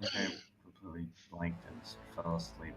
think I completely blanked and fell asleep.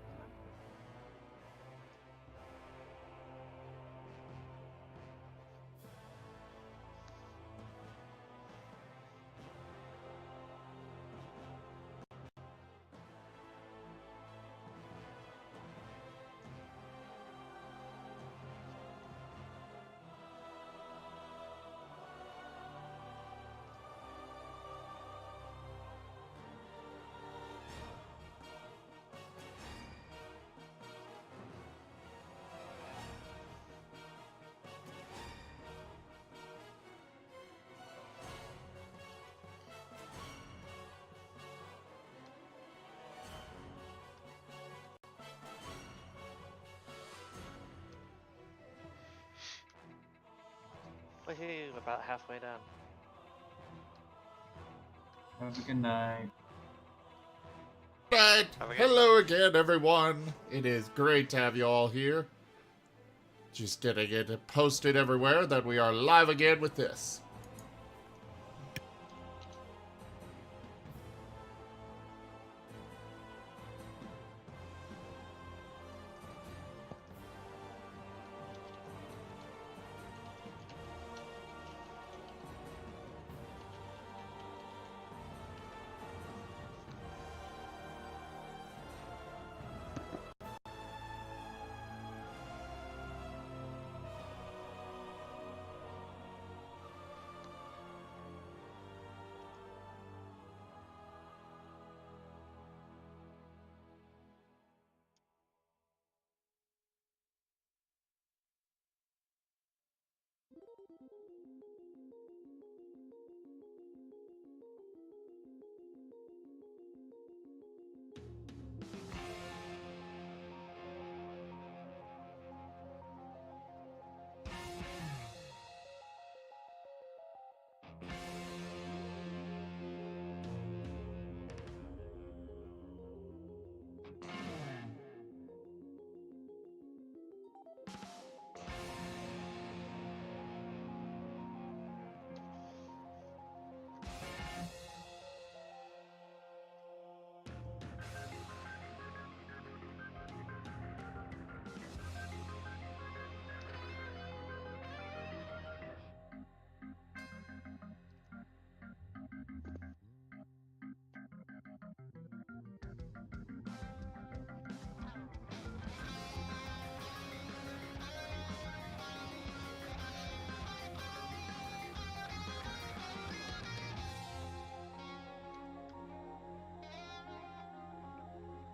Woohoo, about halfway done. Have a good night. Right. Have a good Hello again, everyone. It is great to have you all here. Just getting it posted everywhere that we are live again with this.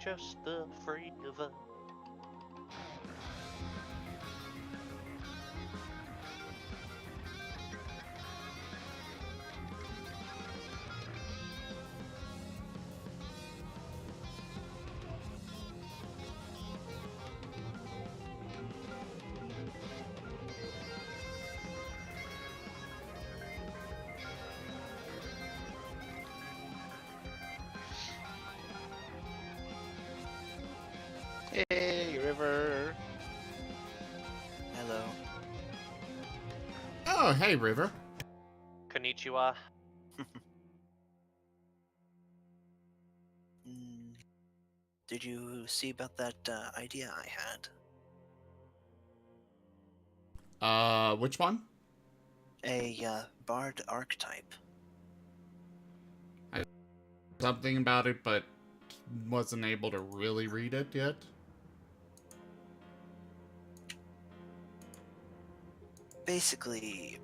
just the three of us. Hey, River. Hello. Oh, hey, River. Konnichiwa. Did you see about that idea I had? Which one? A bard archetype. Something about it, but wasn't able to really read it yet. Basically,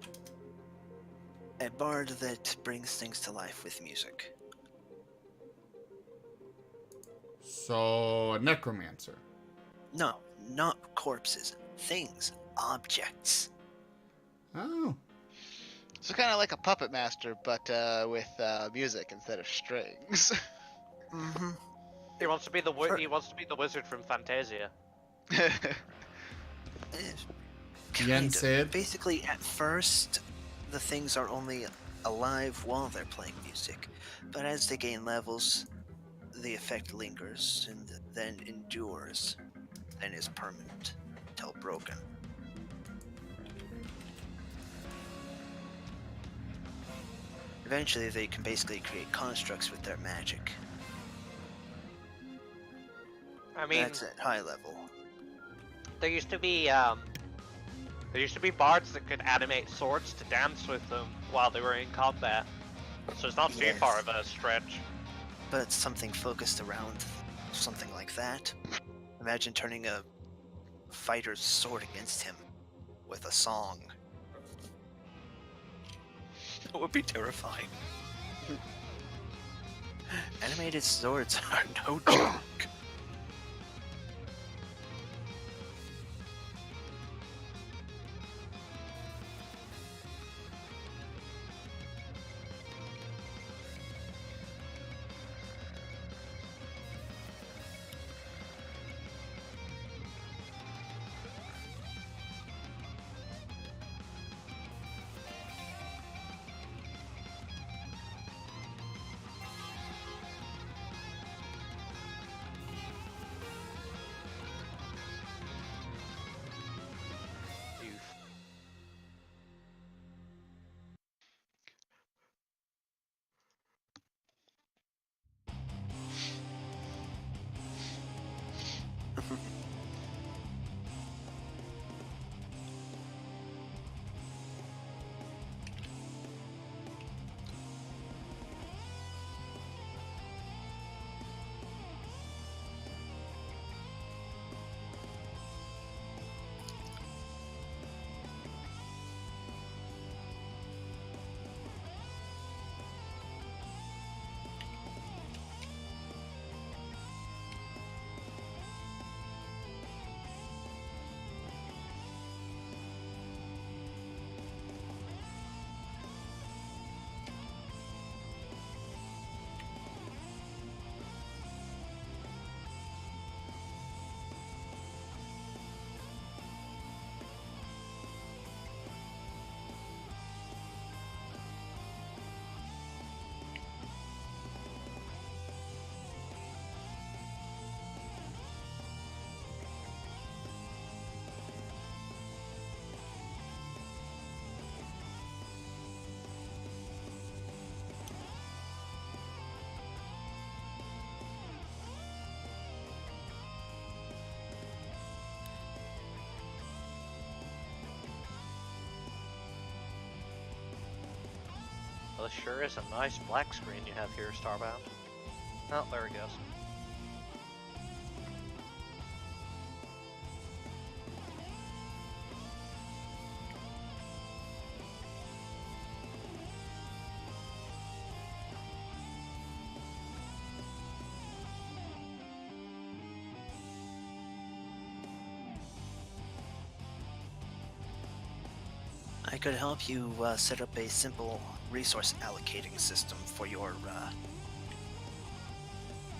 a bard that brings things to life with music. So, a necromancer. No, not corpses. Things. Objects. Oh. So kind of like a puppet master, but with music instead of strings. Mm-hmm. He wants to be the wizard from Fantasia. Yen Kind said. of. Basically, at first, the things are only alive while they're playing music, but as they gain levels, the effect lingers and then endures, then is permanent, till broken. Eventually, they can basically create constructs with their magic. I mean, That's at high level. there used to be bards that could animate swords to dance with them while they were in combat. So it's not too Yes. far of a stretch. But something focused around something like that. Imagine turning a fighter's sword against him with a song. That would be terrifying. Animated swords are no joke. Well, this sure is a nice black screen you have here, Starbound. Oh, there it goes. I could help you set up a simple resource allocating system for your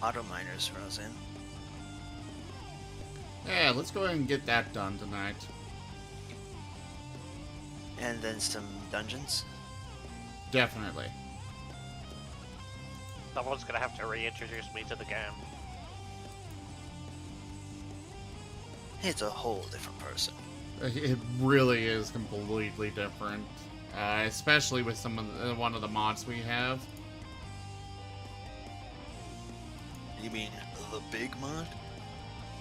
auto miners, Rosen. Yeah, let's go ahead and get that done tonight. And then some dungeons. Definitely. Someone's gonna have to reintroduce me to the game. It's a whole different person. It really is completely different, especially with one of the mods we have. You mean the big mod?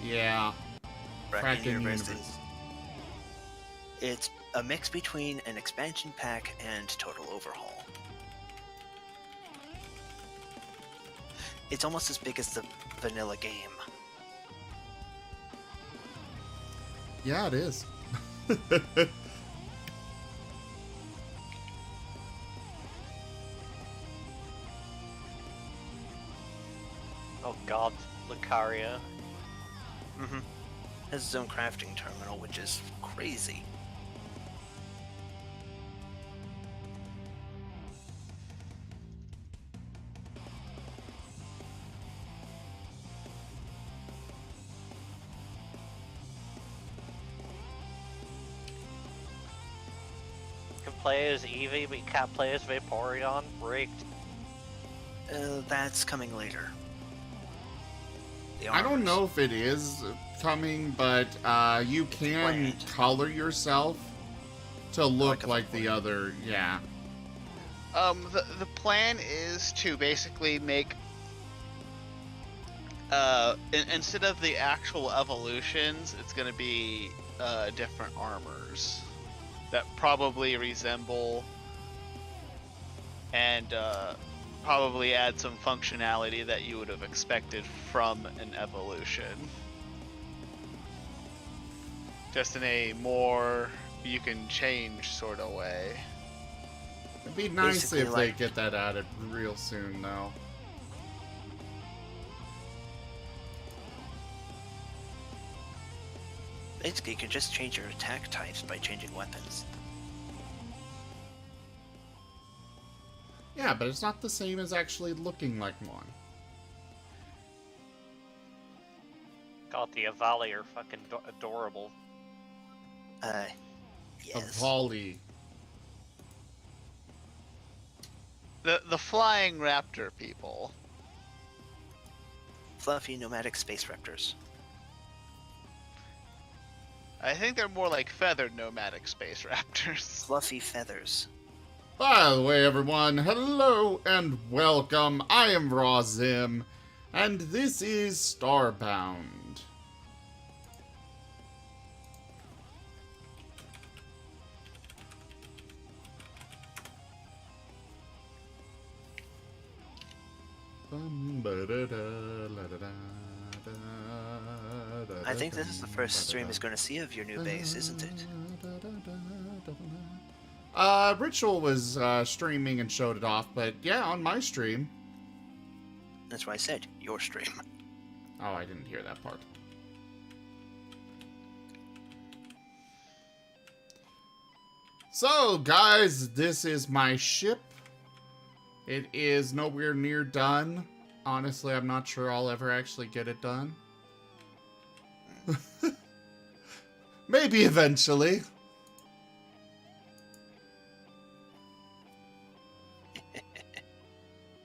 Yeah, Bracken Kraken University. Universe. It's a mix between an expansion pack and total overhaul. It's almost as big as the vanilla game. Yeah, it is. Oh god, Lucaria. Mm-hmm. Has its own crafting terminal, which is crazy. You can play as Eevee, but you can't play as Vaporeon. Rigged. That's coming later. The I don't armors. know if it is coming, but you can planned. color yourself to look Like a like the Vaporeon. other. Yeah. The plan is to basically make instead of the actual evolutions, it's going to be different armors that probably resemble and probably add some functionality that you would have expected from an evolution. Just in a more you can change sort of way. It'd be nice Basically, if like- they get that added real soon, though. Basically, you can just change your attack types by changing weapons. Yeah, but it's not the same as actually looking like one. God, the Avali are fucking adorable. A Yes. volley. The flying raptor people. Fluffy nomadic space raptors. I think they're more like feathered nomadic space raptors. Fluffy feathers. By the way, everyone, hello and welcome. I am Razim, and this is Starbound. I think this is the first stream is going to see of your new base, isn't it? Ritual was streaming and showed it off, but yeah, on my stream. That's why I said your stream. Oh, I didn't hear that part. So, guys, this is my ship. It is nowhere near done. Honestly, I'm not sure I'll ever actually get it done. Maybe eventually.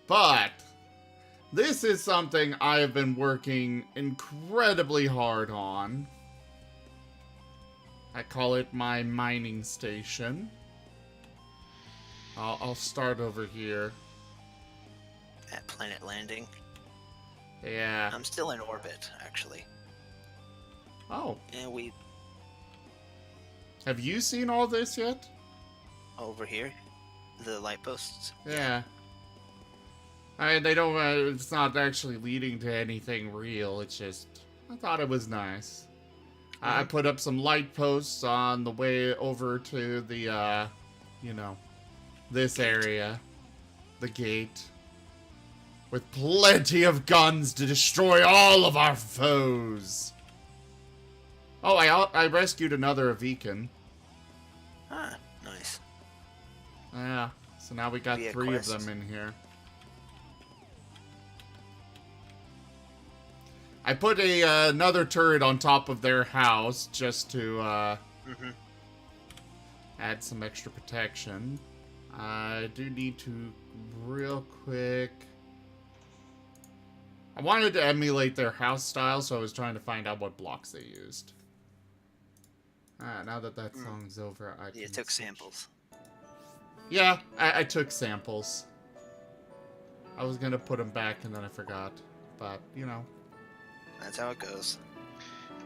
But this is something I have been working incredibly hard on. I call it my mining station. I'll start over here. At Planet Landing. Yeah. I'm still in orbit, actually. Oh, And we have you seen all this yet? over here, the light posts. Yeah. I mean, they don't. It's not actually leading to anything real. It's just I thought it was nice. I put up some light posts on the way over to the, you know, this area, the gate, with plenty of guns to destroy all of our foes. Oh, I rescued another Avican. Ah, nice. Yeah, so now we got Via 3 quest. of them in here. I put another turret on top of their house just to add some extra protection. I do need to real quick. I wanted to emulate their house style, so I was trying to find out what blocks they used. Now that that song's over, I You can took switch. samples. Yeah, I took samples. I was gonna put them back and then I forgot. But, you know. That's how it goes.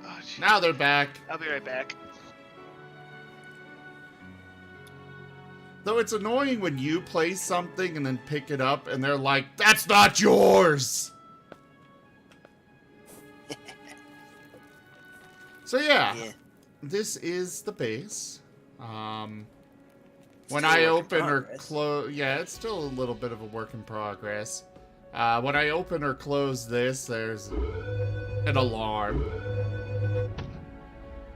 Oh, gee. Now they're back. I'll be right back. Though it's annoying when you play something and then pick it up and they're like, "That's not yours!" So yeah, Yeah. this is the base. When Still I a work in open or progress. close, yeah, it's still a little bit of a work in progress. When I open or close this, there's an alarm.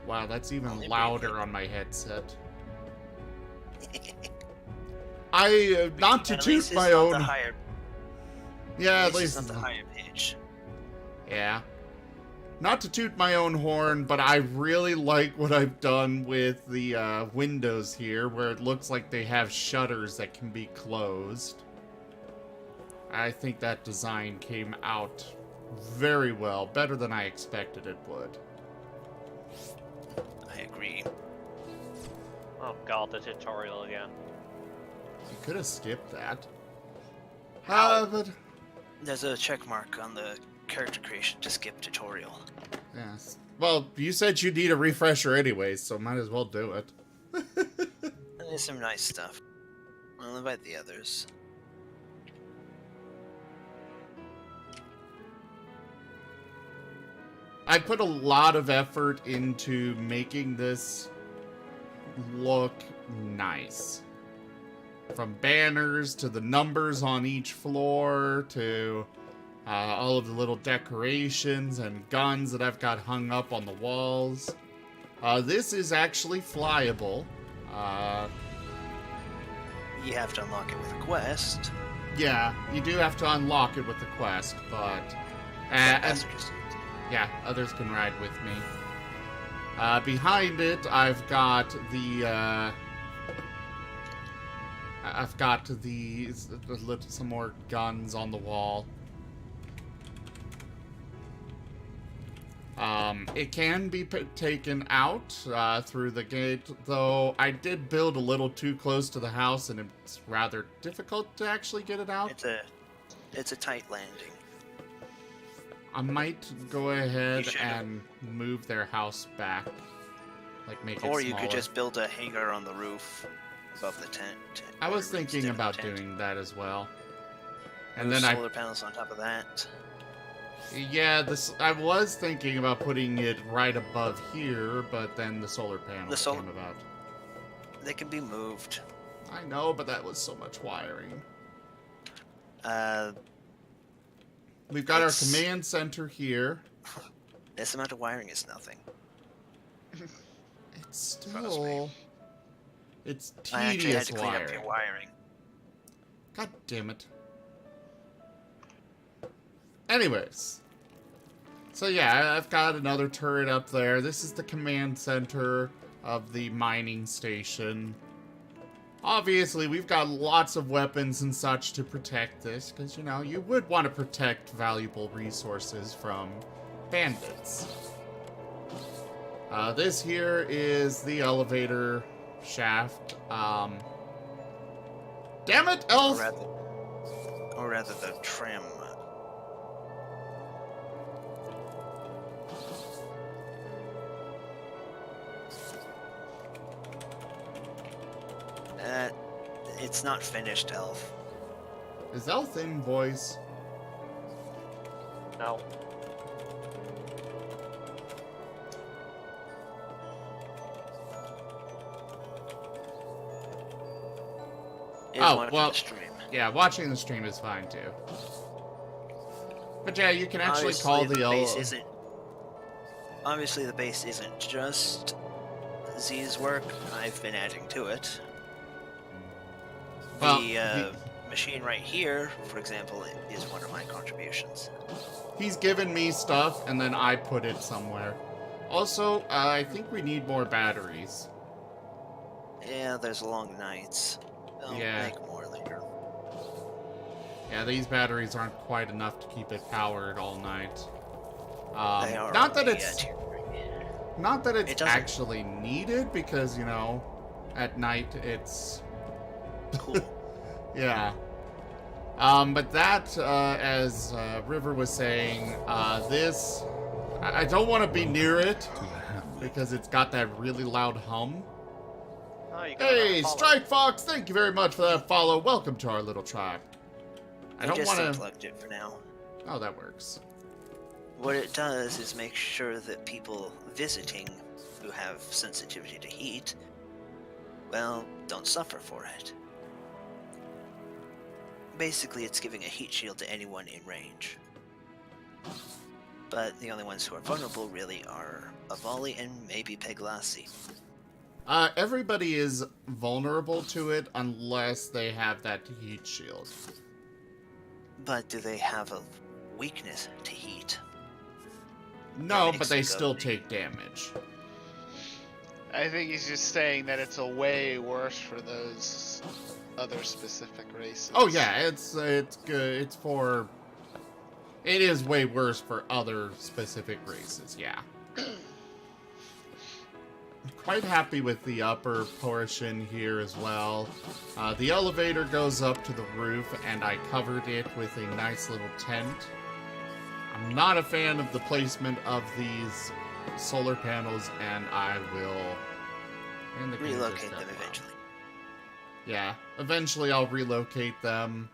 Wow, that's even Only louder briefly. on my headset. I, not to At least toot it's my not own... the higher, Yeah, at least it's not the higher pitch. Yeah. Not to toot my own horn, but I really like what I've done with the windows here, where it looks like they have shutters that can be closed. I think that design came out very well, better than I expected it would. I agree. Oh god, the tutorial again. You could have skipped that. How? But There's a check mark on the character creation to skip tutorial. Yes. Well, you said you need a refresher anyways, so might as well do it. And there's some nice stuff. I'll invite the others. I put a lot of effort into making this look nice. From banners to the numbers on each floor to all of the little decorations and guns that I've got hung up on the walls. This is actually flyable. You have to unlock it with a quest. Yeah, you do have to unlock it with the quest, but... and, Passengers. yeah, others can ride with me. Behind it, I've got the... I've got some more guns on the wall. It can be taken out through the gate, though I did build a little too close to the house, and it's rather difficult to actually get it out. It's a tight landing. I might go ahead should've. and move their house back, like make it Or smaller. you could just build a hangar on the roof above the tent. I was thinking instead of about the tent. doing that as well. And Those then solar panels on top of that. I was thinking about putting it right above here, but then the solar panels The came about. They can be moved. I know, but that was so much wiring. We've got our It's- command center here. This amount of wiring is nothing. It's Trust me. still... It's I actually had tedious to clean up wiring. your wiring. God damn it. Anyways. So yeah, I've got another turret up there. This is the command center of the mining station. Obviously, we've got lots of weapons and such to protect this, because, you know, you would want to protect valuable resources from bandits. This here is the elevator shaft. Damn it, Elf! Or rather the trim. It's not finished, Elf. Is Elf in voice? No. Oh, Watching well- the stream. Yeah, watching the stream is fine too. But yeah, you can actually call the base isn't. Obviously, the base isn't just Z's work. I've been adding to it. Well, The machine right here, for example, is one of my contributions. he's given me stuff, and then I put it somewhere. Also, I think we need more batteries. Yeah, there's long nights. I'll Yeah. make more later. Yeah, these batteries aren't quite enough to keep it powered all night. They are Not that only it's tier 3. not that It it's doesn't- actually needed, because you know, at night it's Cool. yeah. But that, as River was saying, this I don't want to be near it because it's got that really loud hum. Oh, you got Hey, another follow. Strike Fox! Thank you very much for that follow. Welcome to our little tribe. I don't just want to. unplugged it for now. Oh, that works. What it does is make sure that people visiting who have sensitivity to heat, well, don't suffer for it. Basically, it's giving a heat shield to anyone in range. But the only ones who are vulnerable really are Avali and maybe Peglassi. Everybody is vulnerable to it unless they have that heat shield. But do they have a weakness to heat? No, makes but they it go still big. take damage. I think he's just saying that it's a way worse for those other specific races. Oh yeah, it's good. It's for. It is way worse for other specific races. Yeah. quite happy with the upper portion here as well. The elevator goes up to the roof, and I covered it with a nice little tent. I'm not a fan of the placement of these solar panels, and I will... And the game just Relocate got them loud. eventually. Yeah, eventually I'll relocate them.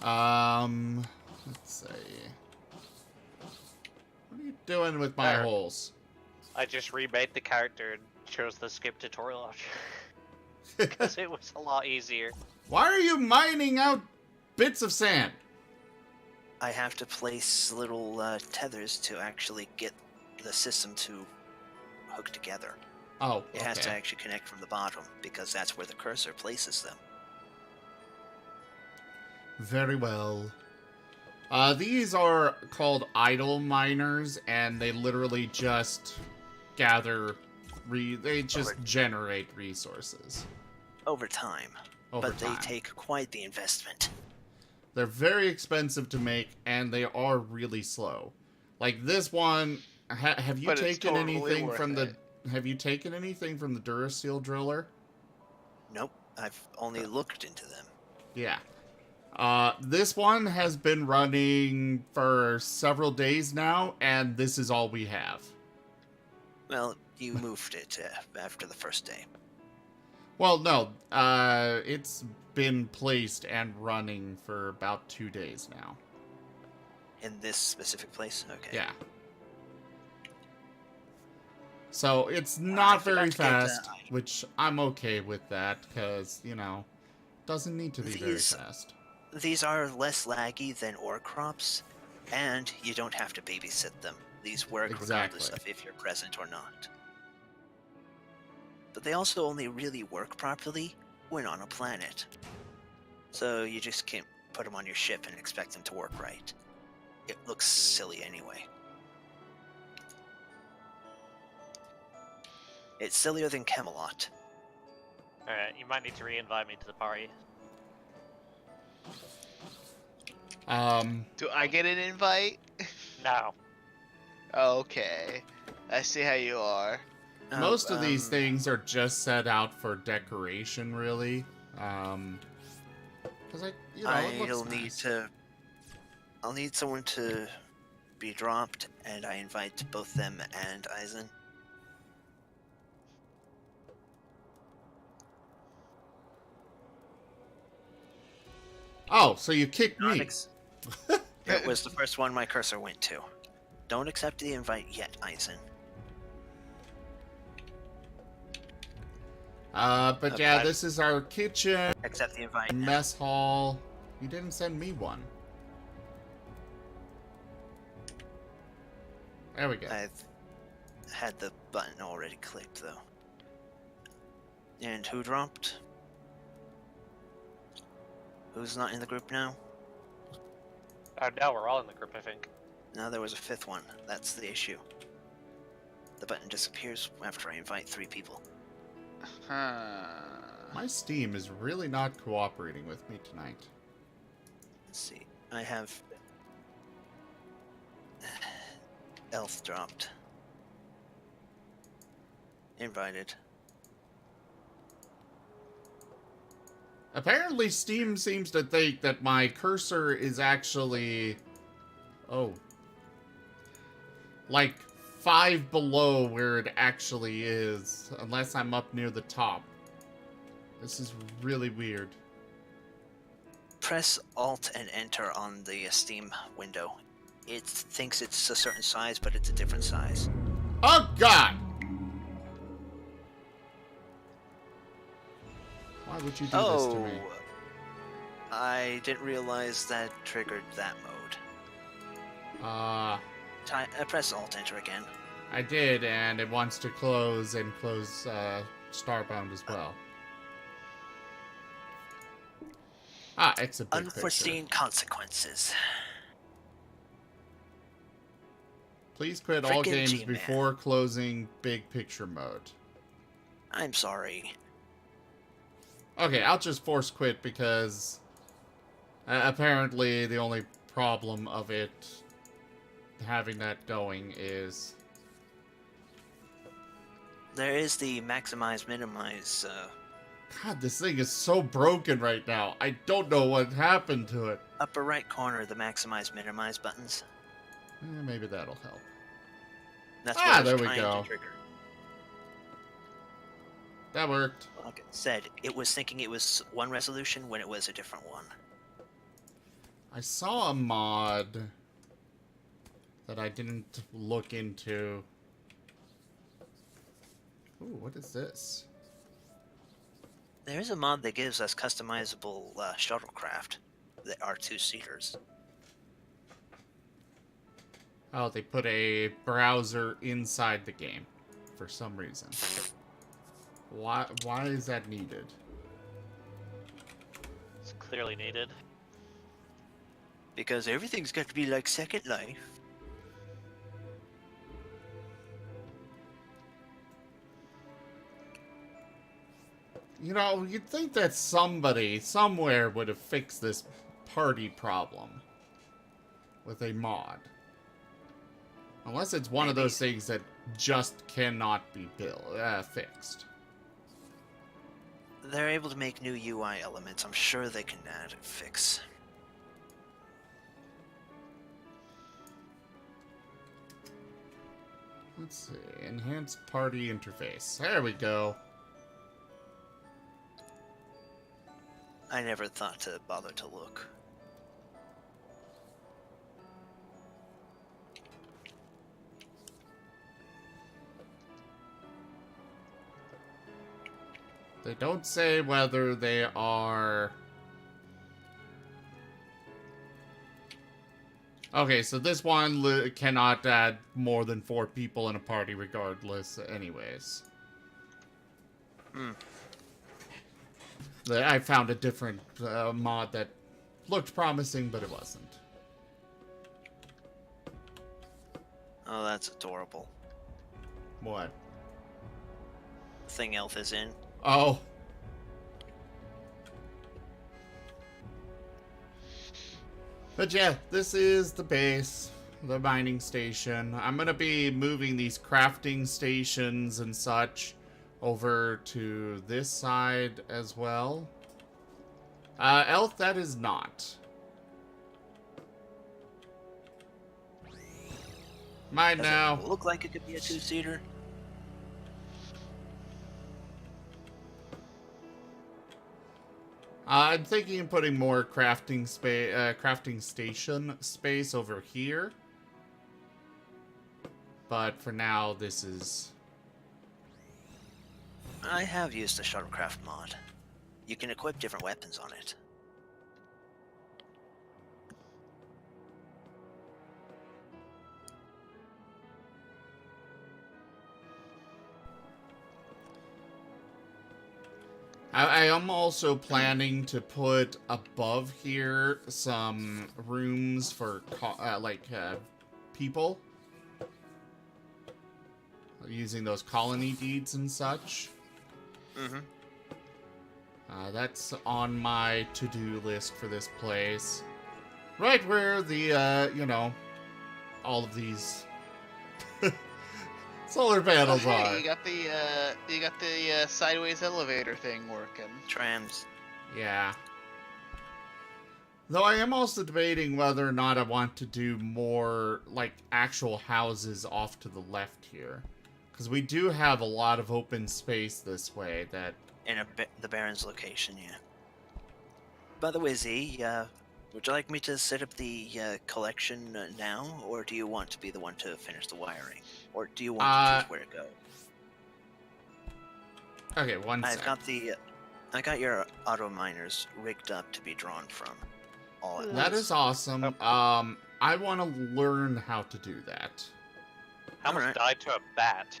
Let's see. What are you doing with my There. holes? I just remade the character and chose the skip tutorial option. Because it was a lot easier. Why are you mining out bits of sand? I have to place little tethers to actually get the system to hook together. Oh, It has to okay. actually connect from the bottom, because that's where the cursor places them. Very well. These are called idle miners, and they literally just gather... they just generate resources Over time. over But time. they take quite the investment. They're very expensive to make, and they are really slow. Like this one, have you But it's taken totally anything worth from the? it. Have you taken anything from the Durasteel driller? Nope, I've only looked into them. Yeah. This one has been running for several days now, and this is all we have. Well, you moved it after the first day. Well, no. It's been placed and running for about 2 days now. In this specific place? Okay. Yeah. So it's not forgot very to get that fast, item. which I'm okay with that, because, you know, doesn't need to be very These- fast. These are less laggy than ore crops, and you don't have to babysit them. These work regardless Exactly. of if you're present or not. But they also only really work properly when on a planet. So you just can't put them on your ship and expect them to work right. It looks silly anyway. It's sillier than Camelot. Alright, you might need to re-invite me to the party. Do I get an invite? No. Okay. I see how you are. Most of these things are just set out for decoration, really. Because it I'll looks need nice. to. I'll need someone to be dropped, and I invite both them and Eisen. Oh, so you kicked Not me. It was the first one my cursor went to. Don't accept the invite yet, Eisen. But yeah, Okay. this is our kitchen, Accept the invite. now. mess hall. You didn't send me one. There we go. I've had the button already clicked, though. And who dropped? Who's not in the group now? Oh, no, we're all in the group, I think. Now there was a fifth one. That's the issue. The button disappears after I invite 3 people. Huh. My Steam is really not cooperating with me tonight. Let's see. I have Elf dropped. Invited. Apparently, Steam seems to think that my cursor is actually... Oh. Like 5 below where it actually is, unless I'm up near the top. This is really weird. Press Alt and Enter on the Steam window. It thinks it's a certain size, but it's a different size. Oh, God! Why would you do this to me? I didn't realize that triggered that mode. Press Alt Enter again. I did, and it wants to close and close Starbound as well. It's a big Unforeseen picture. consequences. Please quit all Frickin' games G-Man. before closing big picture mode. I'm sorry. Okay, I'll just force quit because apparently the only problem of it having that going is There is the maximize, minimize. God, this thing is so broken right now. I don't know what happened to it. Upper right corner, the maximize, minimize buttons. Maybe that'll help. That's Ah, what there it's we trying go. to trigger. That worked. Like I said, it was thinking it was one resolution when it was a different one. I saw a mod that I didn't look into. Ooh, what is this? There is a mod that gives us customizable shuttlecraft that are two-seaters. Oh, they put a browser inside the game for some reason. Why is that needed? It's clearly needed. Because everything's got to be like Second Life. You know, you'd think that somebody, somewhere, would have fixed this party problem with a mod. Unless it's one of those things that just cannot be fixed. They're able to make new UI elements. I'm sure they can add and fix. Let's see. Enhanced party interface. There we go. I never thought to bother to look. They don't say whether they are... Okay, so this one cannot add more than 4 people in a party regardless anyways. Hmm. I found a different mod that looked promising, but it wasn't. Oh, that's adorable. What? Thing Elf is in. Oh. But yeah, this is the base, the mining station. I'm gonna be moving these crafting stations and such over to this side as well. Elf, that is not. Mine Does now. it look like it could be a two-seater? I'm thinking of putting more crafting station space over here. But for now, this is... I have used the shuttlecraft mod. You can equip different weapons on it. I am also planning to put above here some rooms for people using those colony deeds and such. Mm-hmm. That's on my to-do list for this place. Right where the, you know, all of these solar panels Oh, hey, are. you got the sideways elevator thing working. Trams. Yeah. Though I am also debating whether or not I want to do more, like, actual houses off to the left here. Because we do have a lot of open space this way that... In the Baron's location, yeah. By the way, Z, would you like me to set up the collection now, or do you want to be the one to finish the wiring? Or do you want to choose where to go? Okay, one sec. I got your auto miners rigged up to be drawn from. All at That once. is awesome. I want to learn how to do that. How much Alright. died to a bat?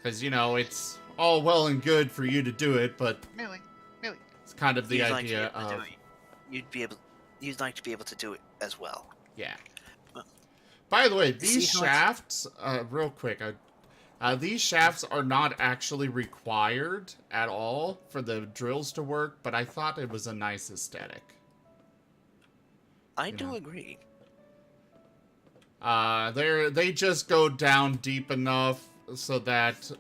Because, you know, it's all well and good for you to do it, but Millie. it's kind of the You'd like to be idea able to of... do it. You'd like to be able to do it as well. Yeah. Well, By the way, see these how it's- shafts, real quick, these shafts are not actually required at all for the drills to work, but I thought it was a nice aesthetic. I You do know. agree. They just go down deep enough so that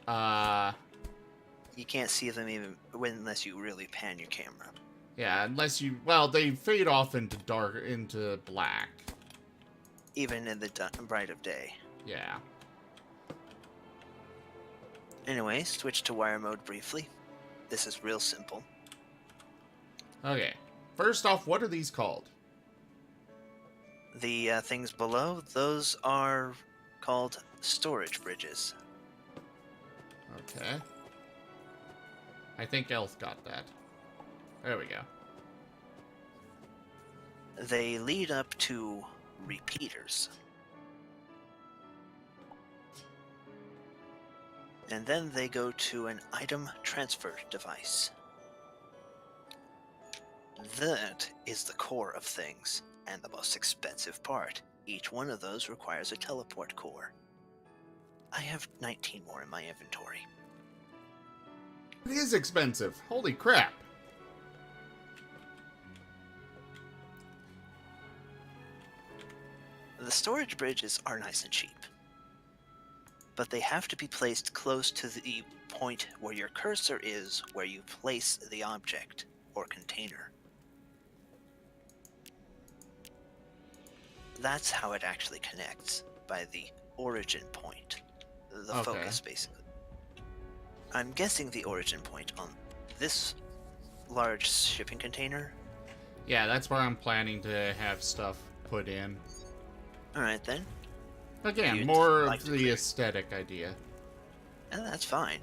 You can't see them even unless you really pan your camera. yeah, unless you well, they fade off into black. Even in the bright of day. Yeah. Anyway, switch to wire mode briefly. This is real simple. Okay. First off, what are these called? The things below, those are called storage bridges. Okay. I think Elf got that. There we go. They lead up to repeaters. And then they go to an item transfer device. That is the core of things, and the most expensive part. Each one of those requires a teleport core. I have 19 more in my inventory. It is expensive. Holy crap. The storage bridges are nice and cheap, but they have to be placed close to the point where your cursor is where you place the object or container. That's how it actually connects, by the origin point, the Okay. focus basically. I'm guessing the origin point on this large shipping container. Yeah, that's where I'm planning to have stuff put in. Alright then, Again, You'd more like of to the clear. aesthetic idea. and that's fine.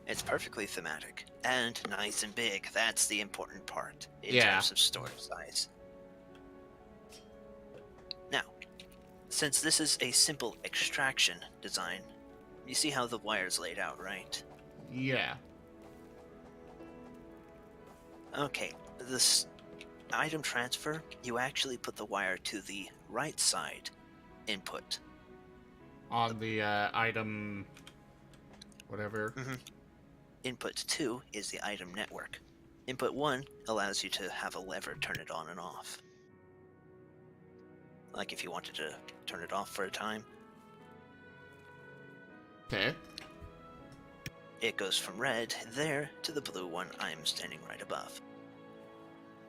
It's perfectly thematic and nice and big. That's the important part in Yeah. terms of storage size. Now, since this is a simple extraction design, you see how the wire's laid out, right? Yeah. Okay, this item transfer, you actually put the wire to the right side input. On the item... whatever. Input 2 is the item network. Input 1 allows you to have a lever turn it on and off. Like if you wanted to turn it off for a time. Okay. It goes from red there to the blue one I'm standing right above.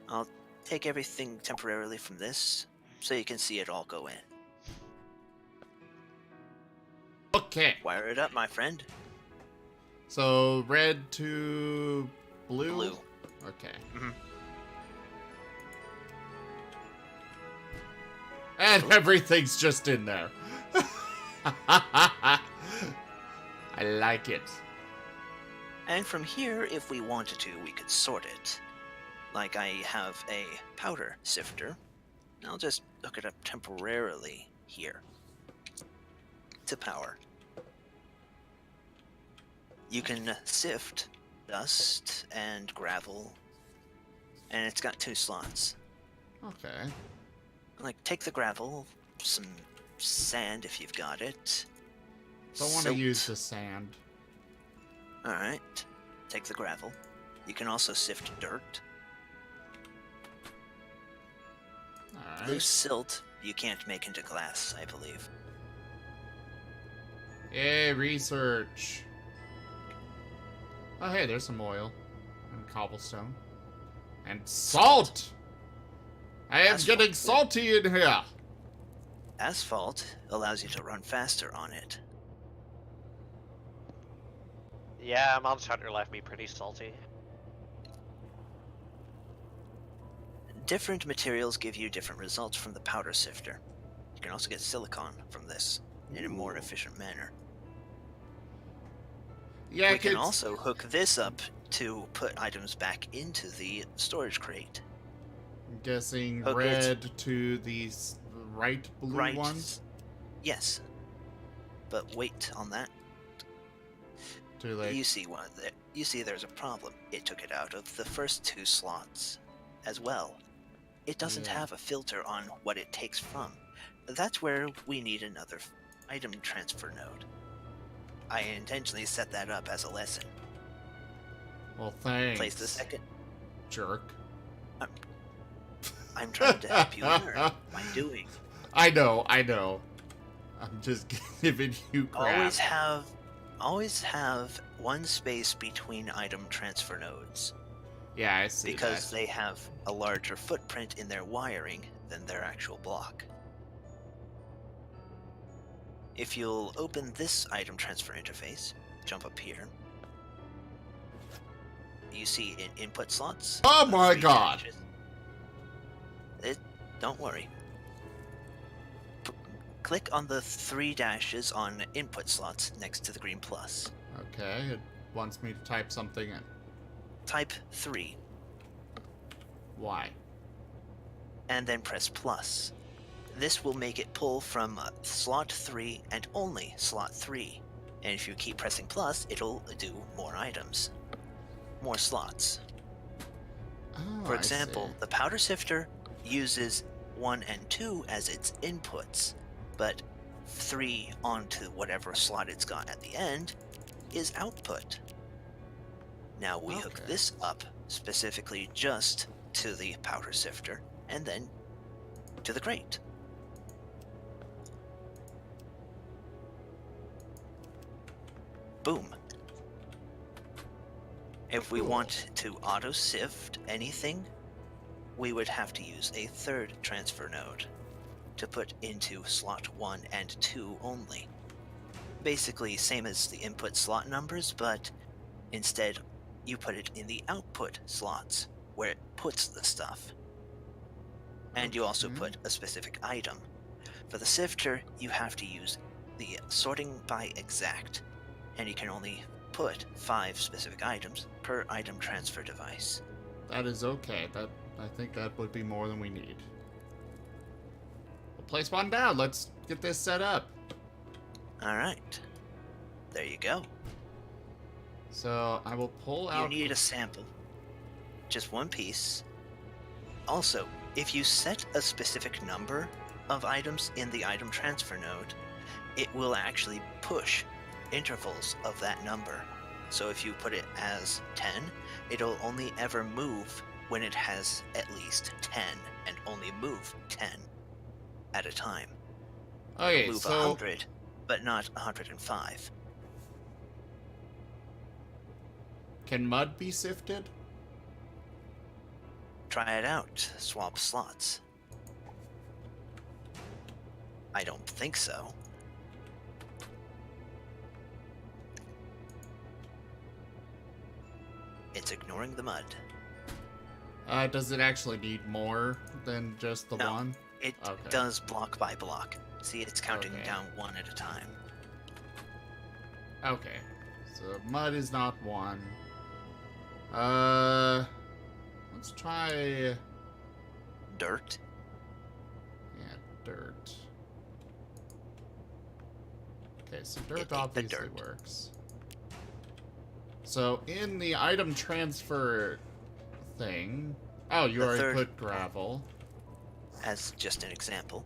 I'll take everything temporarily from this so you can see it all go in. Okay. Wire it up, my friend. So, red to blue? Blue. Okay. Mhm. And everything's just in there. I like it. And from here, if we wanted to, we could sort it. Like I have a powder sifter. I'll just hook it up temporarily here to power. You can sift dust and gravel, and it's got 2 slots. Okay. Like, take the gravel, some sand if you've got it. Don't want to use the sand. Alright, take the gravel. You can also sift dirt. Alright. Loose silt you can't make into glass, I believe. Yay, research. Oh, hey, there's some oil. And cobblestone. And salt! I am Asphalt. getting salty in here! Asphalt allows you to run faster on it. Yeah, Monster Hunter left me pretty salty. Different materials give you different results from the powder sifter. You can also get silicon from this in a more efficient manner. Yeah, We can it's- also hook this up to put items back into the storage crate. I'm guessing Hook it. red to the right blue Right. ones. Yes. But wait on that. Too late. You see you see there's a problem. It took it out of the first 2 slots as well. It doesn't Yeah. have a filter on what it takes from. That's where we need another item transfer node. I intentionally set that up as a lesson. Well, thanks. Place the second. Jerk. I'm trying to help you learn by doing. I know. I'm just giving you crap. Always have one space between item transfer nodes, Yeah, I see because that. they have a larger footprint in their wiring than their actual block. If you'll open this item transfer interface, jump up here, you see in input slots. Oh the my 3 god! dashes. Don't worry. Click on the 3 dashes on input slots next to the green plus. Okay, it wants me to type something in. Type 3, Why? and then press plus. This will make it pull from slot 3 and only slot 3. And if you keep pressing plus, it'll do more items. More slots. Oh, For I example, see. the powder sifter uses 1 and 2 as its inputs, but 3 onto whatever slot it's got at the end is output. Now we hook Okay. this up specifically just to the powder sifter and then to the crate. Boom. If we Cool. want to auto sift anything, we would have to use a third transfer node to put into slot 1 and 2 only. Basically same as the input slot numbers, but instead you put it in the output slots where it puts the stuff. And you also Okay. put a specific item. For the sifter, you have to use the sorting by exact, and you can only put 5 specific items per item transfer device. That is okay. I think that would be more than we need. We'll place one down. Let's get this set up. Alright. There you go. So I will pull You out. need a sample. Just one piece. Also, if you set a specific number of items in the item transfer node, it will actually push intervals of that number. So if you put it as 10, it'll only ever move when it has at least 10, and only move 10 at a time. Okay, Move so 100, but not 105. can mud be sifted? Try it out. Swap slots. I don't think so. It's ignoring the mud. Does it actually need more than just the No. one? It Okay. does block by block. See, it's counting Okay. down one at a time. Okay. So mud is not one. Let's try. Dirt. Yeah, dirt. Okay, so dirt It ate the obviously dirt. works. So in the item transfer thing. Oh, you The already third- put gravel. As just an example.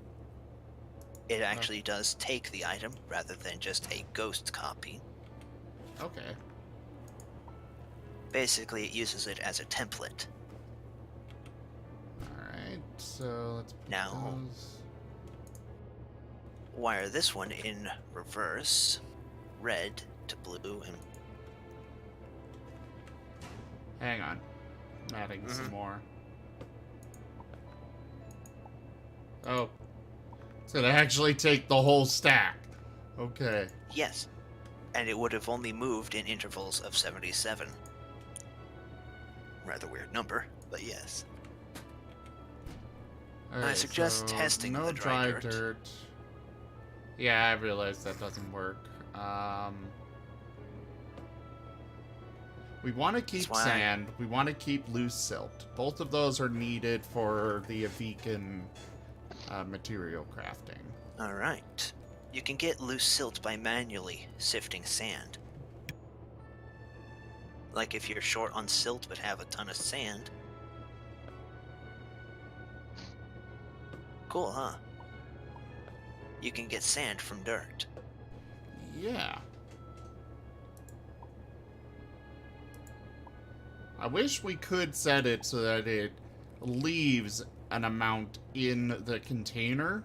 It actually does take the item rather than just a ghost copy. Okay. Basically, it uses it as a template. Alright, so let's put Now- those. Wire this one in reverse, red to blue, and Hang on. I'm adding some more. Oh. It's gonna actually take the whole stack. Okay. yes, and it would have only moved in intervals of 77. Rather weird number, but yes. Alright, suggest so testing no the dry dry dirt. dirt. Yeah, I realize that doesn't work. We want to keep That's why I- sand. We want to keep loose silt. Both of those are needed for the Avican material crafting. Alright. You can get loose silt by manually sifting sand. Like if you're short on silt but have a ton of sand. Cool, huh? You can get sand from dirt. Yeah. I wish we could set it so that it leaves an amount in the container.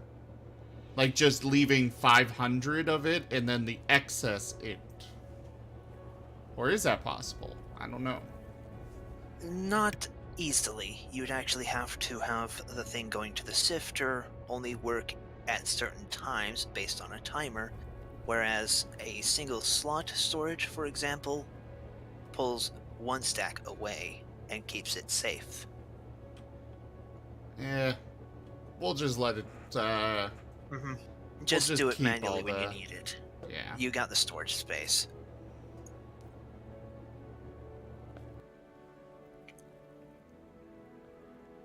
Like just leaving 500 of it and then the excess int. Or is that possible? I don't know. Not easily. You'd actually have to have the thing going to the sifter only work at certain times based on a timer, whereas a single slot storage, for example, pulls one stack away and keeps it safe. We'll just let it, Just do it keep manually all when you the- need it. yeah. You got the storage space.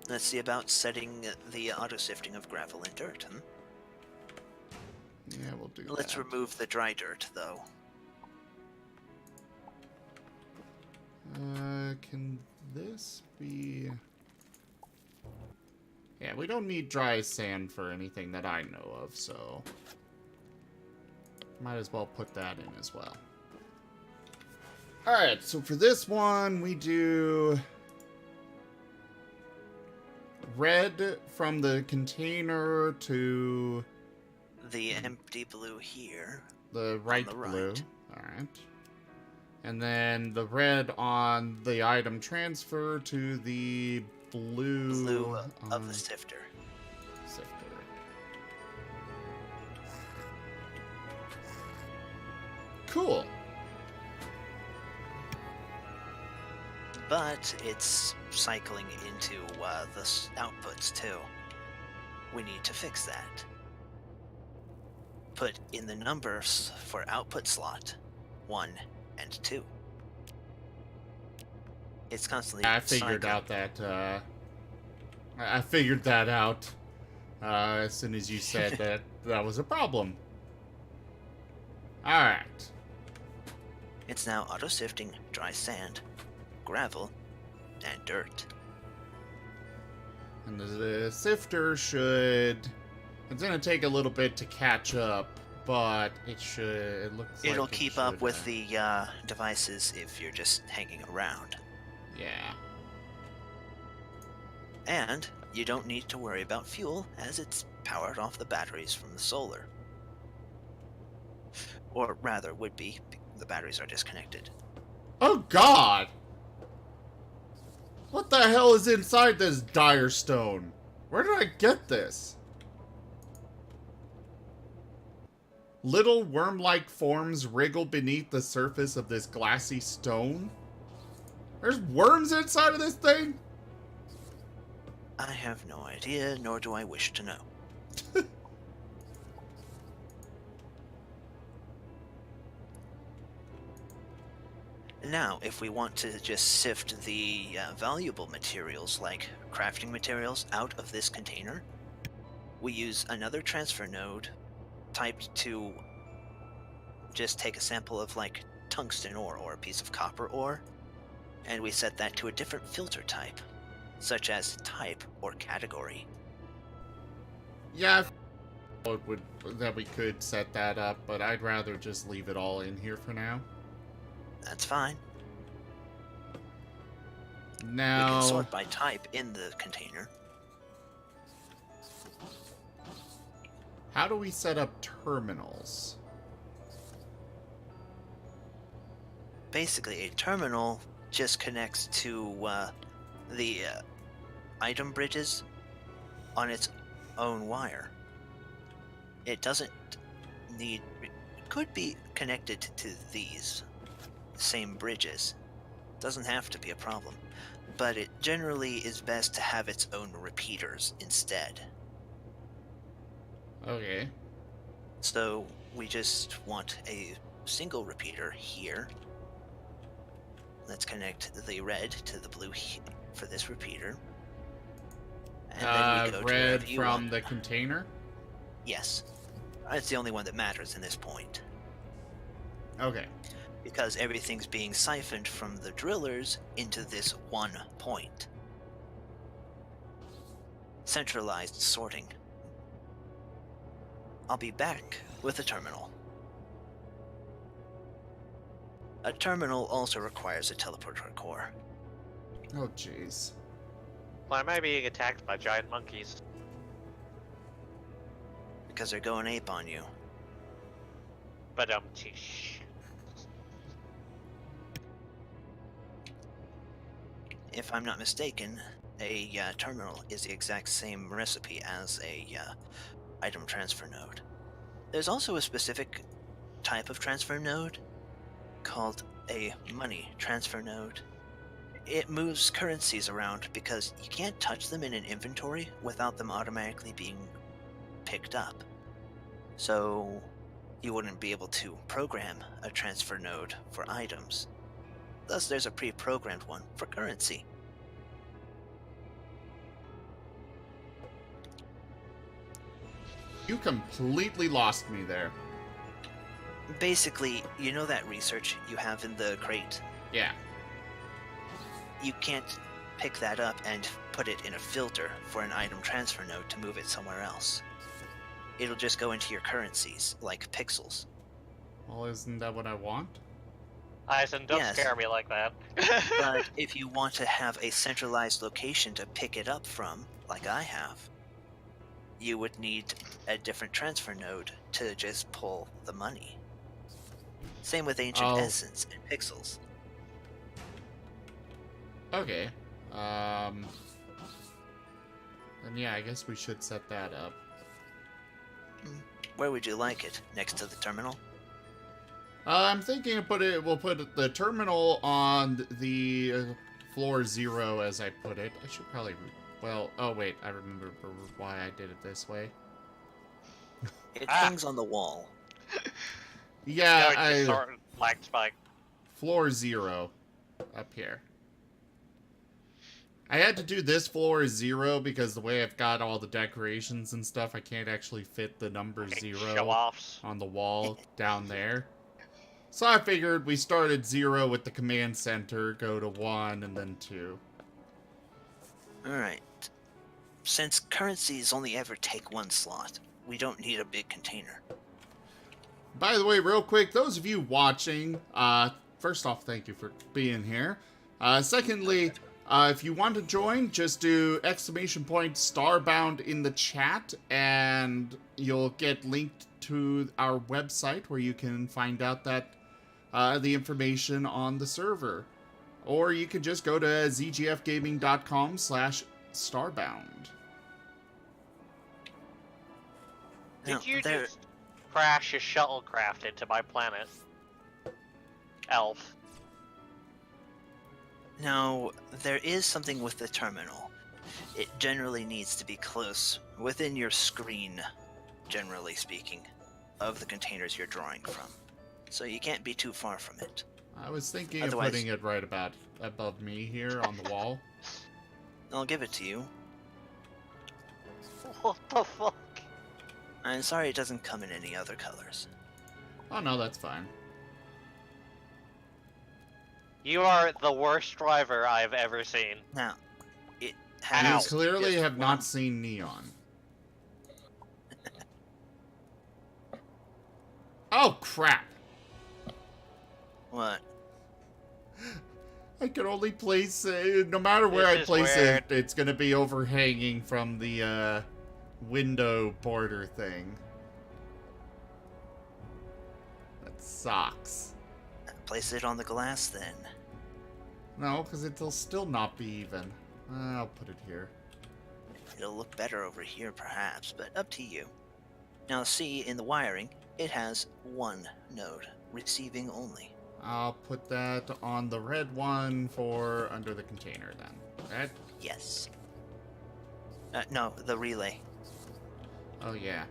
Let's see about setting the auto-sifting of gravel and dirt. Yeah, we'll do Let's that. remove the dry dirt, though. Can this be... Yeah, we don't need dry sand for anything that I know of, so... Might as well put that in as well. Alright, so for this one, we do... red from the container to The empty blue here. the right the blue. right. Alright. And then the red on the item transfer to the blue, Of the sifter. sifter. Cool. But it's cycling into the outputs too. We need to fix that. Put in the numbers for output slot 1 and 2. It's constantly I figured cycling. out that, I figured that out, as soon as you said that that was a problem. Alright. It's now auto-sifting dry sand, gravel, and dirt. And the sifter should... It's gonna take a little bit to catch up, but it should... It looks like It'll it keep should, up with the devices if you're just hanging around. Yeah. And you don't need to worry about fuel, as it's powered off the batteries from the solar. Or rather, would be. The batteries are disconnected. Oh god! What the hell is inside this dire stone? Where did I get this? Little worm-like forms wriggle beneath the surface of this glassy stone? There's worms inside of this thing? I have no idea, nor do I wish to know. Now, if we want to just sift the valuable materials, like crafting materials, out of this container, we use another transfer node typed to just take a sample of, like, tungsten ore or a piece of copper ore, and we set that to a different filter type, such as type or category. Yeah, that we could set that up, but I'd rather just leave it all in here for now. That's fine. We Now, can sort by type in the container. how do we set up terminals? Basically, a terminal just connects to the item bridges on its own wire. It doesn't need... It could be connected to these same bridges. Doesn't have to be a problem. But it generally is best to have its own repeaters instead. Okay. So we just want a single repeater here. Let's connect the red to the blue for this repeater. And then we go to Red wherever you from want. the container? Yes. It's the only one that matters in this point. Okay. Because everything's being siphoned from the drillers into this one point. Centralized sorting. I'll be back with a terminal. A terminal also requires a teleporter core. Oh, jeez. Why am I being attacked by giant monkeys? because they're going ape on you. But If I'm not mistaken, a terminal is the exact same recipe as a item transfer node. There's also a specific type of transfer node called a money transfer node. It moves currencies around because you can't touch them in an inventory without them automatically being picked up. So you wouldn't be able to program a transfer node for items. Thus there's a pre-programmed one for currency. You completely lost me there. Basically, you know that research you have in the crate? Yeah. You can't pick that up and put it in a filter for an item transfer node to move it somewhere else. It'll just go into your currencies, like pixels. Well, isn't that what I want? Eisen, don't Yes. scare me like that. But if you want to have a centralized location to pick it up from, like I have, you would need a different transfer node to just pull the money. Same with Ancient Oh. Essence and Pixels. Okay. Then yeah, I guess we should set that up. Where would you like it? Next to the terminal? I'm thinking we'll put the terminal on the floor 0, as I put it. I should probably, well, oh wait, I remember why I did it this way. It hangs on the wall. Yeah, No, it's just sort of like spike. floor 0 up here. I had to do this floor 0 because the way I've got all the decorations and stuff, I can't actually fit the number 0 Show-offs. on the wall down there. So I figured we start at 0 with the command center, go to 1, and then 2. Alright. Since currencies only ever take one slot, we don't need a big container. By the way, real quick, those of you watching, first off, thank you for being here. Secondly, if you want to join, just do ! Starbound in the chat, and you'll get linked to our website where you can find out that the information on the server. Or you can just go to zgfgaming.com/starbound. Now, Did you there- just crash a shuttlecraft into my planet? Elf. Now, there is something with the terminal. It generally needs to be close, within your screen, generally speaking, of the containers you're drawing from. So you can't be too far from it. I was thinking Otherwise- of putting it right about above me here on the wall. I'll give it to you. What the fuck? I'm sorry it doesn't come in any other colors. Oh no, that's fine. You are the worst driver I've ever seen. Now, it You has clearly just have one- not seen Neon. Oh crap! What? I can only place no matter where This I is place weird. it, it's gonna be overhanging from the window border thing. That sucks. Place it on the glass then. No, because it'll still not be even. I'll put it here. It'll look better over here perhaps, but up to you. Now see, in the wiring, it has one node, receiving only. I'll put that on the red one for under the container then. That? Yes. No, the relay. Oh yeah.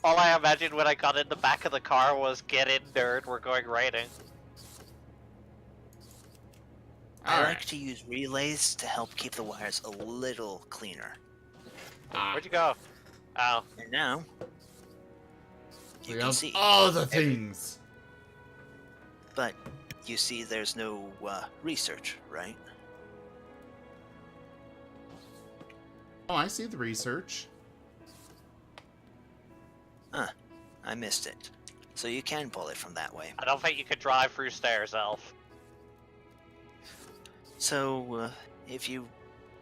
All I imagined when I got in the back of the car was, "Get in, nerd, we're going raiding." I Alright. like to use relays to help keep the wires a little cleaner. Where'd you go? Oh. And now, you We can have see, all the things. but you see there's no research, right? Oh, I see the research. I missed it. So you can pull it from that way. I don't think you could drive through stairs, Elf. So, if you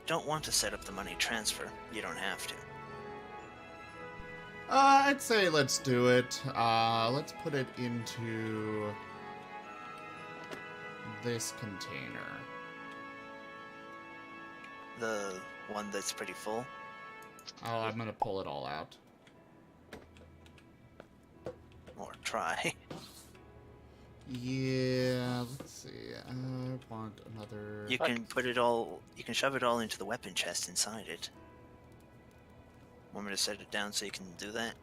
don't want to set up the money transfer, you don't have to. I'd say let's do it. Let's put it into this container. The one that's pretty full. Oh, I'm gonna pull it all out. Or try. Yeah, let's see. I want another... You can put it all, you can shove it all into the weapon chest inside it. Want me to set it down so you can do that?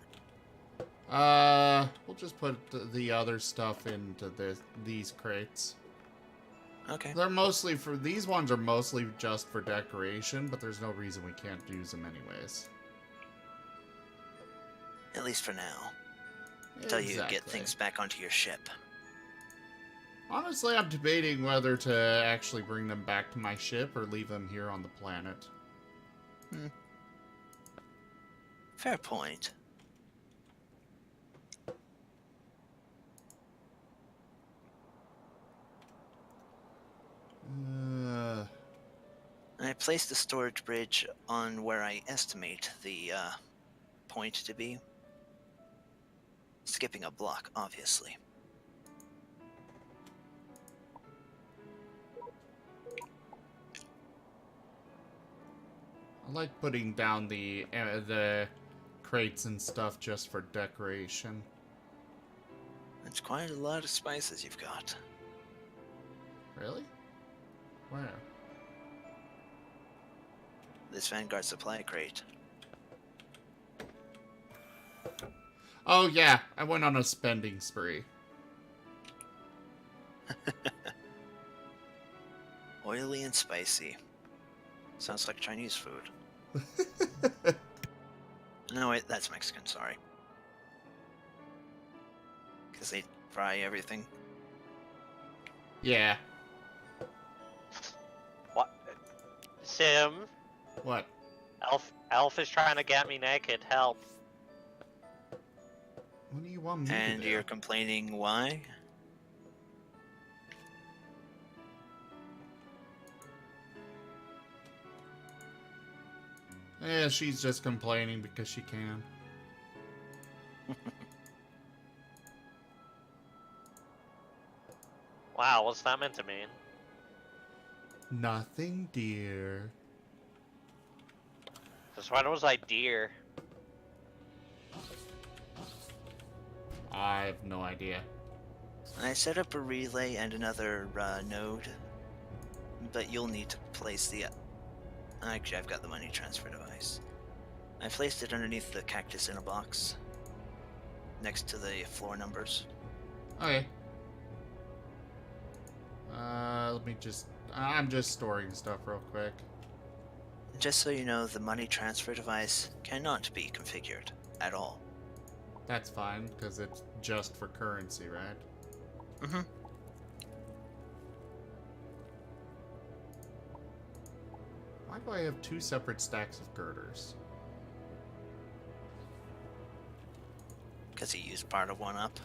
We'll just put the other stuff into these crates. Okay. They're mostly for... These ones are mostly just for decoration, but there's no reason we can't use them anyways. At least for now. Until you get things back onto your ship. Honestly, I'm debating whether to actually bring them back to my ship or leave them here on the planet. Fair point. I placed the storage bridge on where I estimate the point to be. Skipping a block, obviously. I like putting down the crates and stuff just for decoration. That's quite a lot of spices you've got. Really? Where? This Vanguard supply crate. Oh yeah, I went on a spending spree. Oily and spicy. Sounds like Chinese food. No, wait, that's Mexican, sorry. Because they fry everything. Yeah. What? Sim, What? Elf is trying to get me naked. Help. What do you want me to And do? you're complaining why? Yeah, she's just complaining because she can. Wow, what's that meant to mean? Nothing, dear. Because when was I deer? I have no idea. I set up a relay and another node, but you'll need to place the... Actually, I've got the money transfer device. I placed it underneath the cactus in a box, next to the floor numbers. Okay. Let me just... I'm just storing stuff real quick. Just so you know, the money transfer device cannot be configured at all. That's fine, because it's just for currency, right? Mm-hmm. Why do I have two separate stacks of girders? Because he used part of one up.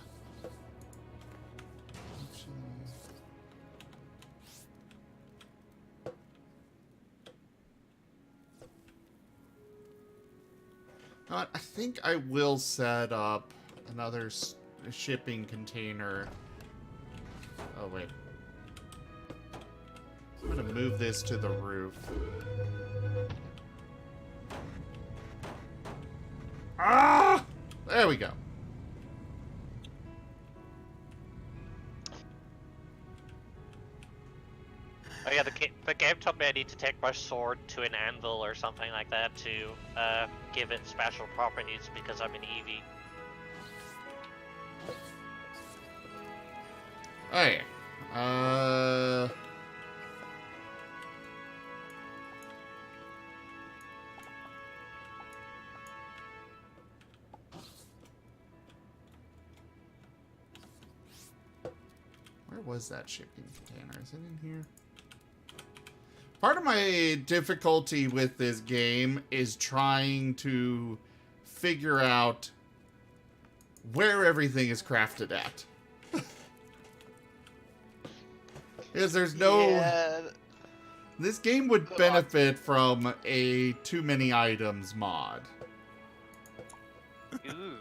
I think I will set up another shipping container. Oh, wait. I'm gonna move this to the roof. Ah! There we go. Oh yeah, the game told me I need to take my sword to an anvil or something like that to give it special properties because I'm an Eevee. Oh yeah. Where was that shipping container? Is it in here? Part of my difficulty with this game is trying to figure out where everything is crafted at. Because there's no... Yeah, This game would Good benefit from a too many items mod. Ooh.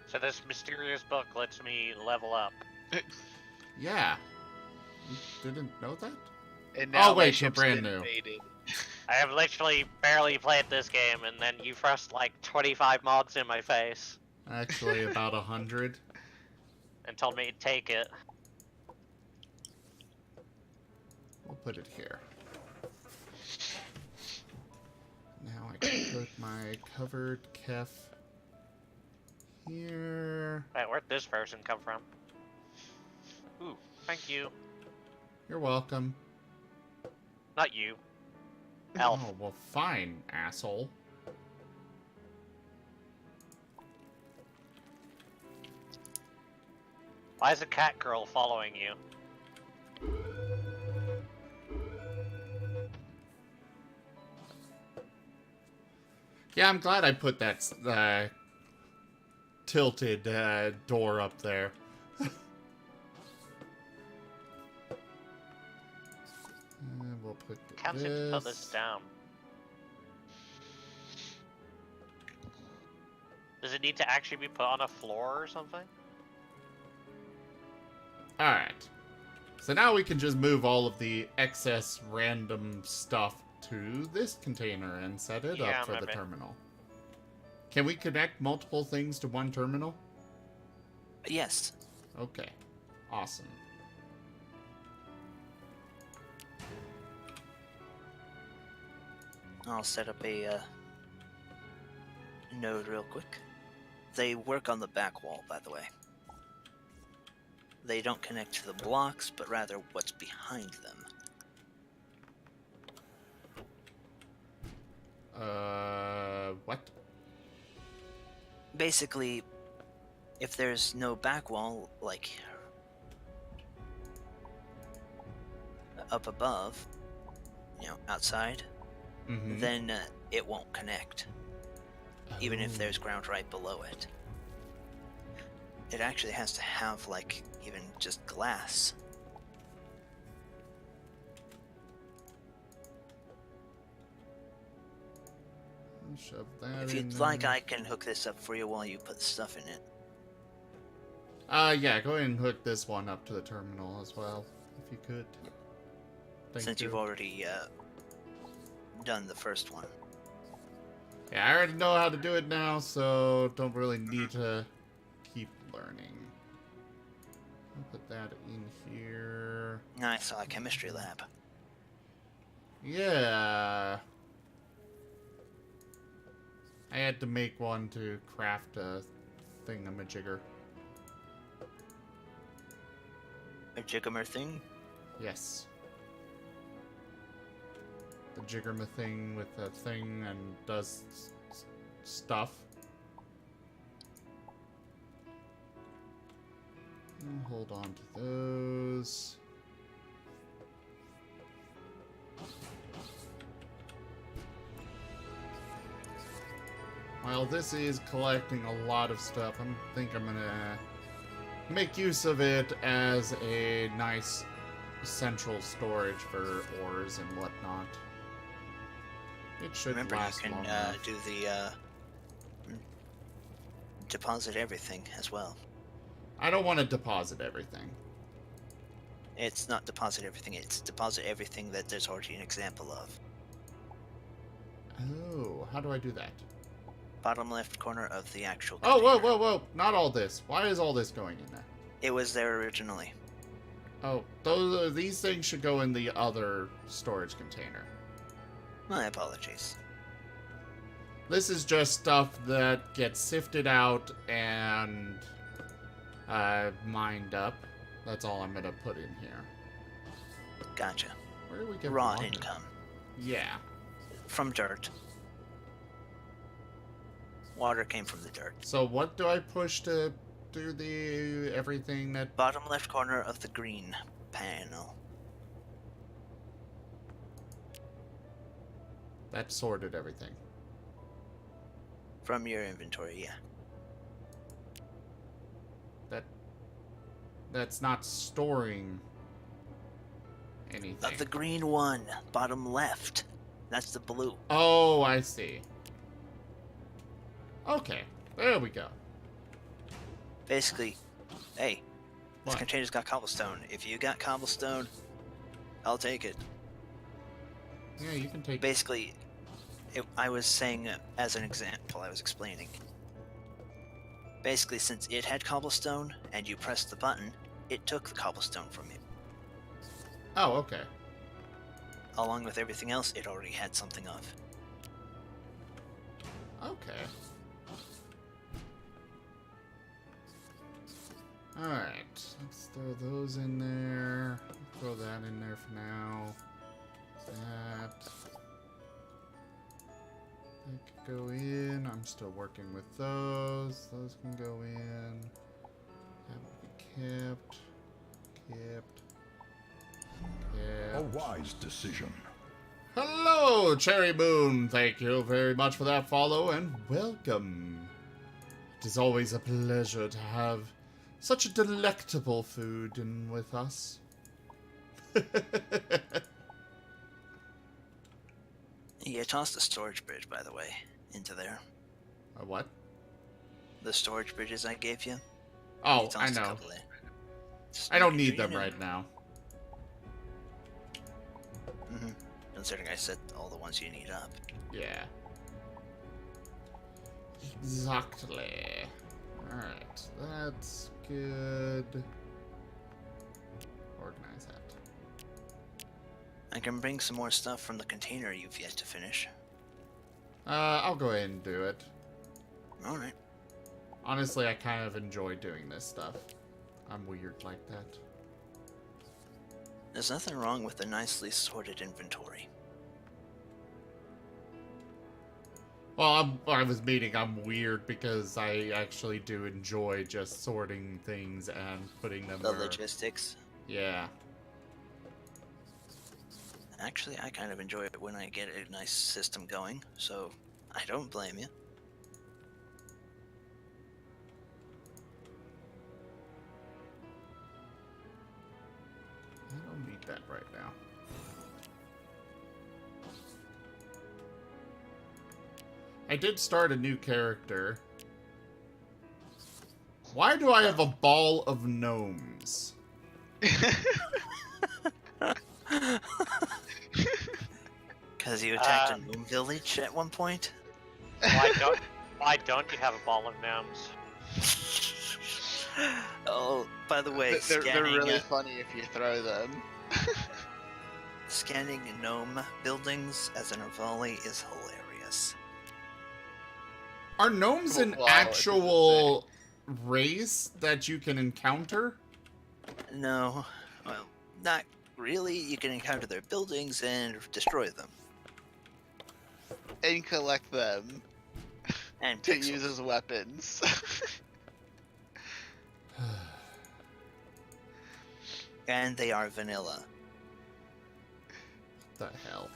So this mysterious book lets me level up. Yeah. You didn't know that? And now Oh, my wait, you're ship's brand been new. invaded. I have literally barely played this game, and then you thrust like 25 mods in my face Actually, about 100. and told me to take it. We'll put it here. Now I can put my covered kef here. Wait, where'd this person come from? Ooh, thank you. You're welcome. Not you. Elf. Oh, well, fine, asshole. Why is a cat girl following you? Yeah, I'm glad I put that tilted door up there. We'll put Can't seem to put this down. Does it need to actually be put on a floor or something? Alright. So now we can just move all of the excess random stuff to this container and set it Yeah, up for the maybe. terminal. Can we connect multiple things to one terminal? Yes. Okay. Awesome. I'll set up a node real quick. They work on the back wall, by the way. They don't connect to the blocks, but rather what's behind them. What? Basically, if there's no back wall, like up above, outside, Mm-hmm. then it won't connect, even if Oh. there's ground right below it. It actually has to have, like, even just glass. I'll shove that If in you'd there. like, I can hook this up for you while you put the stuff in it. Yeah, go ahead and hook this one up to the terminal as well, if you could. Thank Since you. you've already done the first one. Yeah, I already know how to do it now, so don't really need to keep learning. I'll put that in here. I saw a chemistry lab. Yeah. I had to make one to craft a thingamajigger. A jiggamer thing? Yes. The jiggerma thing with a thing and does stuff. And hold on to those. While this is collecting a lot of stuff, I think I'm gonna make use of it as a nice central storage for ores and whatnot. It should Remember, you last can long enough. do the deposit everything as well. I don't want to deposit everything. It's not deposit everything, it's deposit everything that there's already an example of. Oh, how do I do that? Bottom left corner of the actual Oh, whoa, container. whoa, whoa! Not all this. Why is all this going in there? It was there originally. Oh, these things should go in the other storage container. My apologies. This is just stuff that gets sifted out and mined up. That's all I'm gonna put in here. Gotcha. Where do we get Raw water? income. Yeah. From dirt. Water came from the dirt. So what do I push to do the everything that... Bottom left corner of the green panel. That sorted everything. From your inventory, yeah. That's not storing anything. The green one, bottom left. That's the blue. Oh, I see. Okay, there we go. Basically, hey, this What? container's got cobblestone. If you got cobblestone, I'll take it. Yeah, you can take. Basically, I was saying as an example, I was explaining. Basically, since it had cobblestone and you pressed the button, it took the cobblestone from you. Oh, okay. Along with everything else, it already had something of. Okay. Alright, let's throw those in there. Throw that in there for now. That. That could go in. I'm still working with those. Those can go in. That will be kept. Kept. A Kept. wise decision. Hello, Cherry Moon. Thank you very much for that follow and welcome. It is always a pleasure to have such a delectable food in with us. Yeah, toss the storage bridge, by the way, into there. A what? The storage bridges I gave you. Oh, tossed I a know. couple there. Just I don't making need sure them you knew. right now. Considering I set all the ones you need up. Yeah. Exactly. Alright, that's good. Organize that. I can bring some more stuff from the container you've yet to finish. I'll go ahead and do it. Alright. Honestly, I kind of enjoy doing this stuff. I'm weird like that. There's nothing wrong with a nicely sorted inventory. Well, I was meaning I'm weird because I actually do enjoy just sorting things and putting them The where... logistics. Yeah. Actually, I kind of enjoy it when I get a nice system going, so I don't blame you. I don't need that right now. I did start a new character. Why do I have a ball of gnomes? Because you attacked a gnome village at one point? Why don't you have a ball of gnomes? Oh, by the way, They're scanning, really funny if you throw them. scanning gnome buildings as an volley is hilarious. Are gnomes an Wow, I was actual race that you can encounter? No, well, not really. You can encounter their buildings and destroy them. And collect them And to pixels. use as weapons. And they are vanilla. What the hell?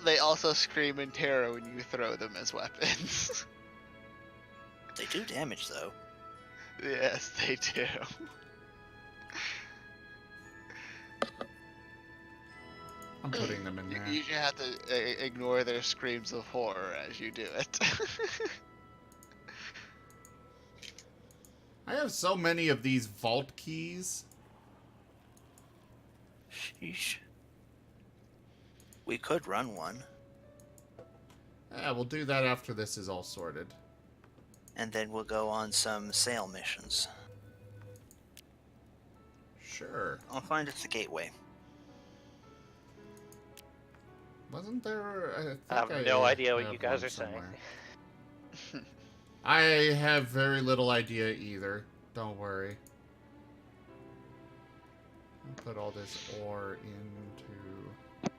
They also scream in terror when you throw them as weapons. They do damage, though. Yes, they do. I'm putting them in You there. usually have to ignore their screams of horror as you do it. I have so many of these vault keys. Sheesh. We could run one, Yeah, we'll do that after this is all sorted. and then we'll go on some sail missions. Sure. I'll find it's the gateway. Wasn't there... I have no idea what you guys are saying. I have very little idea either. Don't worry. I'll put all this ore into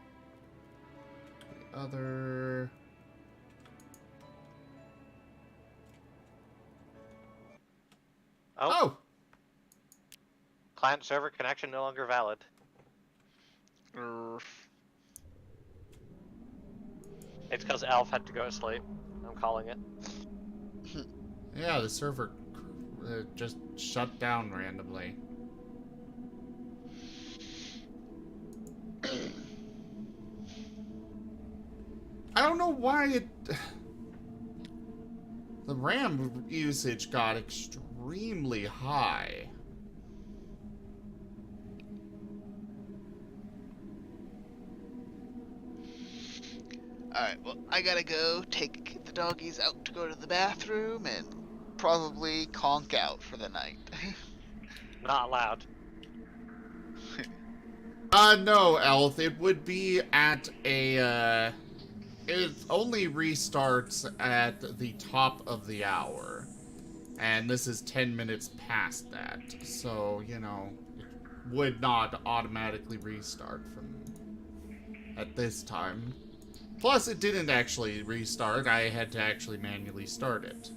the other... Oh, Oh! client server connection no longer valid. It's because Elf had to go to sleep. I'm calling it. Yeah, the server just shut down randomly. don't know why it... The RAM usage got extremely high. Alright, well, I gotta go get the doggies out to go to the bathroom and probably conk out for the night. Not allowed. No, Elf. It would be at a, It only restarts at the top of the hour. And this is 10 minutes past that. So, you know, it would not automatically restart from... at this time. Plus, it didn't actually restart. I had to actually manually start it.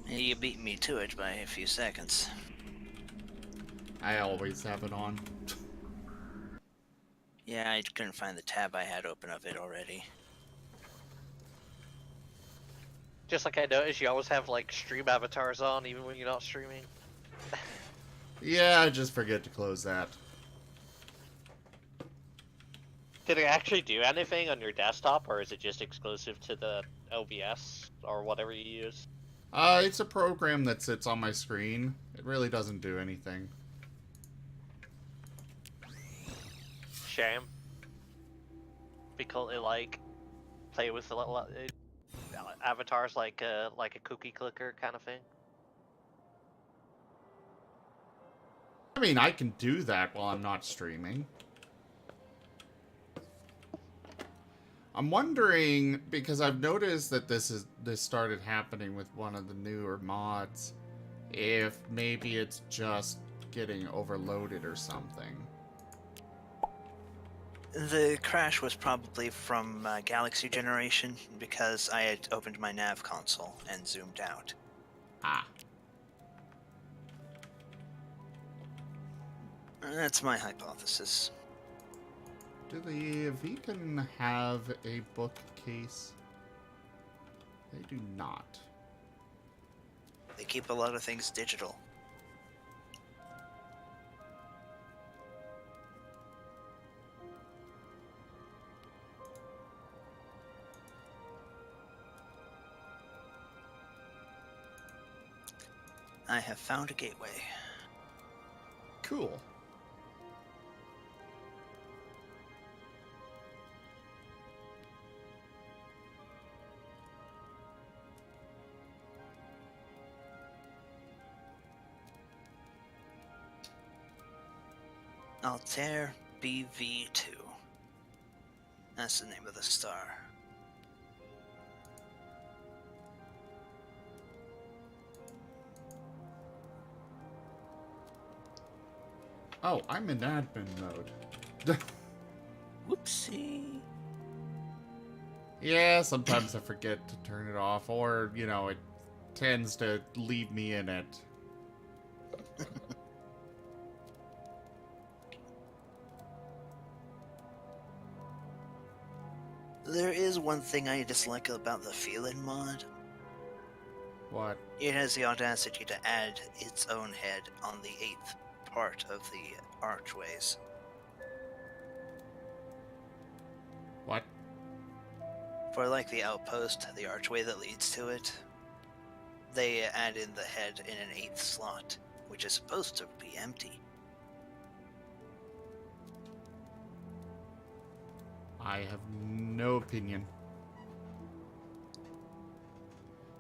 You beat me to it by a few seconds. I always have it on. Yeah, I couldn't find the tab I had open of it already. Just like I noticed, you always have like stream avatars on even when you're not streaming. Yeah, I just forget to close that. Did it actually do anything on your desktop, or is it just exclusive to the OBS or whatever you use? It's a program that sits on my screen. It really doesn't do anything. Shame. Because it like play with the little avatars like a cookie clicker kind of thing. I mean, I can do that while I'm not streaming. I'm wondering, because I've noticed that this started happening with one of the newer mods, if maybe it's just getting overloaded or something. The crash was probably from Galaxy generation, because I had opened my nav console and zoomed out. Ah. That's my hypothesis. Do the Vegan have a bookcase? They do not. They keep a lot of things digital. I have found a gateway. Cool. Altair BV2. That's the name of the star. Oh, I'm in admin mode. Whoopsie. Yeah, sometimes I forget to turn it off, or, you know, it tends to leave me in it. There is one thing I dislike about the Feeling mod. What? It has the audacity to add its own head on the 8th part of the archways. What? For like the outpost, the archway that leads to it, they add in the head in an 8th slot, which is supposed to be empty. I have no opinion.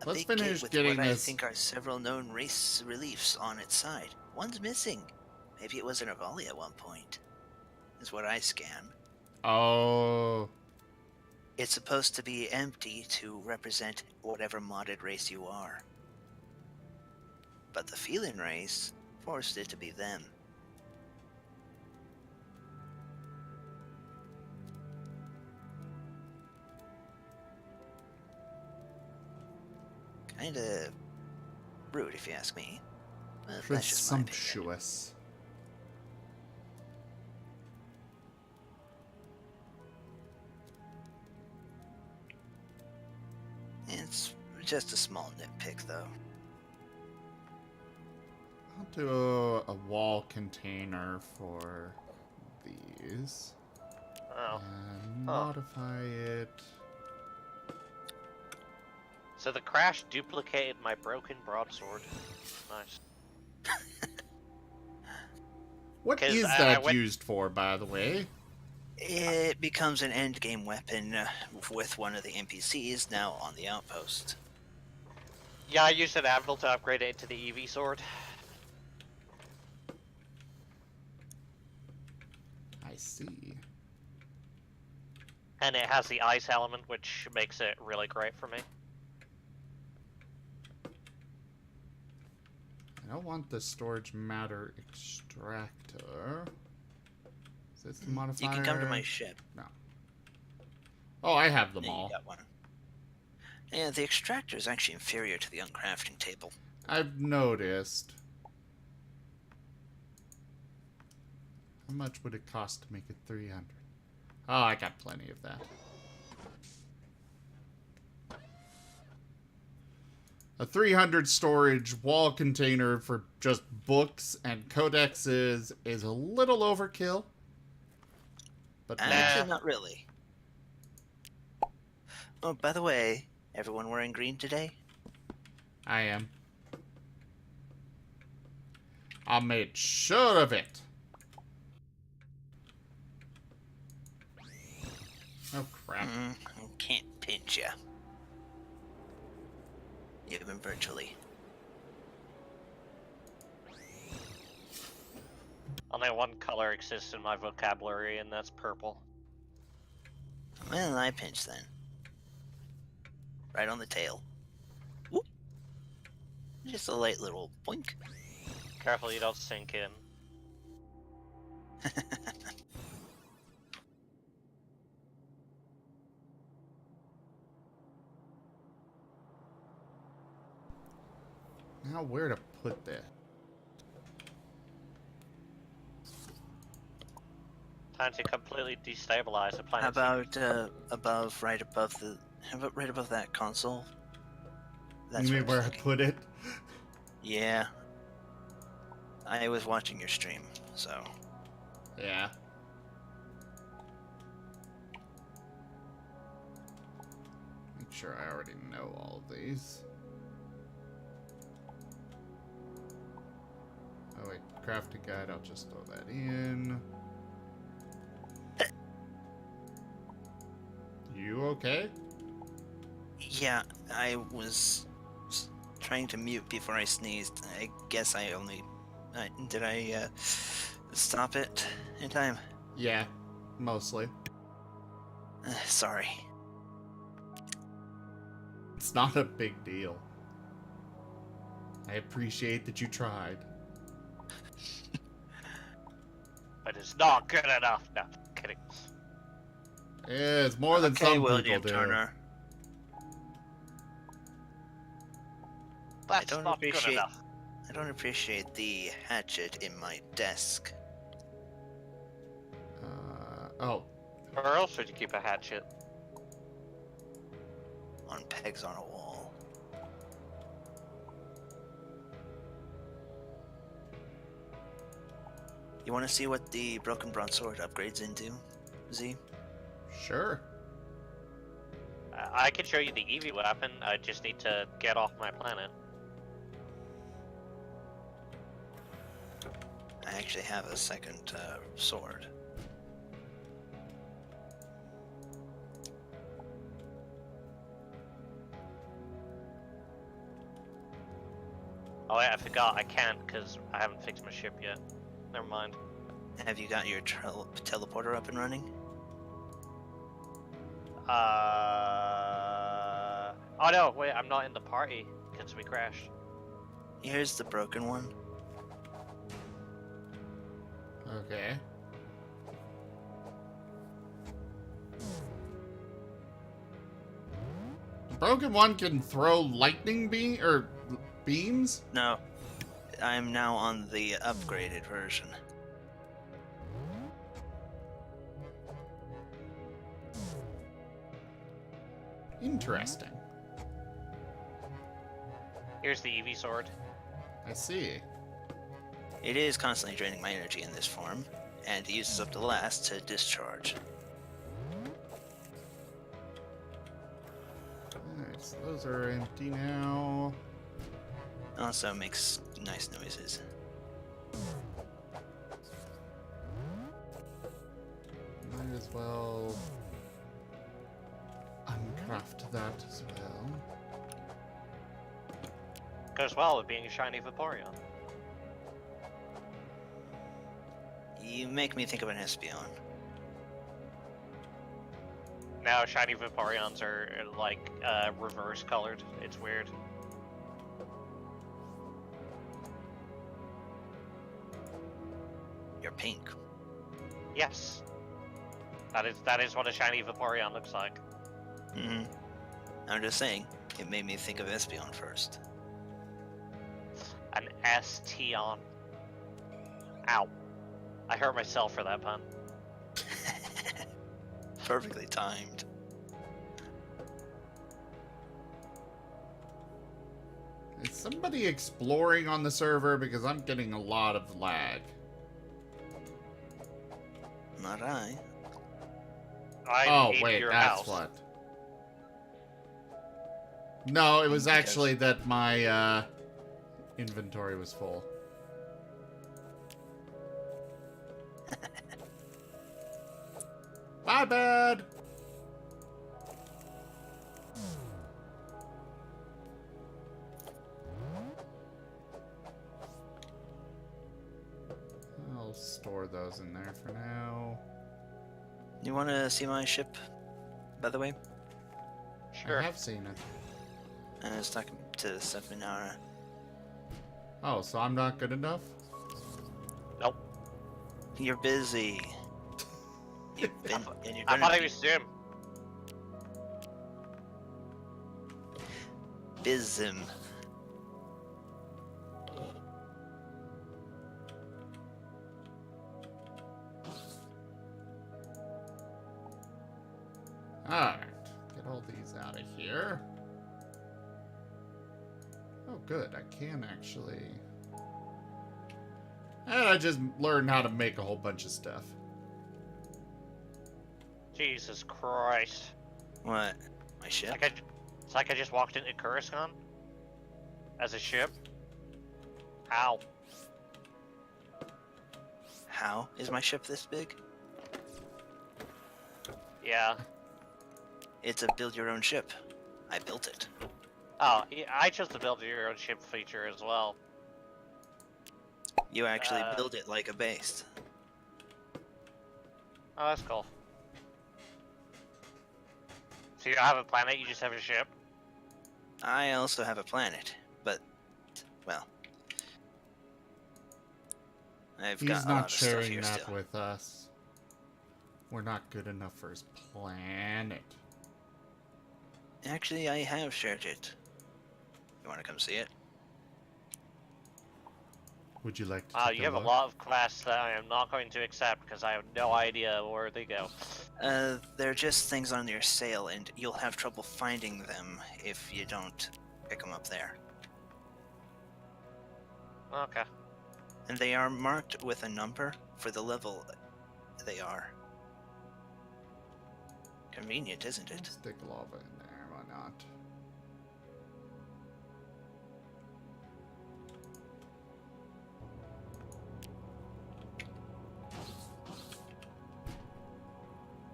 A Let's big kit finish with getting what I this. think are several known race reliefs on its side. One's missing. Maybe it was an Avali at one point. Is what I scan. Oh. It's supposed to be empty to represent whatever modded race you are. But the Feeling race forced it to be them. Kinda rude if you ask me. But that's just my opinion. Presumptuous. It's just a small nitpick though. I'll do a wall container for these. Oh. And modify it. So the crash duplicated my broken broadsword. Nice. What 'Cause is I that went- used for, by the way? It becomes an endgame weapon with one of the NPCs now on the outpost. Yeah, I used an anvil to upgrade it into the EV sword. I see. And it has the ice element, which makes it really great for me. I don't want the storage matter extractor. Is this the modifier? You can come to my ship. No. Oh, I have them Yeah, you all. got one. Yeah, the extractor is actually inferior to the uncrafting table. I've noticed. How much would it cost to make it 300? Oh, I got plenty of that. A 300 storage wall container for just books and codexes is a little overkill. But Actually, not really. Oh, by the way, everyone wearing green today? I am. I made sure of it. Oh, crap. Can't pinch ya. Even virtually. Only one color exists in my vocabulary, and that's purple. Well, I pinch then. Right on the tail. Whoop. Just a light little boink. Careful you don't sink in. Now where to put that? Time to completely destabilize the planet. How about above, right above the? How about right above that console? That's You what mean I'm where I thinking. put it? Yeah. I was watching your stream, so. Yeah. Make sure I already know all of these. Oh wait, crafting guide, I'll just throw that in. You okay? Yeah, I was trying to mute before I sneezed. I guess I only. Did I stop it in time? Yeah, mostly. Sorry. It's not a big deal. I appreciate that you tried. But it's not good enough. No, kidding. Yeah, it's more than Okay, some William people do. Turner. That's don't not good appreciate- enough. I don't appreciate the hatchet in my desk. Oh, Where else would you keep a hatchet? On pegs on a wall. You want to see what the broken broadsword upgrades into, Z? sure. I can show you the EV weapon. I just need to get off my planet. I actually have a second sword. Oh wait, I forgot. I can't because I haven't fixed my ship yet. Never mind. Have you got your teleporter up and running? Oh no, wait, I'm not in the party because we crashed. Here's the broken one. Okay. The broken one can throw lightning beams? No, I'm now on the upgraded version. Interesting. Here's the EV sword. I see. It is constantly draining my energy in this form, and it uses up the last to discharge. Alright. So those are empty now. Also makes nice noises. Might as well uncraft that as well. Goes well with being a shiny Vaporeon. You make me think of an Espeon. Now shiny Vaporeons are like reverse colored. It's weird. You're pink. Yes. That is what a shiny Vaporeon looks like. Mm-hmm. I'm just saying, it made me think of Espeon first. An Estion. Ow. I hurt myself for that pun. Perfectly timed. Is somebody exploring on the server? Because I'm getting a lot of lag. Not I. I'm in Wait, your that's house. what. No, it was Because- actually that my inventory was full. My bad. I'll store those in there for now. You want to see my ship, by the way? Sure. I have seen it. I was talking to Sepinara. Oh, so I'm not good enough? Nope. You're busy. You've been, and you're I gonna thought I be was Jim. busy. Alright. Get all these out of here. Oh, good. I can actually... And I just learned how to make a whole bunch of stuff. Jesus Christ. What? My ship? It's like I just walked into Coruscant as a ship. Ow. How is my ship this big? Yeah. It's a build your own ship. I built it. Oh, yeah, I chose to build your own ship feature as well. You actually build it like a base. Oh, that's cool. So you don't have a planet, you just have a ship? I also have a planet, but, well, I've He's got a not lot of stuff sharing here that still. with us. We're not good enough for his planet. Actually, I have shared it. You want to come see it? Would you like to take You have a look? lot of quests that I am not going to accept because I have no idea where they go. They're just things on your sale, and you'll have trouble finding them if you don't pick them up there. Okay. And they are marked with a number for the level they are. Convenient, isn't it? Stick lava in there, why not?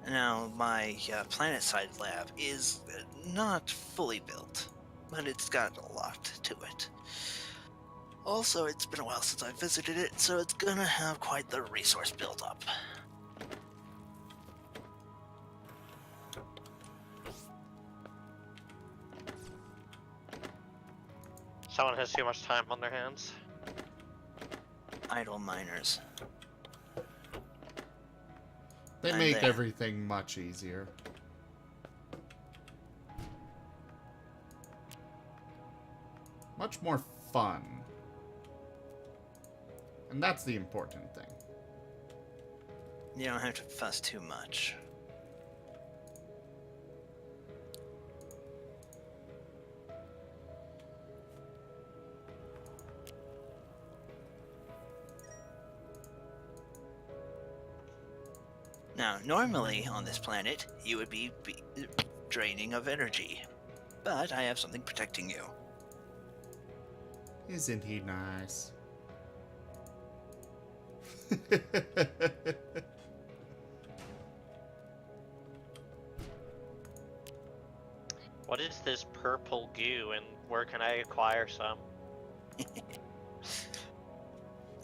Now, my planet-side lab is not fully built, but it's got a lot to it. Also, it's been a while since I visited it, so it's gonna have quite the resource build-up. Someone has too much time on their hands. Idle miners. They I'm make there. everything much easier. Much more fun. And that's the important thing. You don't have to fuss too much. Now, normally on this planet, you would be draining of energy. but I have something protecting you. Isn't he nice? What is this purple goo, and where can I acquire some?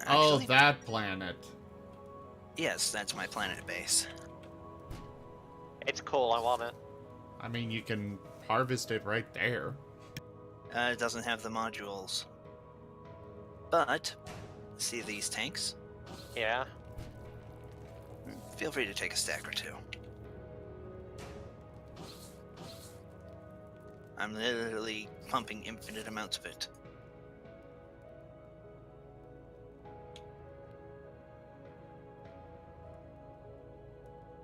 Oh, Actually, that planet. yes, that's my planet base. It's cool, I want it. I mean, you can harvest it right there. It doesn't have the modules. But, see these tanks? Yeah. Feel free to take a stack or two. I'm literally pumping infinite amounts of it.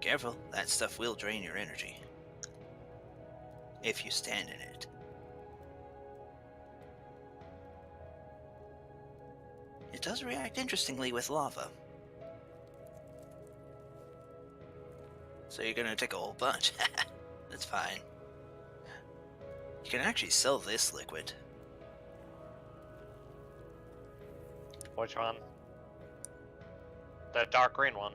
Careful, that stuff will drain your energy. If you stand in it. It does react interestingly with lava. So you're gonna take a whole bunch. That's fine. You can actually sell this liquid. Which one? The dark green one.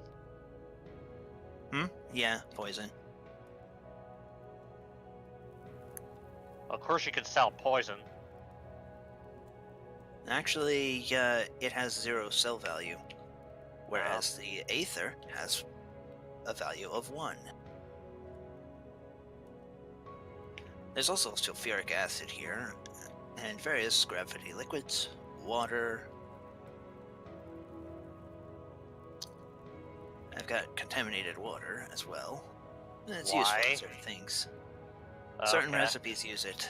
Yeah, poison. Of course you could sell poison. Actually, it has 0 sell value, whereas the Aether has a value of 1. There's also sulfuric acid here, and various gravity liquids, water. I've got contaminated water as well. It's useful Why? in certain things. Certain Okay. recipes use it.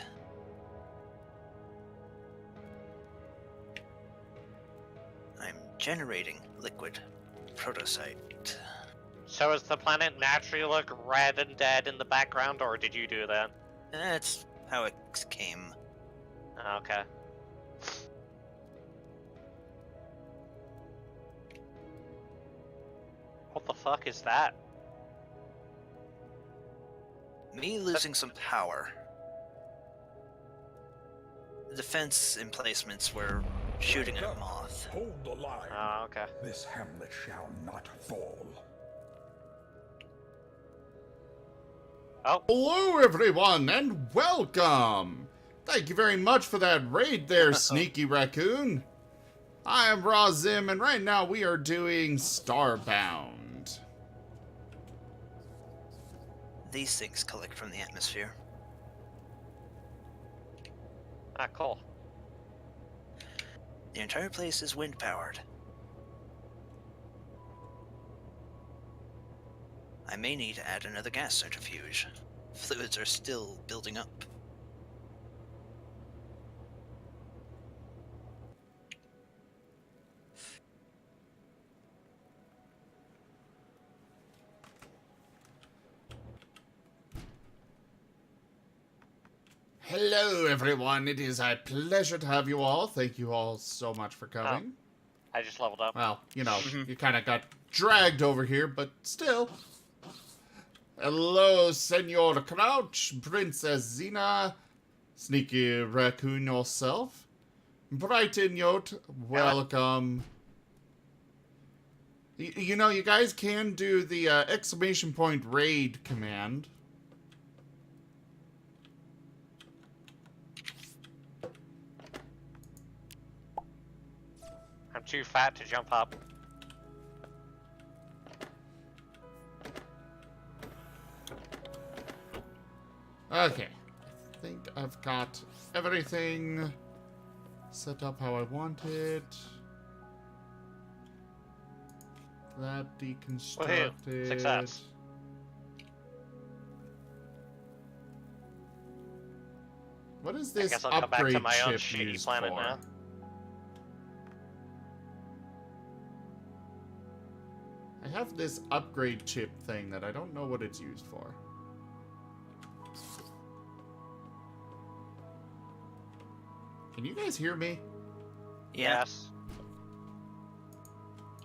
I'm generating liquid protosite. So does the planet naturally look red and dead in the background, or did you do that? That's how it came. Okay. What the fuck is that? Me losing some power. The defense emplacements were shooting at a moth. Hold the line. Oh, okay. This hamlet shall not fall. Oh, Hello, everyone, and welcome! Thank you very much for that raid there, Sneaky Raccoon. I am Raw Zim, and right now we are doing Starbound. These things collect from the atmosphere. ah, cool. The entire place is wind powered. I may need to add another gas centrifuge. Fluids are still building up. Hello, everyone. It is a pleasure to have you all. Thank you all so much for coming. I just leveled up. Well, you know, you kind of got dragged over here, but still. Hello, Senor Crouch, Princess Xena, Sneaky Raccoon yourself, Brighton Yacht, welcome. You know, you guys can do the exclamation point raid command. I'm too fat to jump up. Okay, I think I've got everything set up how I want it. That deconstructed. Success. What is I this guess I'll go back to upgrade my own chip shitty used planet for? now. I have this upgrade chip thing that I don't know what it's used for. Can you guys hear me? Yeah. Yes.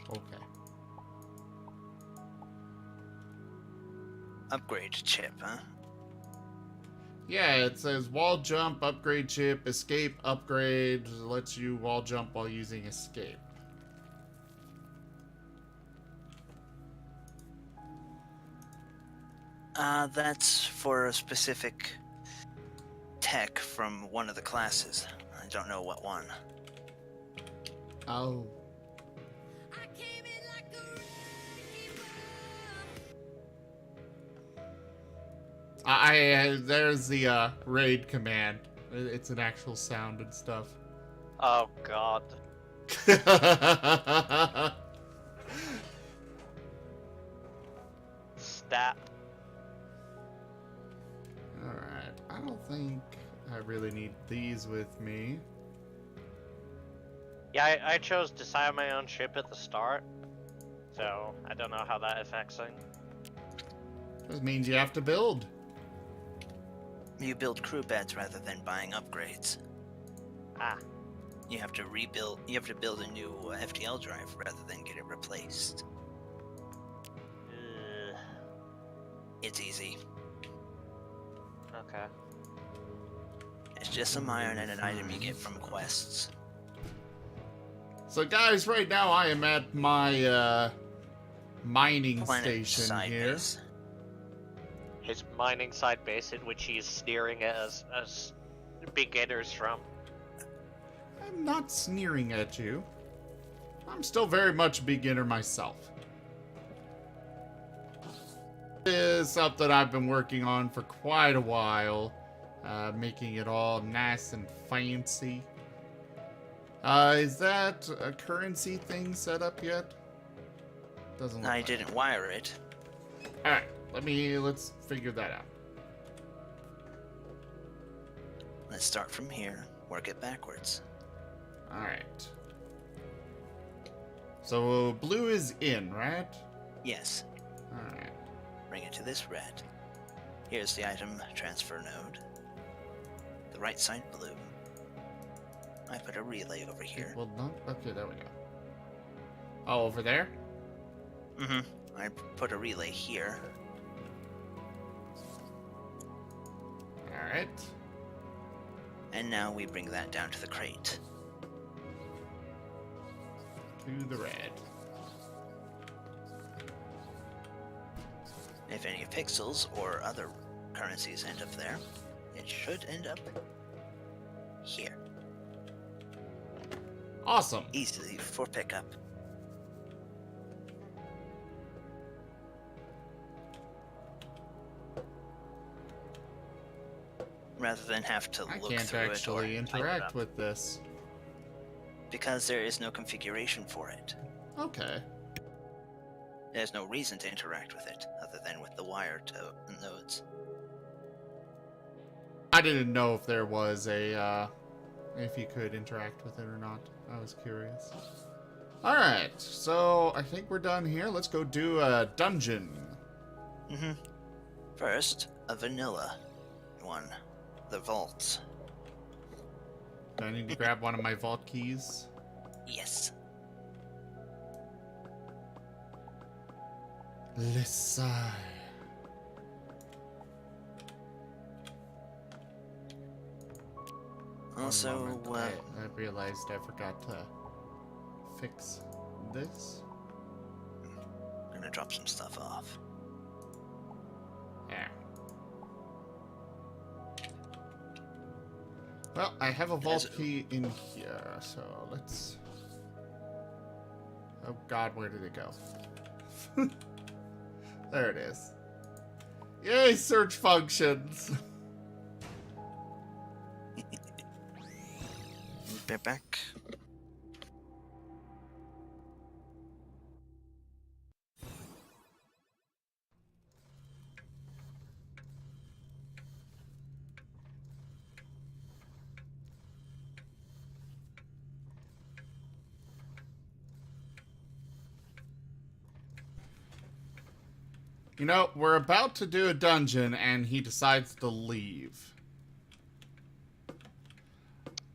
Okay. Upgrade chip, huh? Yeah, it says wall jump, upgrade chip, escape, upgrade, lets you wall jump while using escape. That's for a specific tech from one of the classes. I don't know what one. Oh. There's the raid command. It's an actual sound and stuff. Oh god. Stat. Alright, I don't think I really need these with me. Yeah, I chose design my own ship at the start, so I don't know how that affects things. This means you have to build. You build crew beds rather than buying upgrades. Ah. You have to rebuild. You have to build a new FTL drive rather than get it replaced. Ugh. It's easy. Okay. It's just some iron and an item you get from quests. So guys, right now I am at my mining Planet station side here. base. His mining side base in which he's sneering at us as beginners from. I'm not sneering at you. I'm still very much a beginner myself. It is something I've been working on for quite a while, making it all nice and fancy. Is that a currency thing set up yet? Doesn't look I like didn't wire it. Alright, let's figure that out. Let's start from here, work it backwards. Alright. So blue is in, right? Yes, Alright. bring it to this red. Here's the item transfer node. The right side blue. I put a relay over here. Well, no. Okay, there we go. Oh, over there? I put a relay here. Alright. And now we bring that down to the crate. To the red. If any pixels or other currencies end up there, it should end up here. Awesome. Easily for pickup. Rather than have to I look can't through actually it or type it interact up. with this. Because there is no configuration for it. Okay. There's no reason to interact with it, other than with the wire nodes. I didn't know if there was a, if you could interact with it or not. I was curious. Alright, so I think we're done here. Let's go do a dungeon. First, a vanilla one. The vaults. Do I need to grab one of my vault keys? Yes. Listen. Also, I realized I forgot to fix this. I'm gonna drop some stuff off. Yeah. Well, I have a vault key in here, so let's... Oh god, where did it go? There it is. Yay, search functions! Be back. You know, we're about to do a dungeon, and he decides to leave.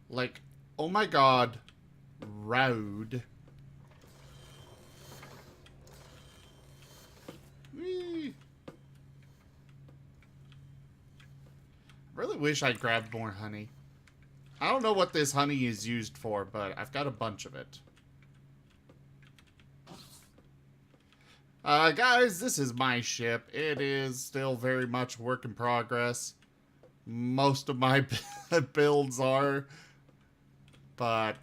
Like, oh my god, road. Whee. really wish I grabbed more honey. I don't know what this honey is used for, but I've got a bunch of it. Guys, this is my ship. It is still very much work in progress. Most of my builds are, but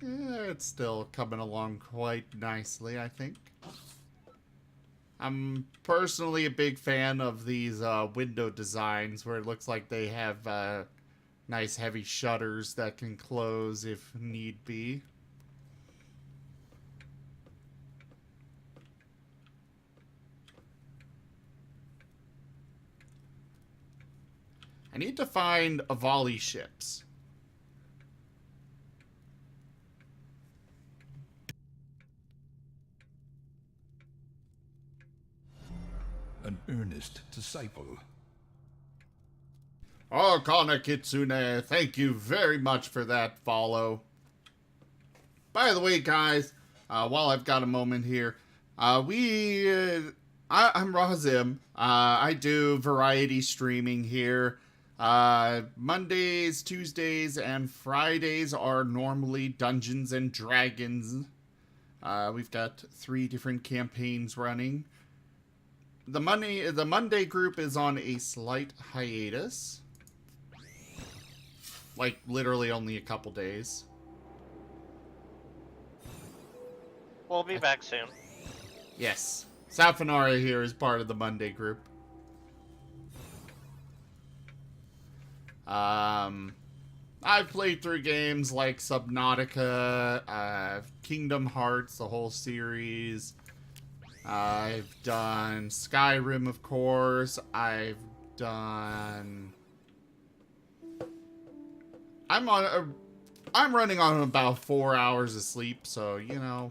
it's still coming along quite nicely, I think. I'm personally a big fan of these window designs where it looks like they have nice heavy shutters that can close if need be. I need to find a volley ships. An earnest disciple. Oh, Kana Kitsune, thank you very much for that follow. By the way, guys, while I've got a moment here, I'm Razim. I do variety streaming here. Mondays, Tuesdays, and Fridays are normally Dungeons and Dragons. We've got 3 different campaigns running. The Monday group is on a slight hiatus. Like, literally only a couple days. We'll be back soon. Yes. Safinara here is part of the Monday group. I've played through games like Subnautica, Kingdom Hearts, the whole series. I've done Skyrim, of course. I'm running on about 4 hours of sleep, so, you know,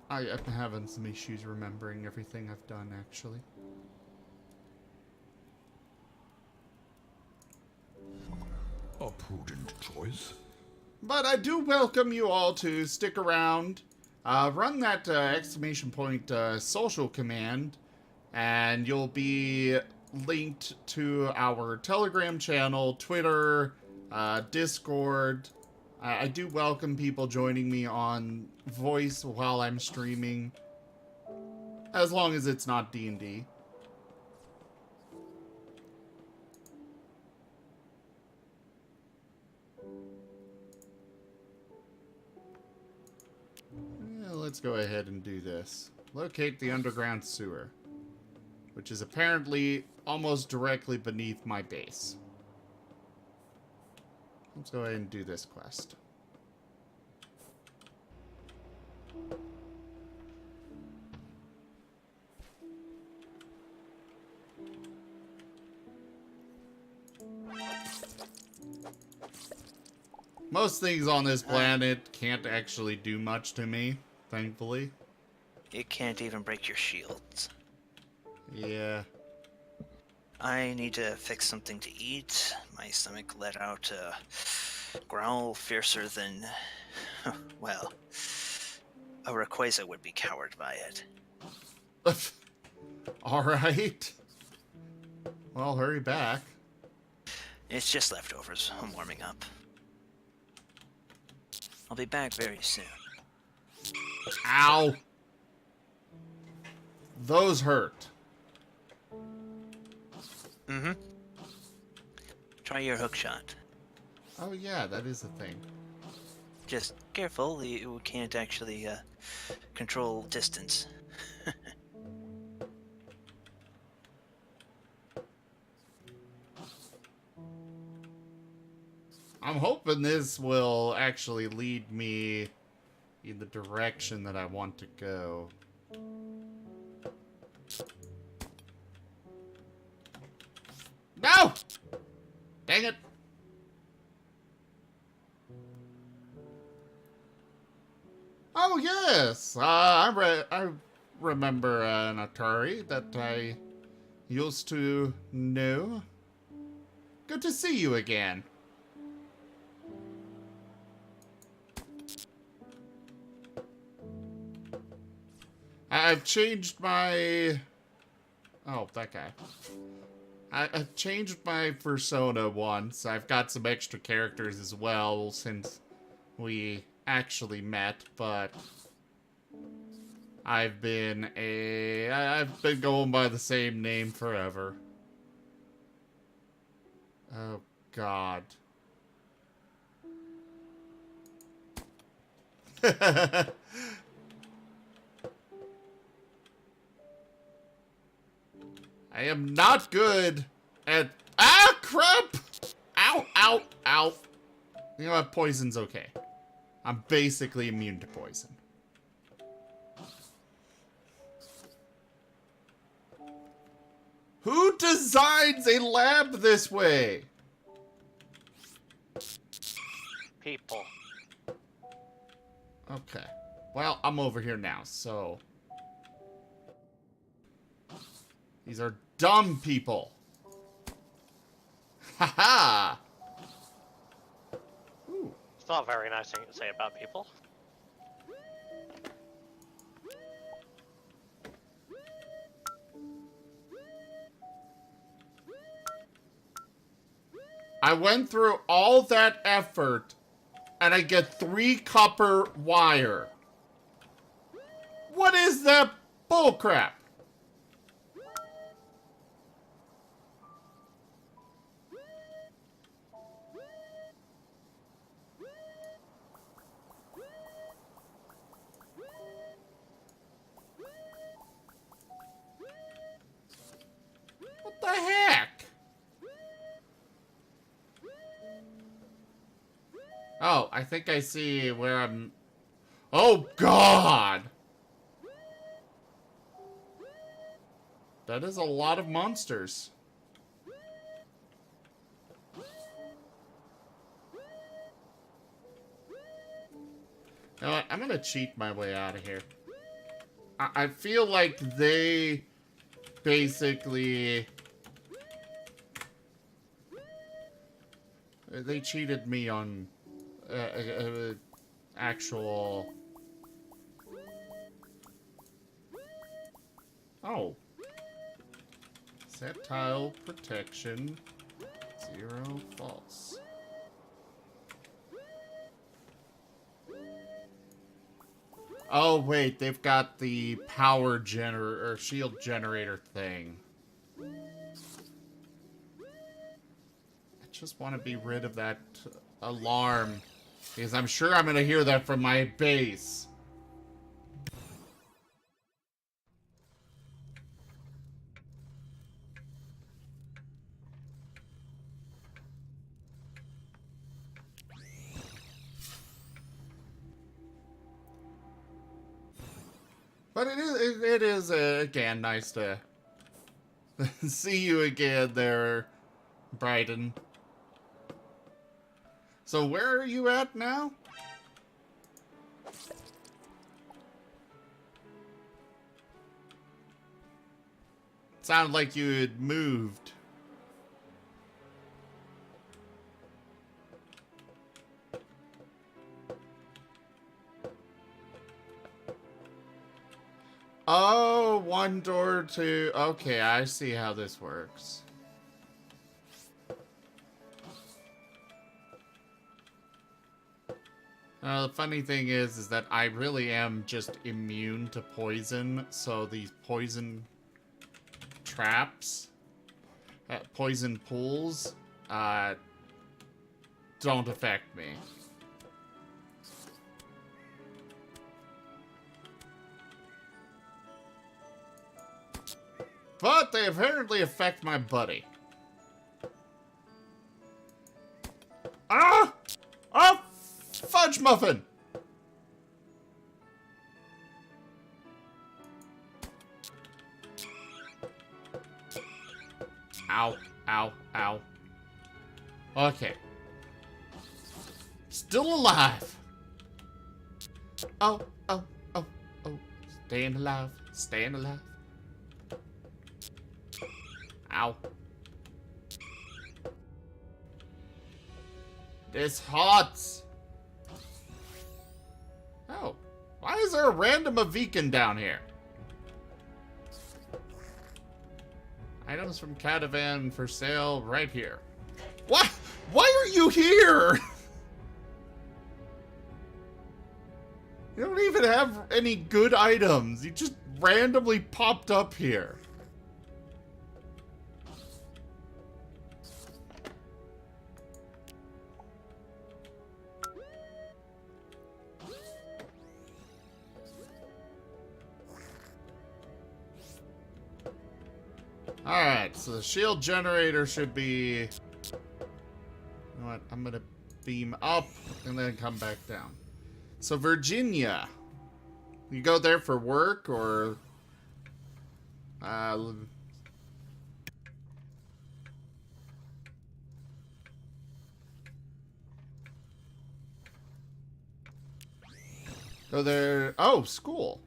I'm having some issues remembering everything I've done, actually. A prudent choice. But I do welcome you all to stick around. Run that exclamation point social command, and you'll be linked to our Telegram channel, Twitter, Discord. I do welcome people joining me on voice while I'm streaming, as long as it's not D&D. Let's go ahead and do this. Locate the underground sewer, which is apparently almost directly beneath my base. Let's go ahead and do this quest. Most things on this planet can't actually do much to me, thankfully. It can't even break your shields. Yeah. I need to fix something to eat. My stomach let out a growl fiercer than, well, a Rayquaza would be cowed by it. Alright. Well, hurry back. It's just leftovers. I'm warming up. I'll be back very soon. Ow! Those hurt. Mm-hmm. Try your hook shot. Oh yeah, that is a thing. Just careful, you can't actually control distance. I'm hoping this will actually lead me in the direction that I want to go. No! Dang it! Oh yes! I remember an Atari that I used to know. Good to see you again. I've changed my... Oh, that guy. I changed my persona once. I've got some extra characters as well since we actually met, but I've been going by the same name forever. Oh, God. I am not good at... Ah, crap! Ow, ow, ow. You know what? Poison's okay. I'm basically immune to poison. Who designs a lab this way? People. Okay. Well, I'm over here now, so... These are dumb people. Haha! Ooh. It's not a very nice thing to say about people. I went through all that effort, and I get 3 copper wire. What is that bullcrap? What the heck? Oh, I think I see where I'm... Oh, God! That is a lot of monsters. You know what? I'm gonna cheat my way out of here. I feel like they basically... They cheated me on actual... Oh. Set tile protection. 0 false. Oh, wait, they've got the power generator, or shield generator thing. I just want to be rid of that alarm, because I'm sure I'm going to hear that from my base. But it is again, nice to see you again there, Brighton. So where are you at now? Sounded like you had moved. Oh, 1 door to... Okay, I see how this works. The funny thing is that I really am just immune to poison, so these poison traps, poison pools, don't affect me. But they apparently affect my buddy. Ah! Ah! Fudge muffin! Ow, ow, ow. Okay. Still alive! Oh, oh, oh, oh. Staying alive, staying alive. Ow. This hurts. Oh. Why is there a random Avican down here? Items from Catavan for sale right here. What? Why are you here? You don't even have any good items. You just randomly popped up here. Alright, so the shield generator should be... You know what? I'm gonna beam up and then come back down. So Virginia. You go there for work or... Go there... Oh, school.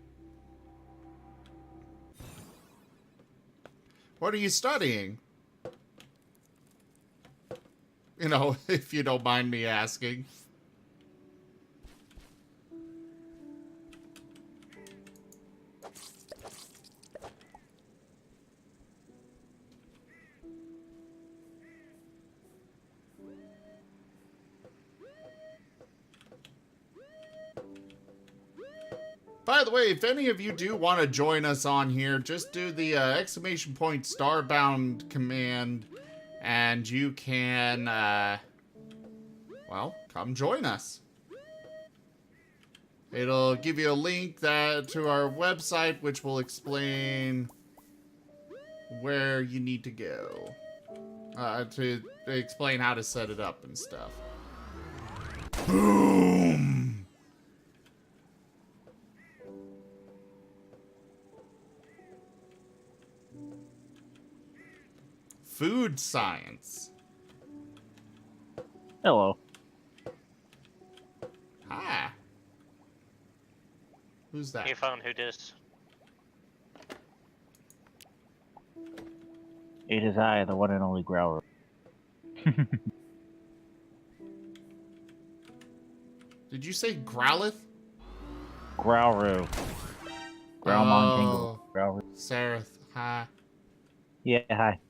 What are you studying? You know, if you don't mind me asking. By the way, if any of you do want to join us on here, just do the exclamation point Starbound command, and you can, well, come join us. It'll give you a link to our website, which will explain where you need to go. To explain how to set it up and stuff. Boom! Food science. Hello. Hi. Who's that? Hey, phone, who dis? It is I, the one and only Growler. Did you say Growlith? Growru. Growlmon Tingle. Growru. Sareth, hi. Yeah, hi.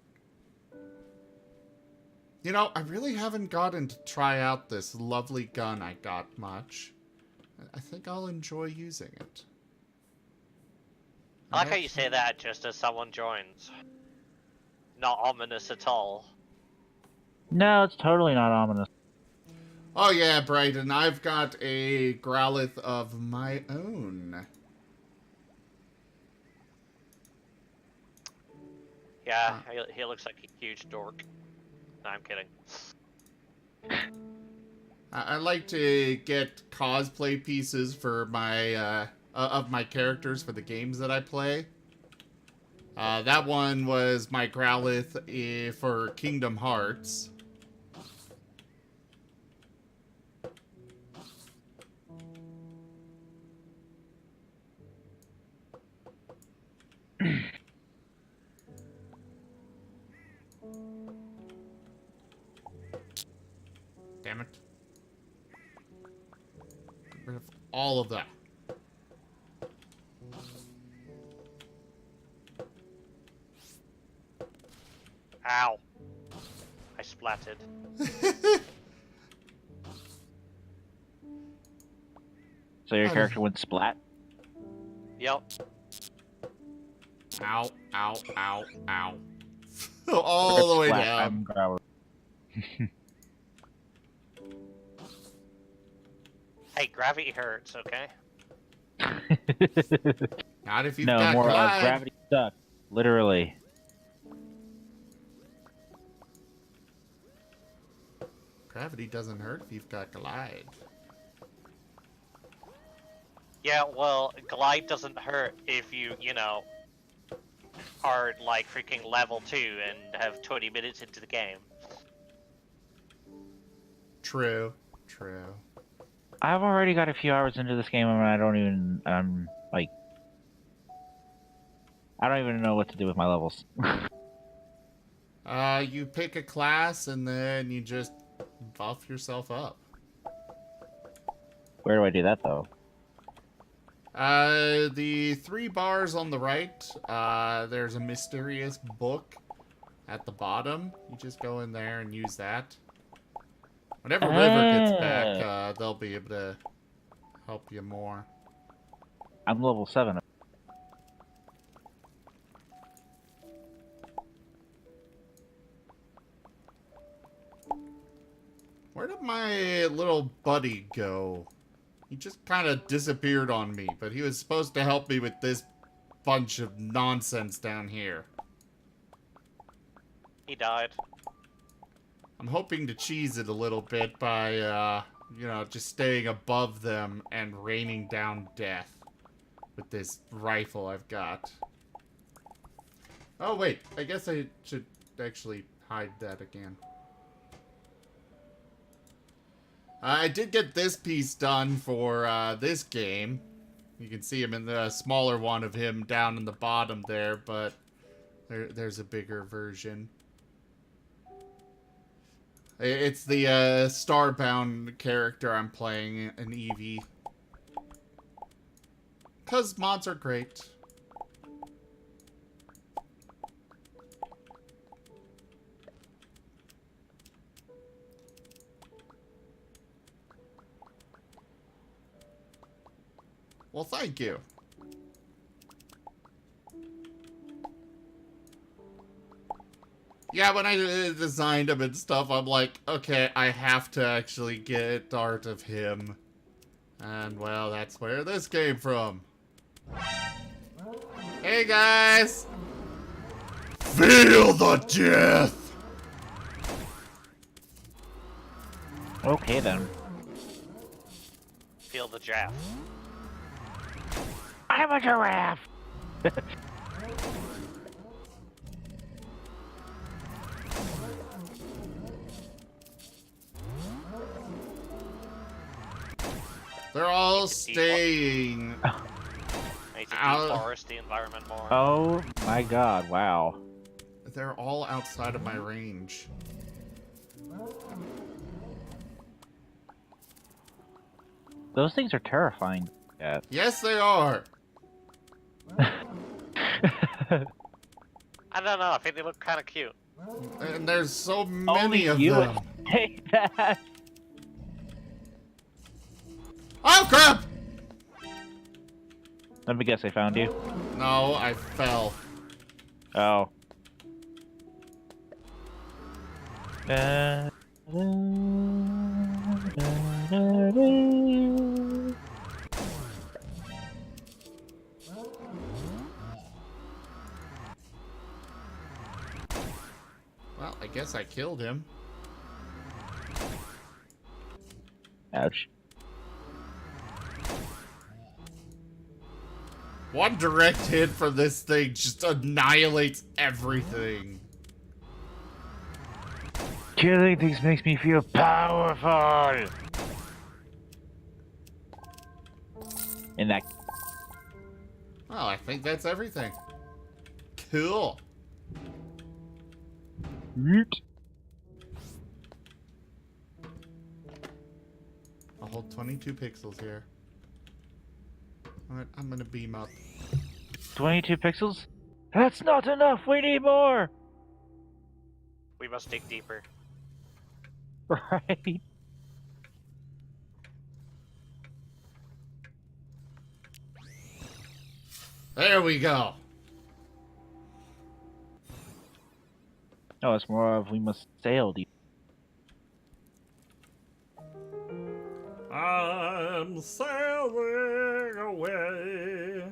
You know, I really haven't gotten to try out this lovely gun I got much. I think I'll enjoy using it. I like how you say that just as someone joins. Not ominous at all. No, it's totally not ominous. Oh yeah, Brighton, I've got a Growlith of my own. Yeah, he looks like a huge dork. No, I'm kidding. I like to get cosplay pieces for my, of my characters for the games that I play. That one was my Growlith for Kingdom Hearts. Damn it. Get rid of all of that. Ow. I splatted. So your character went splat? Yep. Ow, ow, ow, ow. All the way Splat, down. I'm Growler. Hey, gravity hurts, okay? Not if you've No, got more glide. gravity sucks. Literally. Gravity doesn't hurt if you've got glide. Yeah, well, glide doesn't hurt if you know, are like freaking level 2 and have 20 minutes into the game. True. True. I've already got a few hours into this game and I don't even, I don't even know what to do with my levels. You pick a class and then you just buff yourself up. Where do I do that, though? The 3 bars on the right, there's a mysterious book at the bottom. You just go in there and use that. Whenever River gets back, they'll be able to help you more. I'm level 7. Where did my little buddy go? He just kind of disappeared on me, but he was supposed to help me with this bunch of nonsense down here. He died. I'm hoping to cheese it a little bit by, you know, just staying above them and raining down death with this rifle I've got. Oh, wait. I guess I should actually hide that again. I did get this piece done for this game. You can see him in the smaller one of him down in the bottom there, but there's a bigger version. It's the Starbound character I'm playing, an Eevee. 'Cause mods are great. Well, thank you. Yeah, when I designed him and stuff, I'm like, okay, I have to actually get art of him. And, well, that's where this came from. Hey, guys! Feel the death! Okay, then. Feel the jaff. I'm a giraffe! They're all staying. I need to deforest the environment more. Oh my god, wow. They're all outside of my range. Those things are terrifying. Yeah. Yes, they are. I don't know, I think they look kind of cute. And there's so Only many of you them. would take that. Oh, crap! Let me guess, I found you. No, I fell. Oh. Well, I guess I killed him. Ouch. One direct hit from this thing just annihilates everything. Killing things makes me feel powerful. In that. Well, I think that's everything. Cool. I'll hold 22 pixels here. Alright, I'm gonna beam up. 22 pixels? That's not enough. We need more. We must dig deeper. Right. There we go. No, it's more of we must sail deep. I'm sailing away.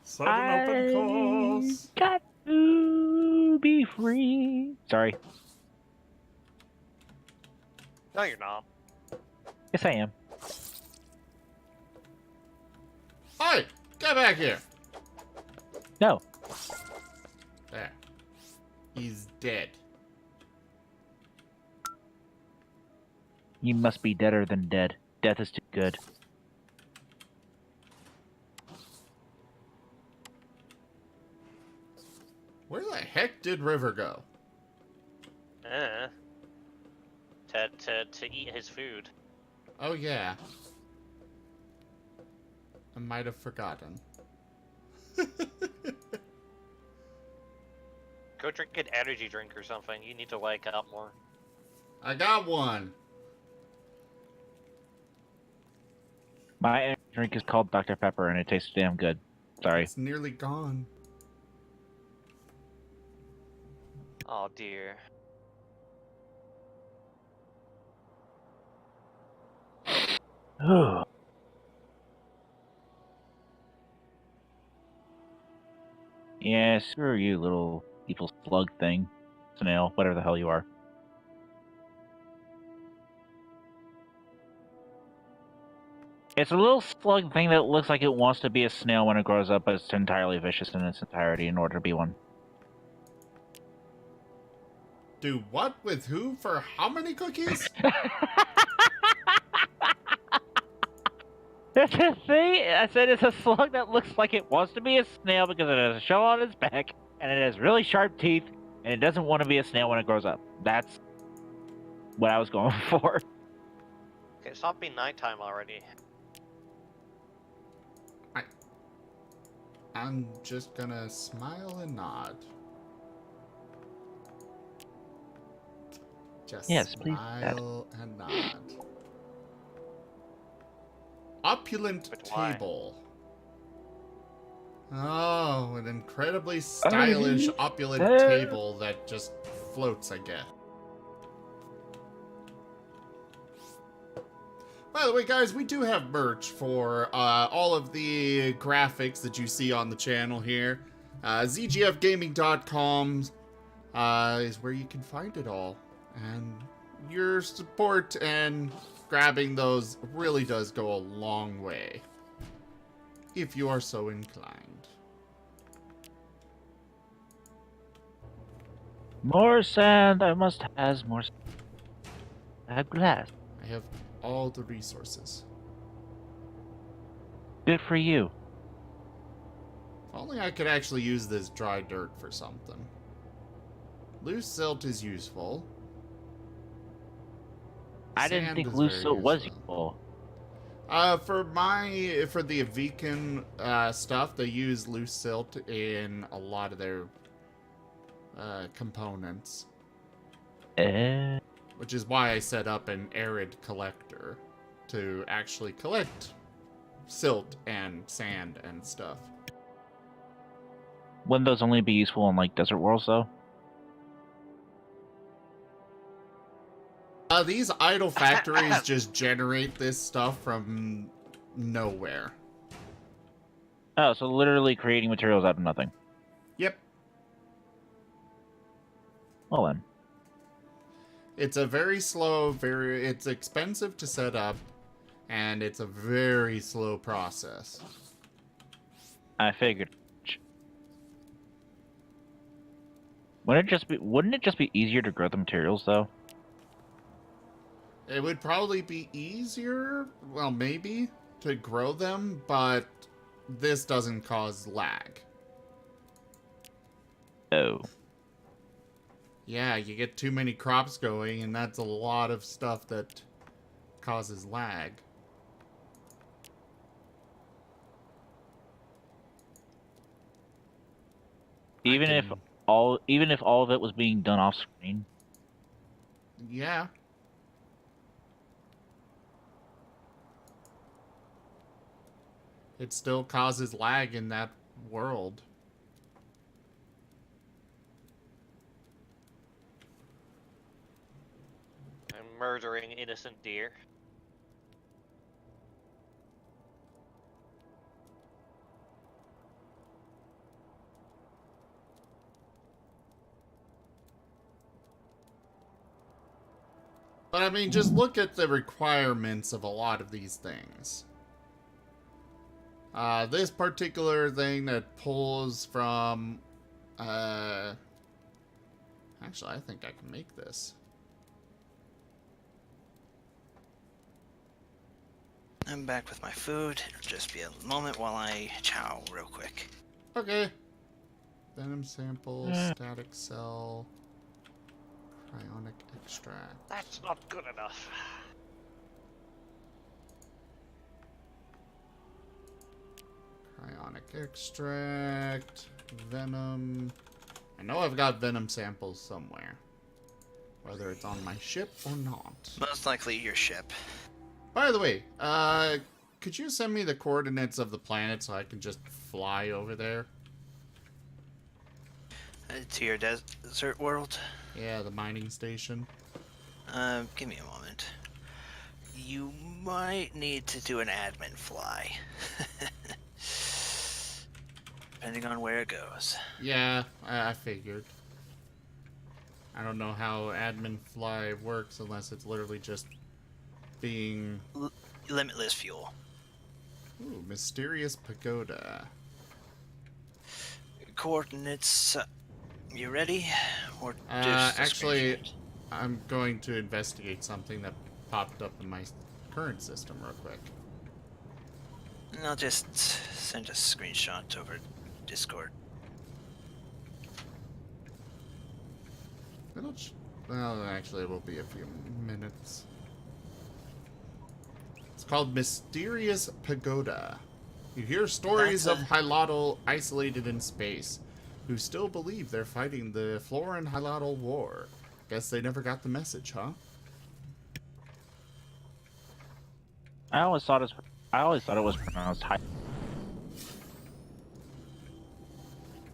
Set an open course. Got to be free. Sorry. No, you're not. Yes, I am. Hey, get back here. No. There. He's dead. You must be deader than dead. Death is too good. Where the heck did River go? To eat his food. Oh, yeah. I might have forgotten. Go drink an energy drink or something. You need to wake up more. I got one. My energy drink is called Dr. Pepper, and it tastes damn good. Sorry. It's nearly gone. Oh dear. Yeah, screw you, little evil slug thing. Snail, whatever the hell you are. It's a little slug thing that looks like it wants to be a snail when it grows up, but it's entirely vicious in its entirety in order to be one. Do what with who for how many cookies? That's a thing. I said it's a slug that looks like it wants to be a snail because it has a shell on its back, and it has really sharp teeth, and it doesn't want to be a snail when it grows up. That's what I was going for. Okay, stop being nighttime already. I'm just gonna smile and nod. Just Yes, please, smile and nod. Opulent But why? table. Oh, an incredibly stylish, opulent table that just floats, I guess. By the way, guys, we do have merch for all of the graphics that you see on the channel here. ZGFgaming.com is where you can find it all. And your support and grabbing those really does go a long way, if you are so inclined. More sand. I must have more sand. I have glass. I have all the resources. Good for you. If only I could actually use this dry dirt for something. Loose silt is useful. I didn't Sand think is loose very silt was useful. useful. For the Avican stuff, they use loose silt in a lot of their components. Which is why I set up an arid collector to actually collect silt and sand and stuff. Wouldn't those only be useful in like desert worlds though? These idle factories just generate this stuff from nowhere. Oh, so literally creating materials out of nothing. Yep. Well then. It's a very slow, it's expensive to set up, and it's a very slow process. I figured. Wouldn't it just be easier to grow the materials though? It would probably be easier, well, maybe, to grow them, but this doesn't cause lag. Oh. Yeah, you get too many crops going, and that's a lot of stuff that causes lag. Even if all of it was being done off screen. Yeah. It still causes lag in that world. I'm murdering innocent deer. But I mean, just look at the requirements of a lot of these things. This particular thing that pulls from, actually, I think I can make this. I'm back with my food. It'll just be a moment while I chow real quick. Okay. Venom sample, static cell, cryonic extract. That's not good enough. Cryonic extract, venom, I know I've got venom samples somewhere. Whether it's on my ship or not. Most likely your ship. By the way, could you send me the coordinates of the planet so I can just fly over there? To your desert world. Yeah, the mining station. Give me a moment. You might need to do an admin fly. Depending on where it goes. Yeah, I figured. I don't know how admin fly works unless it's literally just being... Limitless fuel. Ooh, mysterious pagoda. Coordinates. You ready? Or Actually, I'm going to investigate something that popped up in my current system real quick. I'll just send a screenshot over Discord. Well, actually, it will be a few minutes. It's called Mysterious Pagoda. You hear stories of Hilotl isolated in space, who still believe they're fighting the Floran Hilotl War. Guess they never got the message, huh? I always thought it was pronounced high.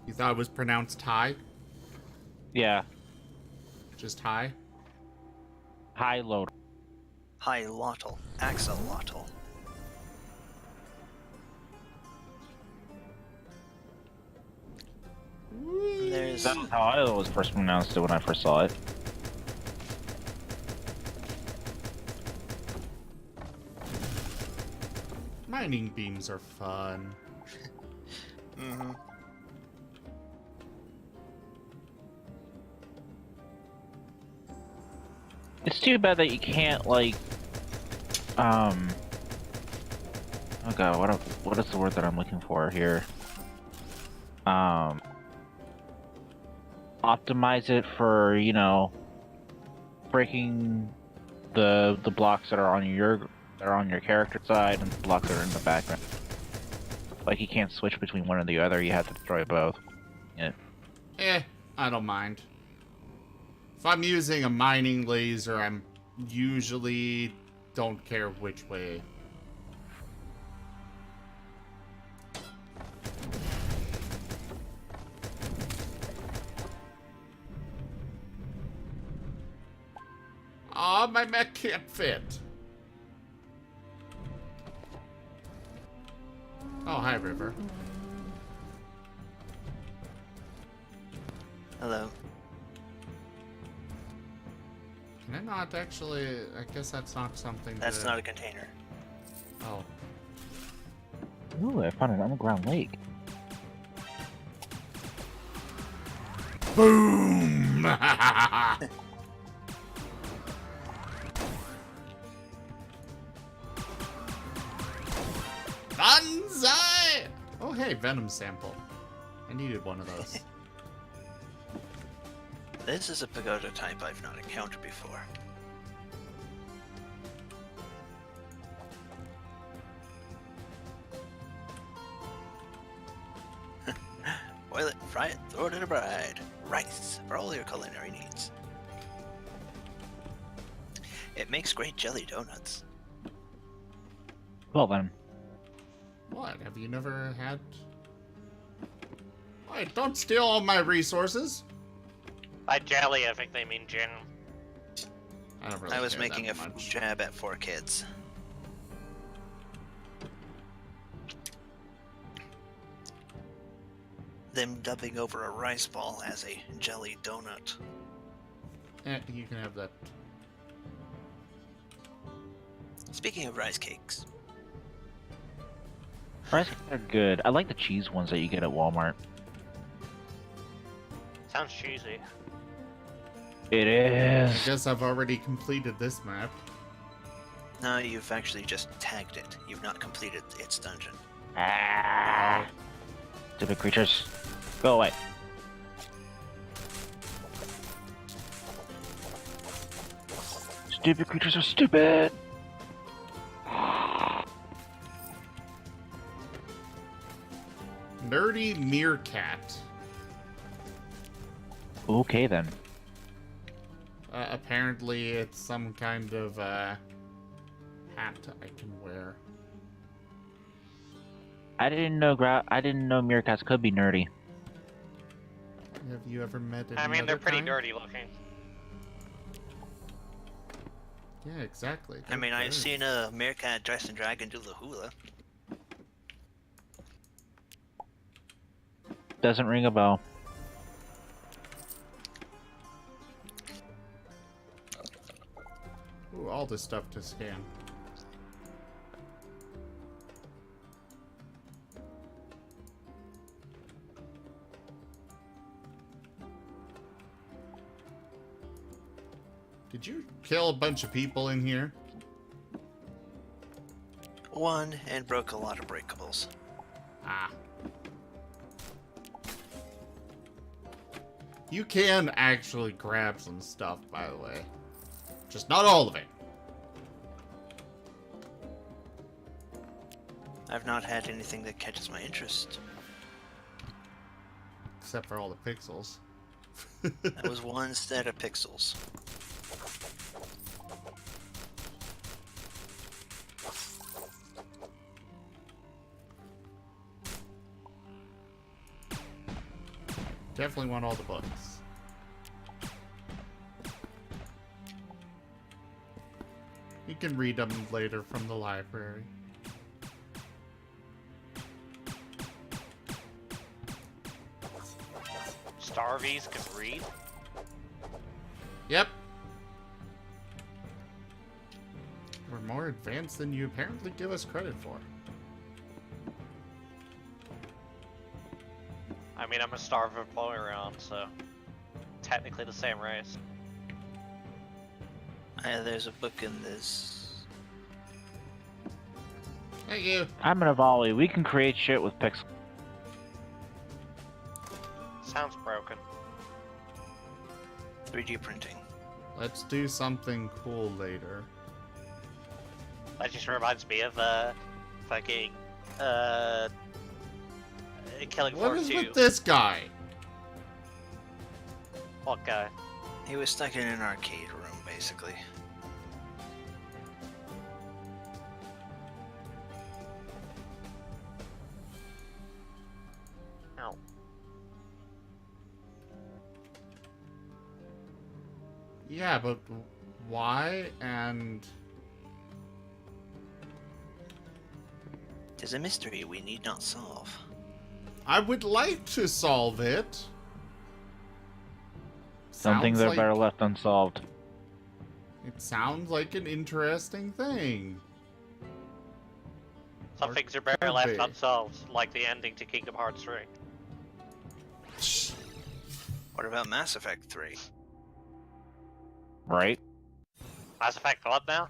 You thought it was pronounced Thai? Yeah, Just high? high load. Hilotl. Axolotl. There's That's how I always first pronounced it when I first saw it. Mining beams are fun. mm-hmm. It's too bad that you can't like, oh god, what is the word that I'm looking for here? Optimize it for, you know, breaking the blocks that are on your character side and the blocks that are in the background. Like you can't switch between one or the other. You have to destroy both. Yeah. I don't mind. If I'm using a mining laser, I'm usually don't care which way. Aw, my mech can't fit. Oh, hi, River. Hello. Can I not actually... I guess that's not something That's not a container. Oh. Ooh, I found an underground lake. Boom! Banzai! Oh, hey, venom sample. I needed one of those. This is a pagoda type I've not encountered before. Boil it, fry it, throw it in a bride. Rice for all your culinary needs. It makes great jelly donuts. Well then. What? Have you never had... Wait, don't steal all my resources. By jelly, I think they mean gin. I don't really I was care making a that much. jab at 4 kids. Them dubbing over a rice ball as a jelly donut. You can have that. Speaking of rice cakes, Rice cakes are good. I like the cheese ones that you get at Walmart. Sounds cheesy. It I is. guess I've already completed this map. no, you've actually just tagged it. You've not completed its dungeon. Ah. Stupid creatures. Go away. Stupid creatures are stupid. Nerdy Meerkat. Okay then. Apparently, it's some kind of hat I can wear. I didn't know meerkats could be nerdy. Have you ever met any I mean, they're other pretty kind? dirty looking. Yeah, exactly. I mean, I've They're seen a meerkat dressed in dragon do the hula. Doesn't ring a bell. Ooh, all this stuff to scan. Did you kill a bunch of people in here? One, and broke a lot of breakables. Ah. You can actually grab some stuff, by the way. Just not all of it. I've not had anything that catches my interest. Except for all the pixels. That was one set of pixels. Definitely want all the books. You can read them later from the library. Starvies can read. Yep. We're more advanced than you apparently give us credit for. I mean, I'm a starver blowing around, so technically the same race. There's a book in this. Thank you. I'm an volley. We can create shit with pixels. Sounds broken. 3D printing. Let's do something cool later. That just reminds me of fucking Killing What Floor is 2. with this guy? What guy? He was stuck in an arcade room, basically. Ow. Yeah, but why? And There's a mystery we need not solve. I would like to solve it. Some things Sounds are like- better left unsolved. It sounds like an interesting thing. Some Or things are better could left be. unsolved, like the ending to Kingdom Hearts 3. What about Mass Effect 3? Right? Mass Effect what now?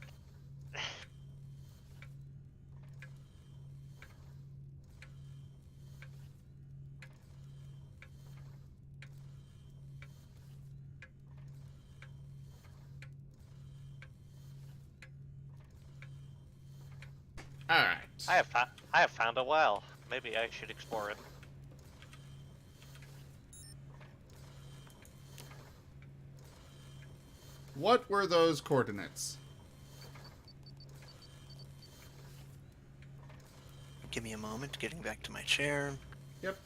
Alright. I have found a well. Maybe I should explore it. What were those coordinates? Give me a moment, getting back to my chair. Yep.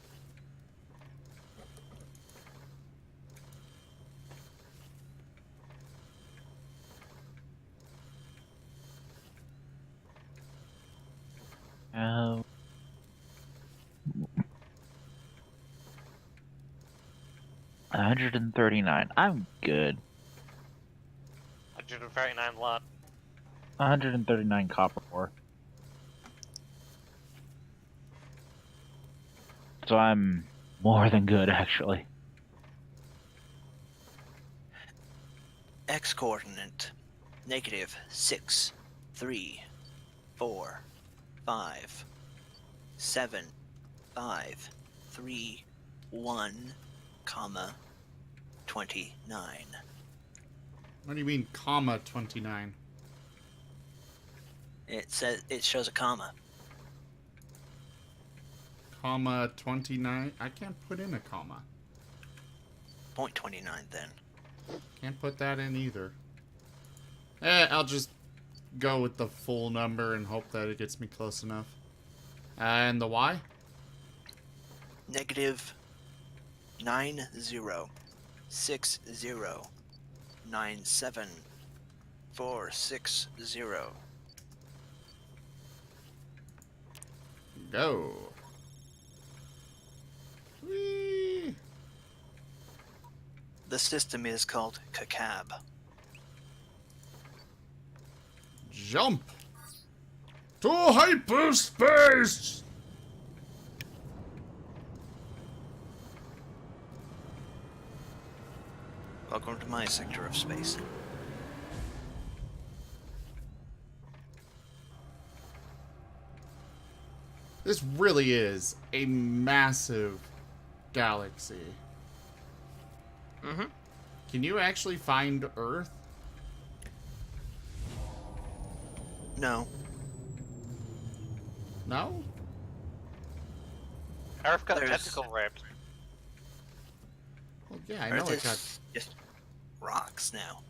Uh, 139. I'm good. 139 lot. 139 copper ore. So I'm more than good, actually. X coordinate negative 6, 3, 4, 5, 7, 5, 3, 1, comma 29. What do you mean, comma 29? It says it shows a comma. Comma 29? I can't put in a comma. 0.29 then. Can't put that in either. I'll just go with the full number and hope that it gets me close enough. And the Y? Negative 90609746. Go. Whee! The system is called CACAB. Jump to hyperspace. Welcome to my sector of space. This really is a massive galaxy. Mm-hmm. Can you actually find Earth? No. No? Earth got There's- tentacle ripped. Well, yeah, I know Earth it got... is just rocks now.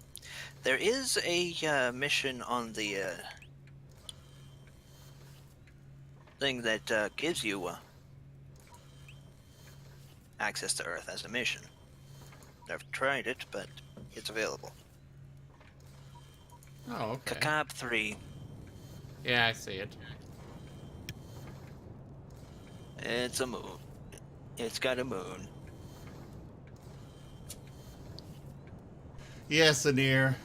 There is a mission on the thing that gives you access to Earth as a mission. Never tried it, but it's available. Oh, okay. CACAB 3. Yeah, I see it. It's a moon. It's got a moon. Yes, Anir.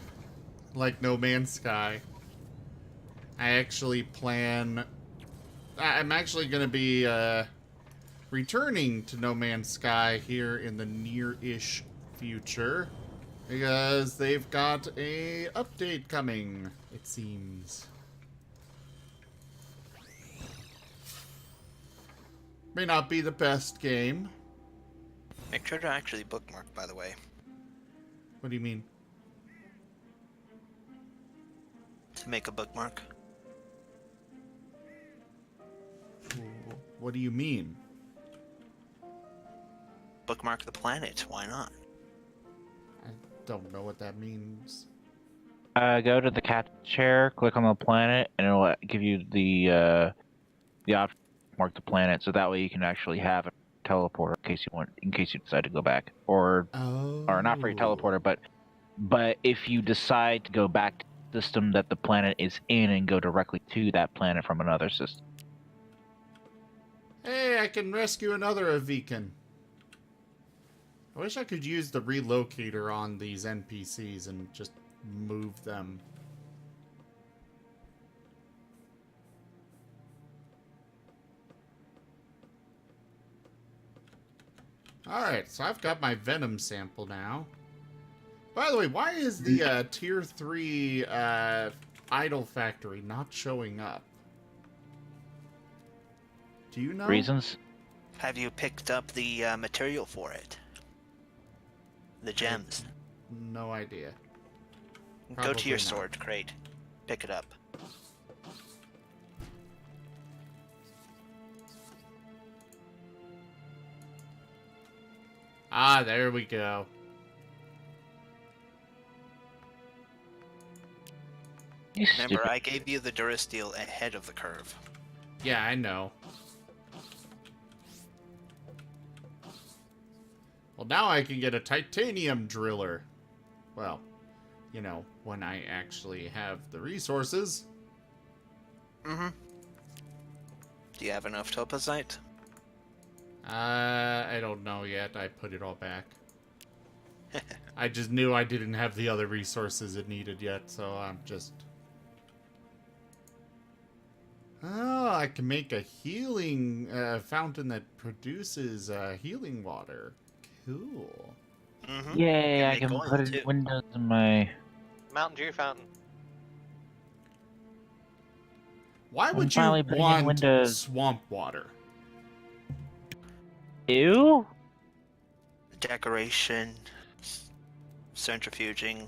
Like No Man's Sky. I actually plan... I'm actually going to be returning to No Man's Sky here in the near-ish future. Because they've got a update coming, it seems. May not be the best game. Make sure to actually bookmark, by the way. What do you mean? To make a bookmark. What do you mean? Bookmark the planet. Why not? I don't know what that means. Go to the cat chair, click on the planet, and it'll give you the option to mark the planet, so that way you can actually have a teleporter in case you decide to go back, or not for your teleporter, but if you decide to go back to the system that the planet is in and go directly to that planet from another system. Hey, I can rescue another Avican. I wish I could use the relocator on these NPCs and just move them. Alright, so I've got my Venom sample now. By the way, why is the Tier 3 idle factory not showing up? Do you know? Reasons? Have you picked up the material for it? The gems. No idea. Go Probably to your not. storage crate. Pick it up. Ah, there we go. You Remember, stupid. I gave you the Durasteel ahead of the curve. Yeah, I know. Well, now I can get a titanium driller. Well, you know, when I actually have the resources. Mm-hmm. Do you have enough topazite? I don't know yet. I put it all back. I just knew I didn't have the other resources it needed yet, so I'm just... Oh, I can make a healing fountain that produces healing water. Cool. Mm-hmm. Yay, I make can oil, put in too. windows in my... Mountain Dew fountain. Why I'm would you finally putting in want windows. swamp water? Ew? Decoration, centrifuging.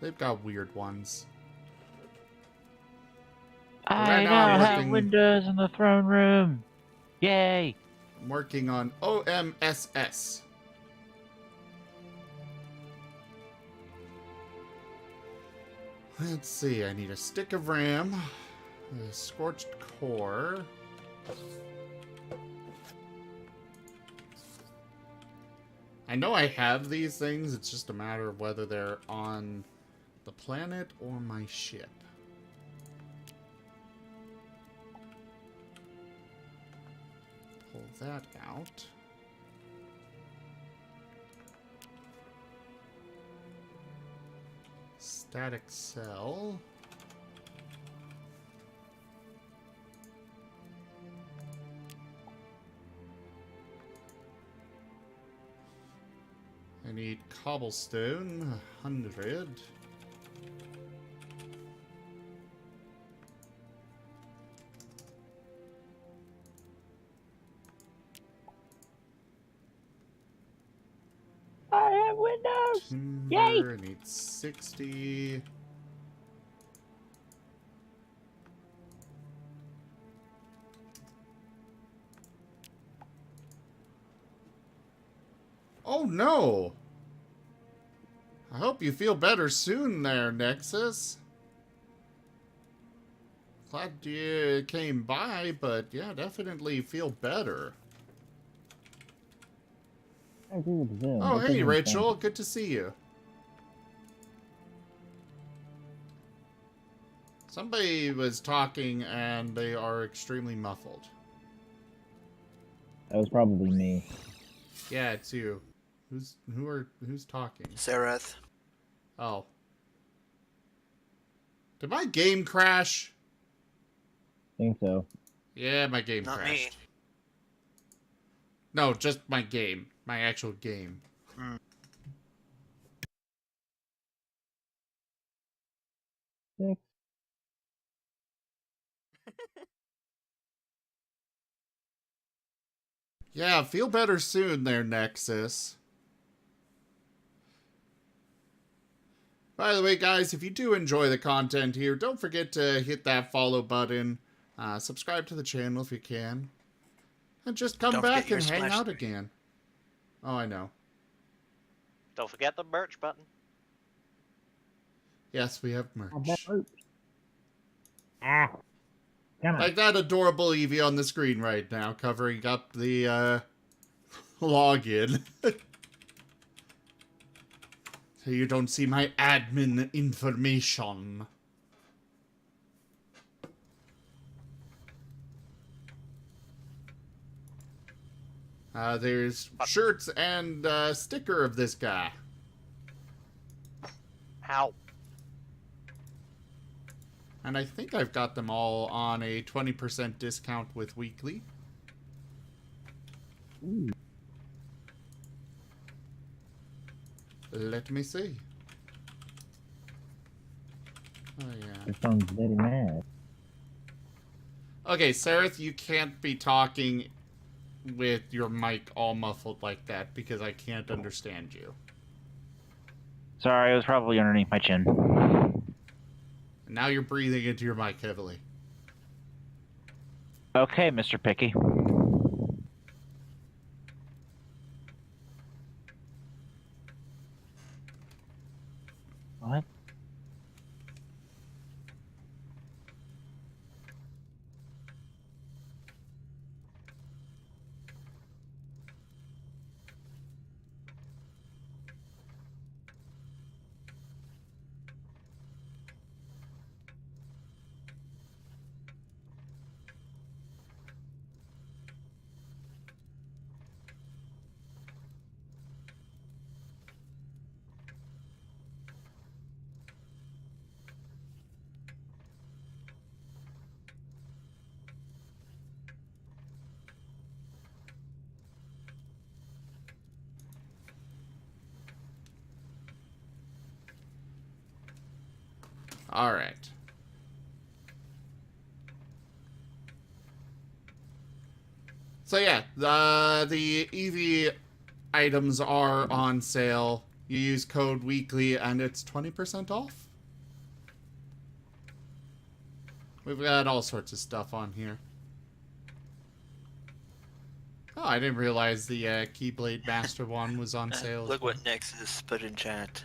They've got weird ones. I right now now I'm have working- windows in the throne room. Yay! I'm working on OMSS. Let's see, I need a stick of RAM, a scorched core. I know I have these things, it's just a matter of whether they're on the planet or my ship. Pull that out. Static cell. I need cobblestone, 100. I have windows. Timber, I need 60. Oh no! I hope you feel better soon there, Nexus. Glad you came by, but yeah, definitely feel better. I agree with Zim. Oh, That hey, doesn't Rachel. sound- Good to see you. Somebody was talking and they are extremely muffled. That was probably me. Yeah, it's you. Who's talking? Zerath. Oh. Did my game crash? Think so. Yeah, my game Not crashed. me. No, just my game. My actual game. Six. Yeah, feel better soon there, Nexus. By the way, guys, if you do enjoy the content here, don't forget to hit that follow button. Subscribe to the channel if you can. And just come Don't back forget your and hang splash out screen. again. Oh, I know. Don't forget the merch button. Yes, we have Oh, that merch. hurts. Ah. Come on. Like that adorable Eevee on the screen right now, covering up the login. So you don't see my admin information. There's shirts and sticker of this guy. How? And I think I've got them all on a 20% discount with weekly. Ooh. Let me see. Oh, yeah. That sounds very mad. Okay, Sareth, you can't be talking with your mic all muffled like that because I can't understand you. Sorry, it was probably underneath my chin. And now you're breathing into your mic heavily. Okay, Mr. Picky. What? Alright. So yeah, the Eevee items are on sale. You use code weekly and it's 20% off. We've got all sorts of stuff on here. Oh, I didn't realize the Keyblade Master one was on sale. Look what Nexus put in chat.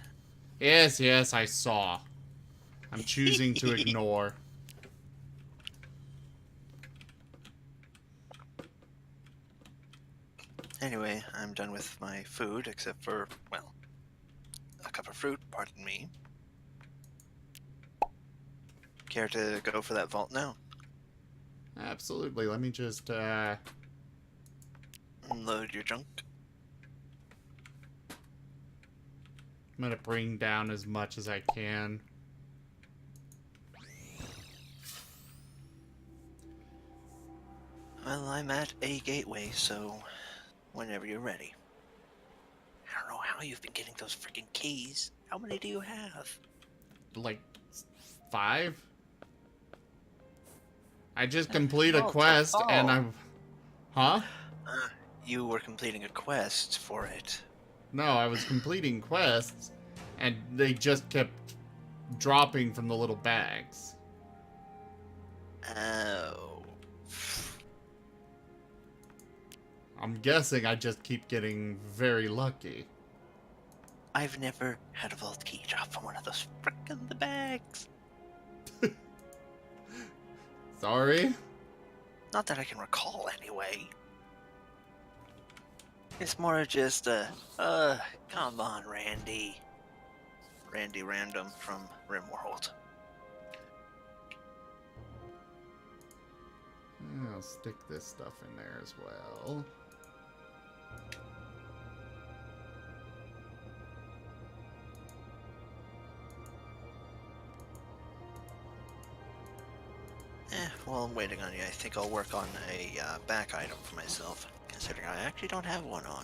Yes, yes, I saw. I'm choosing to ignore. Anyway, I'm done with my food, except for, well, a cup of fruit, pardon me. Care to go for that vault now? Absolutely. Let me just, Load your junk. I'm gonna bring down as much as I can. Well, I'm at a gateway, so whenever you're ready. I don't know how you've been getting those freaking keys. How many do you have? Like, 5? I just complete a Oh, quest and oh. I'm... Huh? You were completing a quest for it. No, I was completing quests and they just kept dropping from the little bags. Oh. I'm guessing I just keep getting very lucky. I've never had a vault key drop from one of those frickin' the bags. Sorry? Not that I can recall, anyway. It's more just come on, Randy. Randy Random from Rimworld. I'll stick this stuff in there as well. While I'm waiting on you, I think I'll work on a back item for myself, considering I actually don't have one on.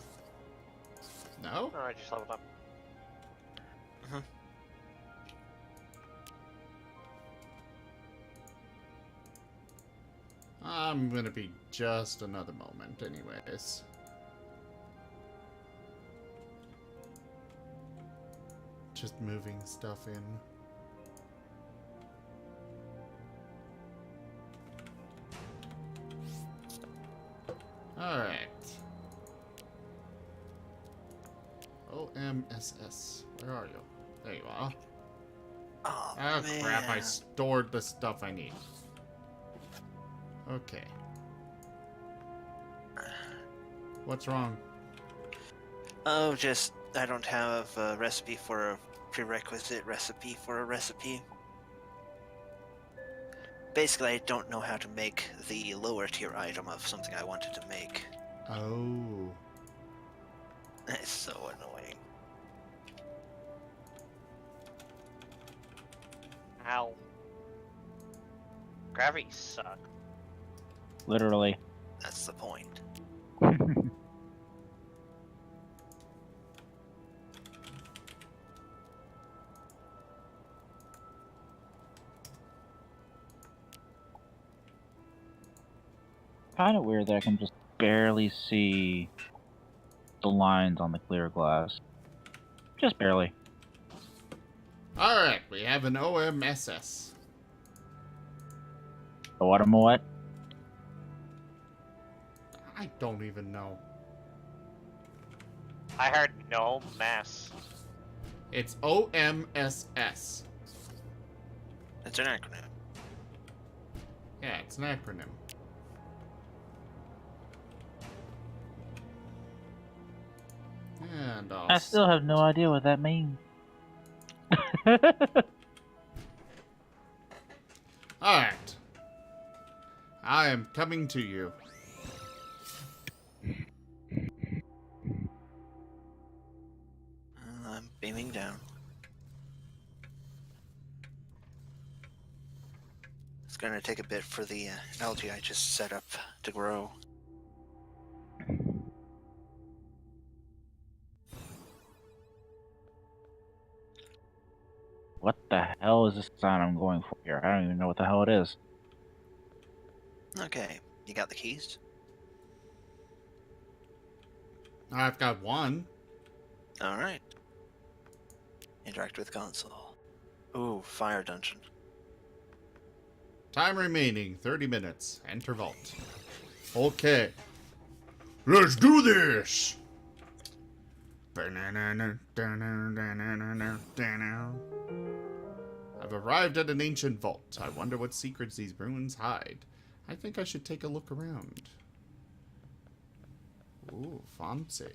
No? Oh, I just leveled up. I'm gonna be just another moment anyways. Just moving stuff in. Alright. OMSS. Where are you? There you are. Oh, Oh man. crap, I stored the stuff I need. Okay. What's wrong? Oh, just, I don't have a recipe for a prerequisite recipe for a recipe. Basically, I don't know how to make the lower tier item of something I wanted to make. Oh. It's so annoying. Ow. Gravity suck. Literally. That's the point. Kind of weird that I can just barely see the lines on the clear glass. Just barely. Alright, we have an OMSS. The what am I what? I don't even know. I heard no mess. It's OMSS. It's an acronym. Yeah, it's an acronym. And I still have no idea what that means. Alright. I am coming to you. I'm beaming down. It's gonna take a bit for the algae I just set up to grow. What the hell is this sign I'm going for here? I don't even know what the hell it is. Okay, you got the keys? I've got one. Alright. Interact with console. Ooh, fire dungeon. Time remaining, 30 minutes. Enter vault. Okay. Let's do this! I've arrived at an ancient vault. I wonder what secrets these ruins hide. I think I should take a look around. Ooh, fancy.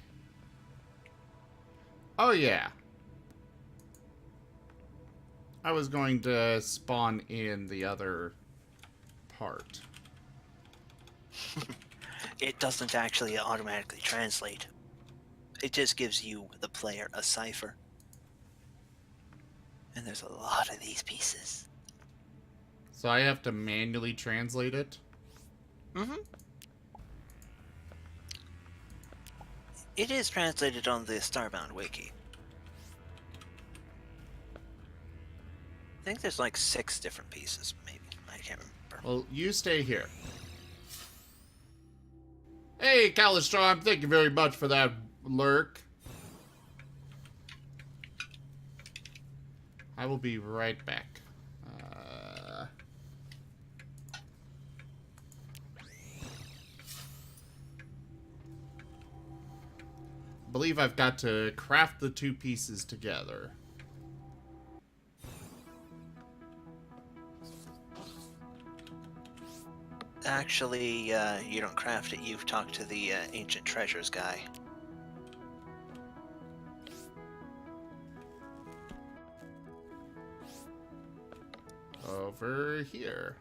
Oh yeah. I was going to spawn in the other part. It doesn't actually automatically translate. It just gives you, the player, a cipher. And there's a lot of these pieces. So I have to manually translate it? Mm-hmm. It is translated on the Starbound wiki. I think there's like 6 different pieces, maybe. I can't remember. Well, you stay here. Hey, Calistrom, thank you very much for that lurk. I will be right back. I believe I've got to craft the 2 pieces together. Actually, you don't craft it. You've talked to the ancient treasures guy. Over here.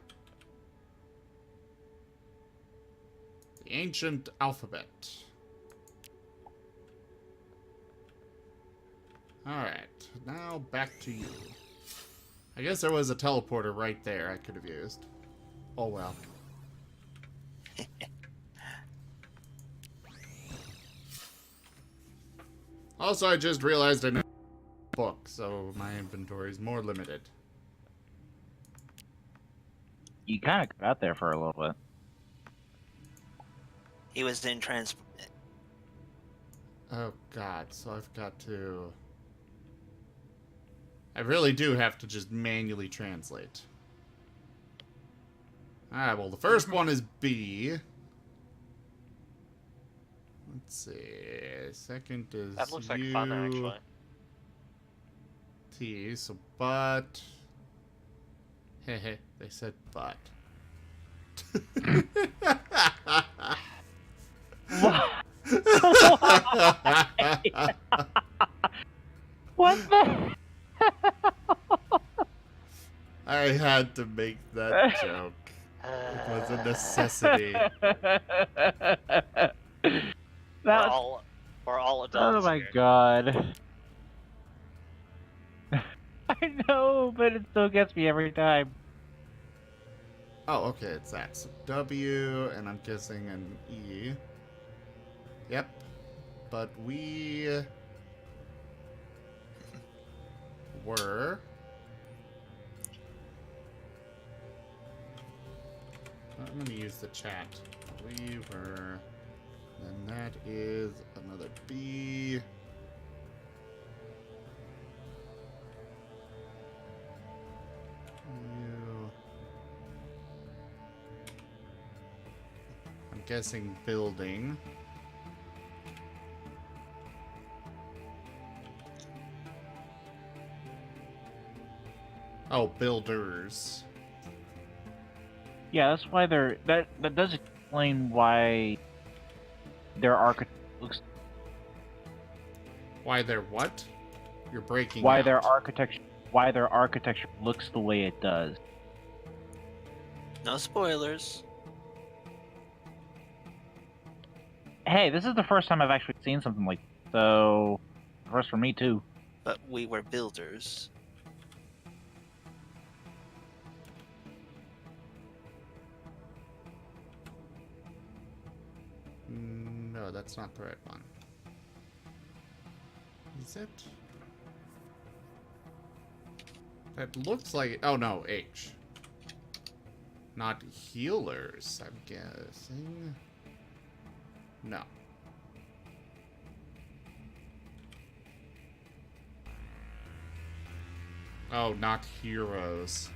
The ancient alphabet. Alright, now back to you. I guess there was a teleporter right there I could have used. Oh well. Also, I just realized I know a book, so my inventory is more limited. You kind of got out there for a little bit. He was in Oh god, so I've got to... I really do have to just manually translate. Alright, well the first one is B. Let's see. Second is That looks like U, fun, actually. T, so but. Hehe, they said but. What the? I had to make that joke. It was a necessity. We're all adults. Oh my here. god. I know, but it still gets me every time. Oh, okay, it's that. So W, and I'm guessing an E. Yep. But we were... I'm going to use the chat. We were... Then that is another B. U. I'm guessing building. Oh, builders. Yeah, that's why they're that does explain why their architect looks Why they're what? You're breaking why out. their architecture looks the way it does. No spoilers. Hey, this is the first time I've actually seen something like this, so first for me too. But we were builders. No, that's not the right one. Is it? That looks like... Oh, no, H. Not healers, I'm guessing. No. Oh, not heroes.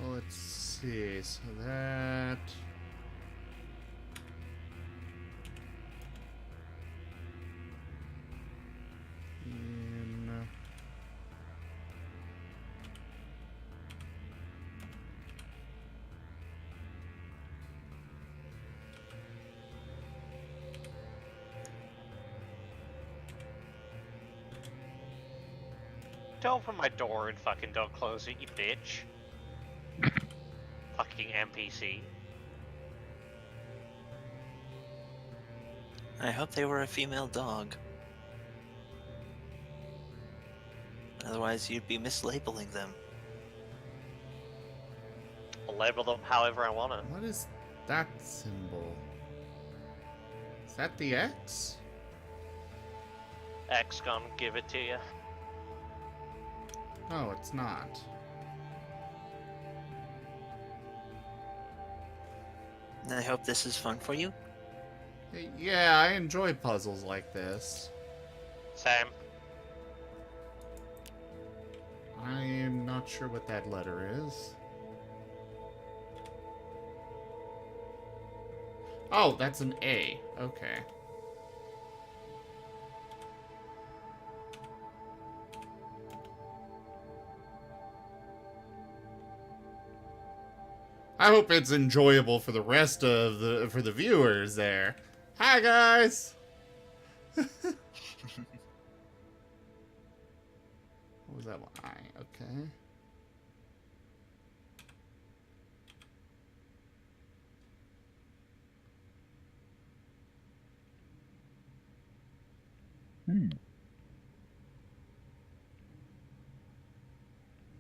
Well, let's see. So that... In... Don't open my door and fucking don't close it, you bitch. Fucking NPC. I hope they were a female dog. Otherwise, you'd be mislabeling them. I'll label them however I want to. What is that symbol? Is that the X? X gonna give it to you. No, it's not. I hope this is fun for you. Yeah, I enjoy puzzles like this. Same. I am not sure what that letter is. Oh, that's an A. Okay. I hope it's enjoyable for the rest of the viewers there. Hi guys. What was that one? I, okay.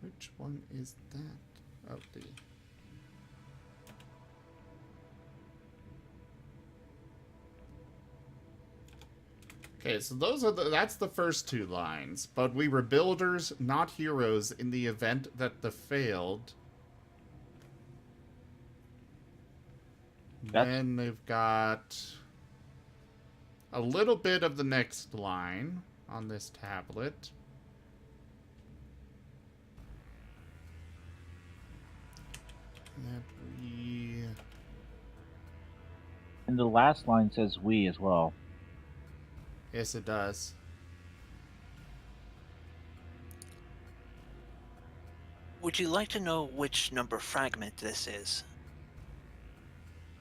Which one is that? Oh, the... Okay, so that's the first two lines. But we were builders, not heroes, in the event that the failed. Then they've got a little bit of the next line on this tablet. That we... And the last line says we as well. Yes, it does. Would you like to know which number fragment this is?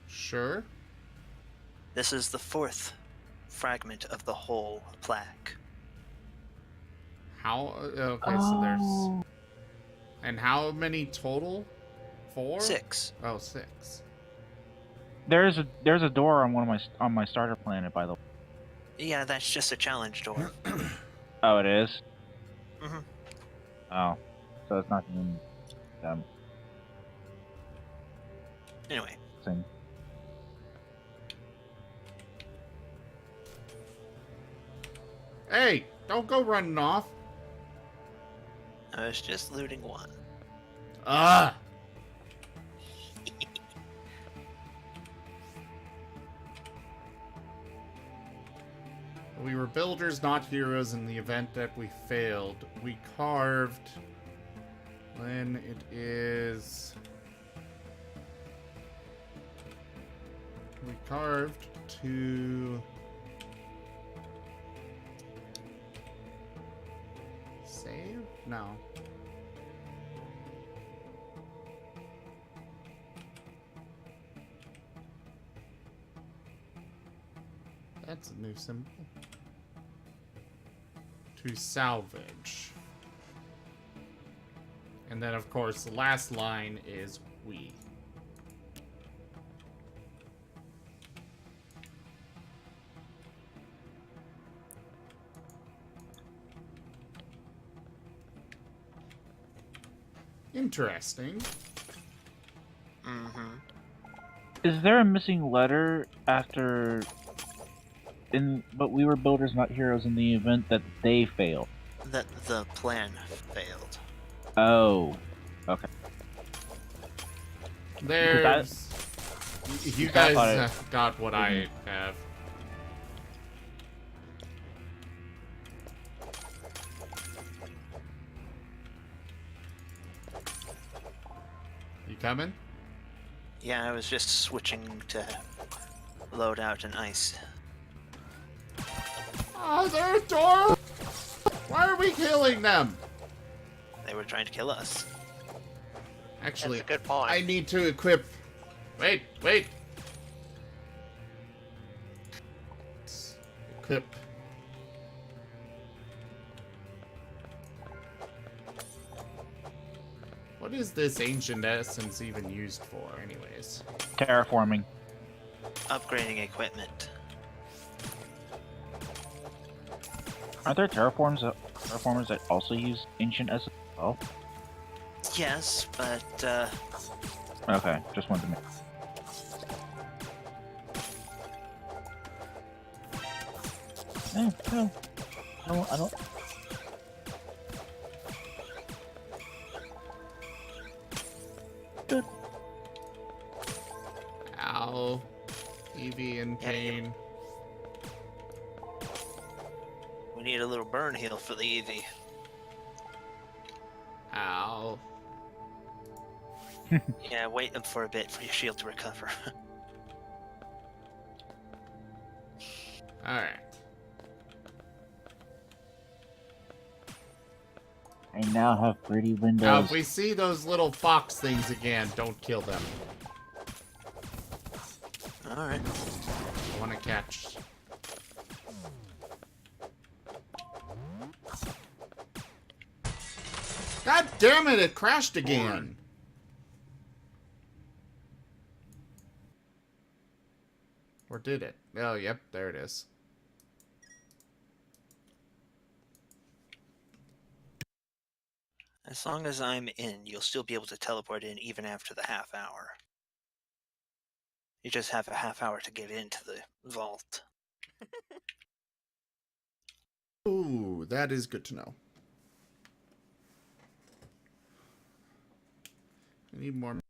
Sure. This is the 4th fragment of the whole plaque. How? Okay, so there's... And how many total? 4? 6. Oh, 6. There's a door on my starter planet, by the way. Yeah, that's just a challenge door. Oh, it is? Mm-hmm. Oh. So it's not even Anyway. same. Hey, don't go running off. I was just looting one. Ah! We were builders, not heroes, in the event that we failed. We carved... Then it is... We carved to... Save? No. That's a new symbol. To salvage. And then, of course, the last line is we. Interesting. Mm-hmm. Is there a missing letter after... But we were builders, not heroes, in the event that they failed? That the plan failed. Oh. Okay. There's... You guys got what I have. coming? Yeah, I was just switching to load out an ice. Oh, they're a door! Why are we killing them? They were trying to kill us. Actually, That's a good point. I need to equip... Wait. Equip. What is this ancient essence even used for, anyways? Terraforming. Upgrading equipment. Aren't there terraformers that also use ancient essence as well? Yes, but Okay, just wanted to make. No. I don't. Good. Ow. Evie in pain. we need a little burn heal for the Eevee. Ow. Yeah, wait them for a bit for your shield to recover. Alright. I now have pretty Now, windows. if we see those little fox things again, don't kill them. Alright. I want to catch. God damn it, it crashed again. Or did it? Oh, yep, there it is. As long as I'm in, you'll still be able to teleport in even after the half hour. You just have a half hour to get into the vault. Ooh, that is good to know. I need more. I'm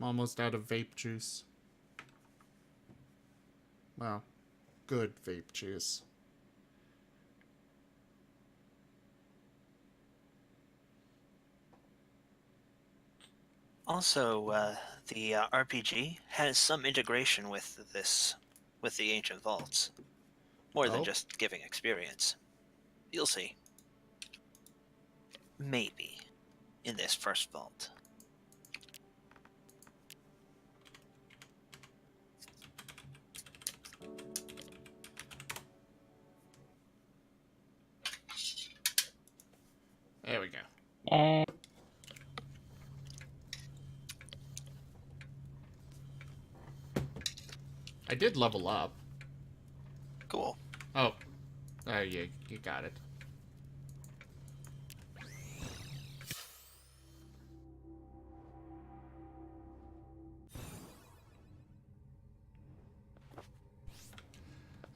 almost out of vape juice. Well, good vape juice. Also, the RPG has some integration with the ancient vaults. More than Oh. just giving experience. You'll see. Maybe. In this first vault. There we go. I did level up. Cool. Oh. Yeah, you got it.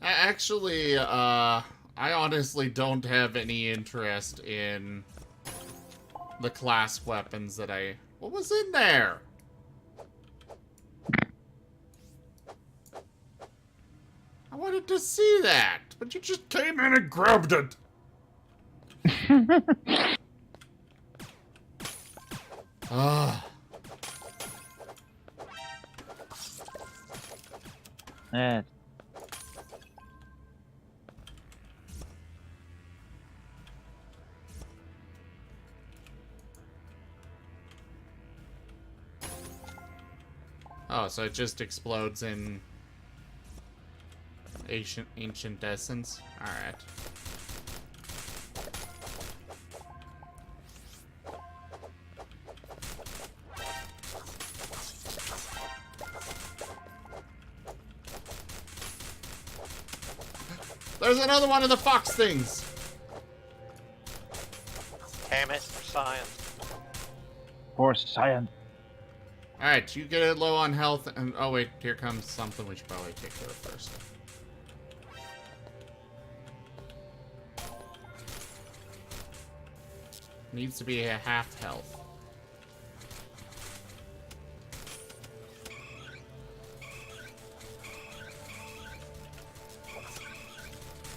Actually, I honestly don't have any interest in the class weapons that I... What was in there? I wanted to see that, but you just came in and grabbed it. Ah. Eh, Oh, so it just explodes in ancient essence? Alright. There's another one of the fox things! Damn it, for science. for science. Alright, you get it low on health, and oh wait, here comes something we should probably take care of first. Needs to be a half health.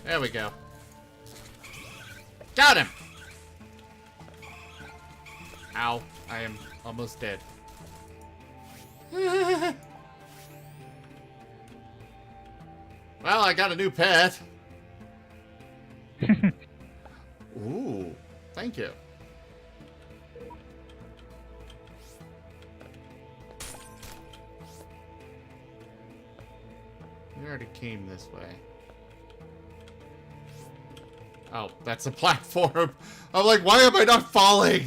There we go. Got him! Ow. I am almost dead. Well, I got a new pet. Ooh, thank you. We already came this way. Oh, that's a platform. I'm like, why am I not falling?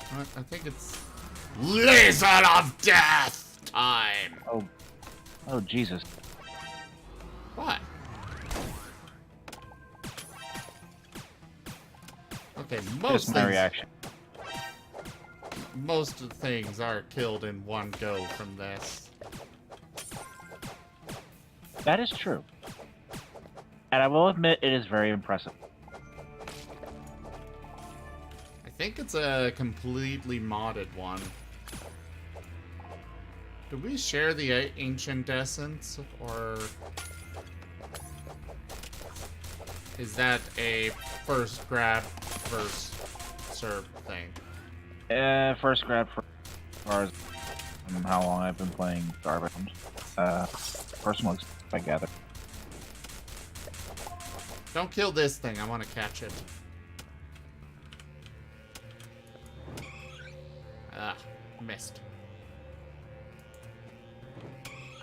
What? I think it's Laser of Death time. Oh Jesus. What? Okay, most Just my things, reaction. most of the things are killed in one go from this. That is true. And I will admit, it is very impressive. I think it's a completely modded one. Do we share the ancient essence, or is that a first grab, first serve thing? First grab for as far as how long I've been playing Starbound. Personal experience, I gather. Don't kill this thing, I want to catch it. Ah, missed.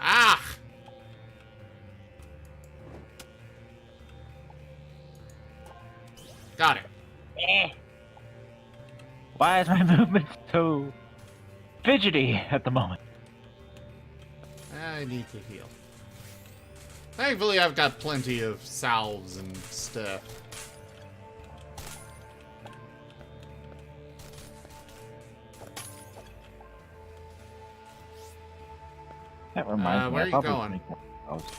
Ah! Got it. Why is my movement so fidgety at the moment? I need to heal. Thankfully, I've got plenty of salves and stuff. That reminds me. where I are you probably going? make more of those.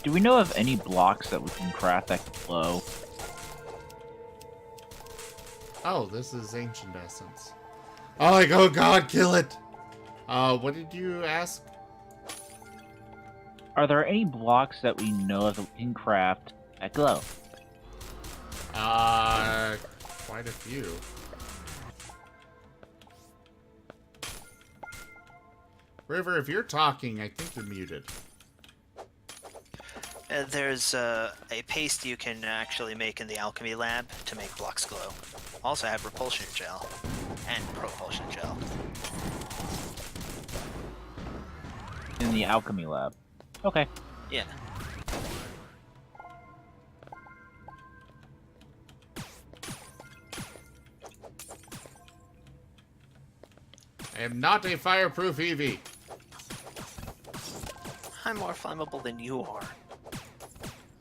Do we know of any blocks that we can craft that can glow? Oh, this is ancient essence. Oh, like, oh god, kill it! What did you ask? Are there any blocks that we know of that we can craft that glow? Quite a few. River, if you're talking, I think you're muted. There's a paste you can actually make in the alchemy lab to make blocks glow. Also have repulsion gel and propulsion gel. In the alchemy lab. Okay. Yeah. I am not a fireproof Eevee. I'm more flammable than you are.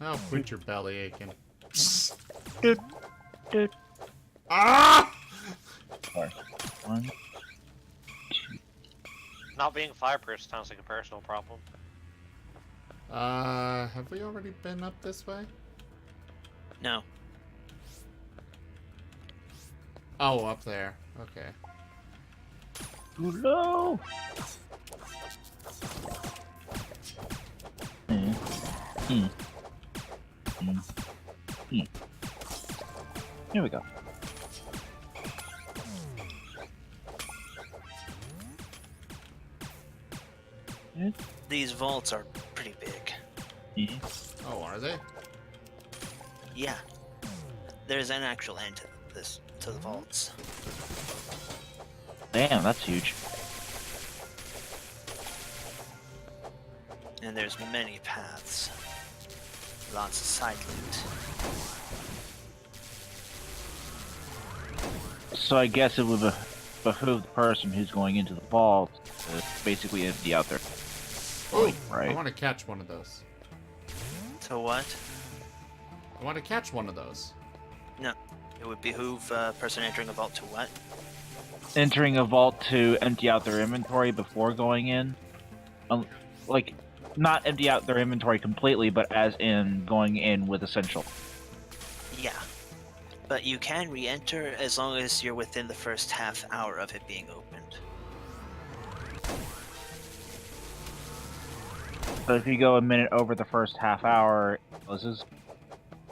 Oh, quit your belly aching. Doot, doot. Ah! Sorry. One. Not being fireproof sounds like a personal problem. Have we already been up this way? No. Oh, up there. Okay. No. Here we go. These vaults are pretty big. Oh, are they? Yeah. There's an actual end to the vaults. Damn, that's huge. And there's many paths. Lots of side loot. So I guess it would behoove the person who's going into the vault to basically empty out their... Oh, right. I want to catch one of those. So what? I want to catch one of those. No. It would behoove a person entering a vault to what? Entering a vault to empty out their inventory before going in. Like, not empty out their inventory completely, but as in going in with essential. Yeah. But you can re-enter as long as you're within the first half hour of it being opened. So if you go a minute over the first half hour, it closes.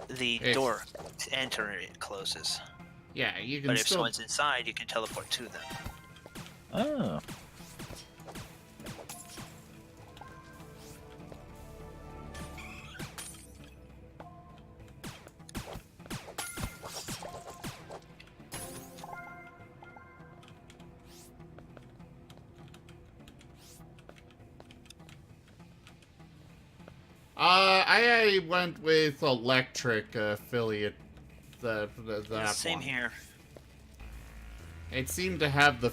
The If- door to enter it closes. Yeah, you can But if still. someone's inside, you can teleport to them. Oh. I went with electric affiliate. That Same one. here. It seemed to have the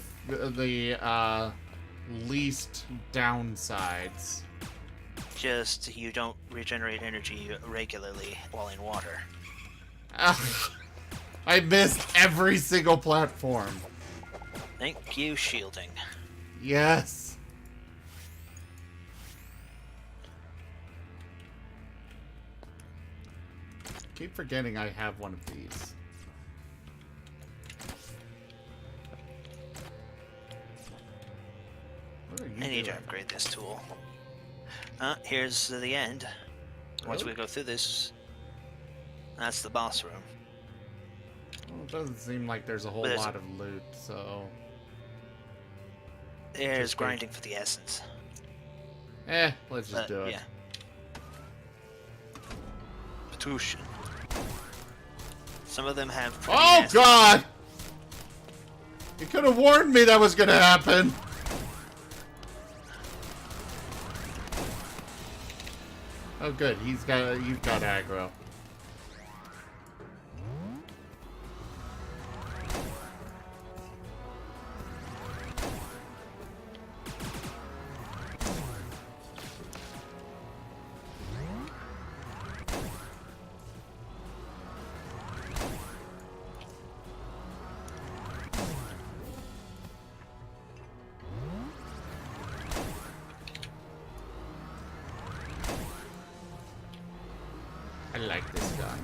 least downsides. Just you don't regenerate energy regularly while in water. I missed every single platform. Thank you, shielding. Yes. Keep forgetting I have one of these. What are you I need to doing? upgrade this tool. Here's the end. Once we Really? go through this, that's the boss room. Well, it doesn't seem like there's a whole There's- lot of loot, so... There's Just grinding for the essence. Let's just do it. Yeah. Patushin. Some of them have pretty Oh, nasty- God! You could have warned me that was gonna happen! Oh, good. You've got aggro. I like this gun.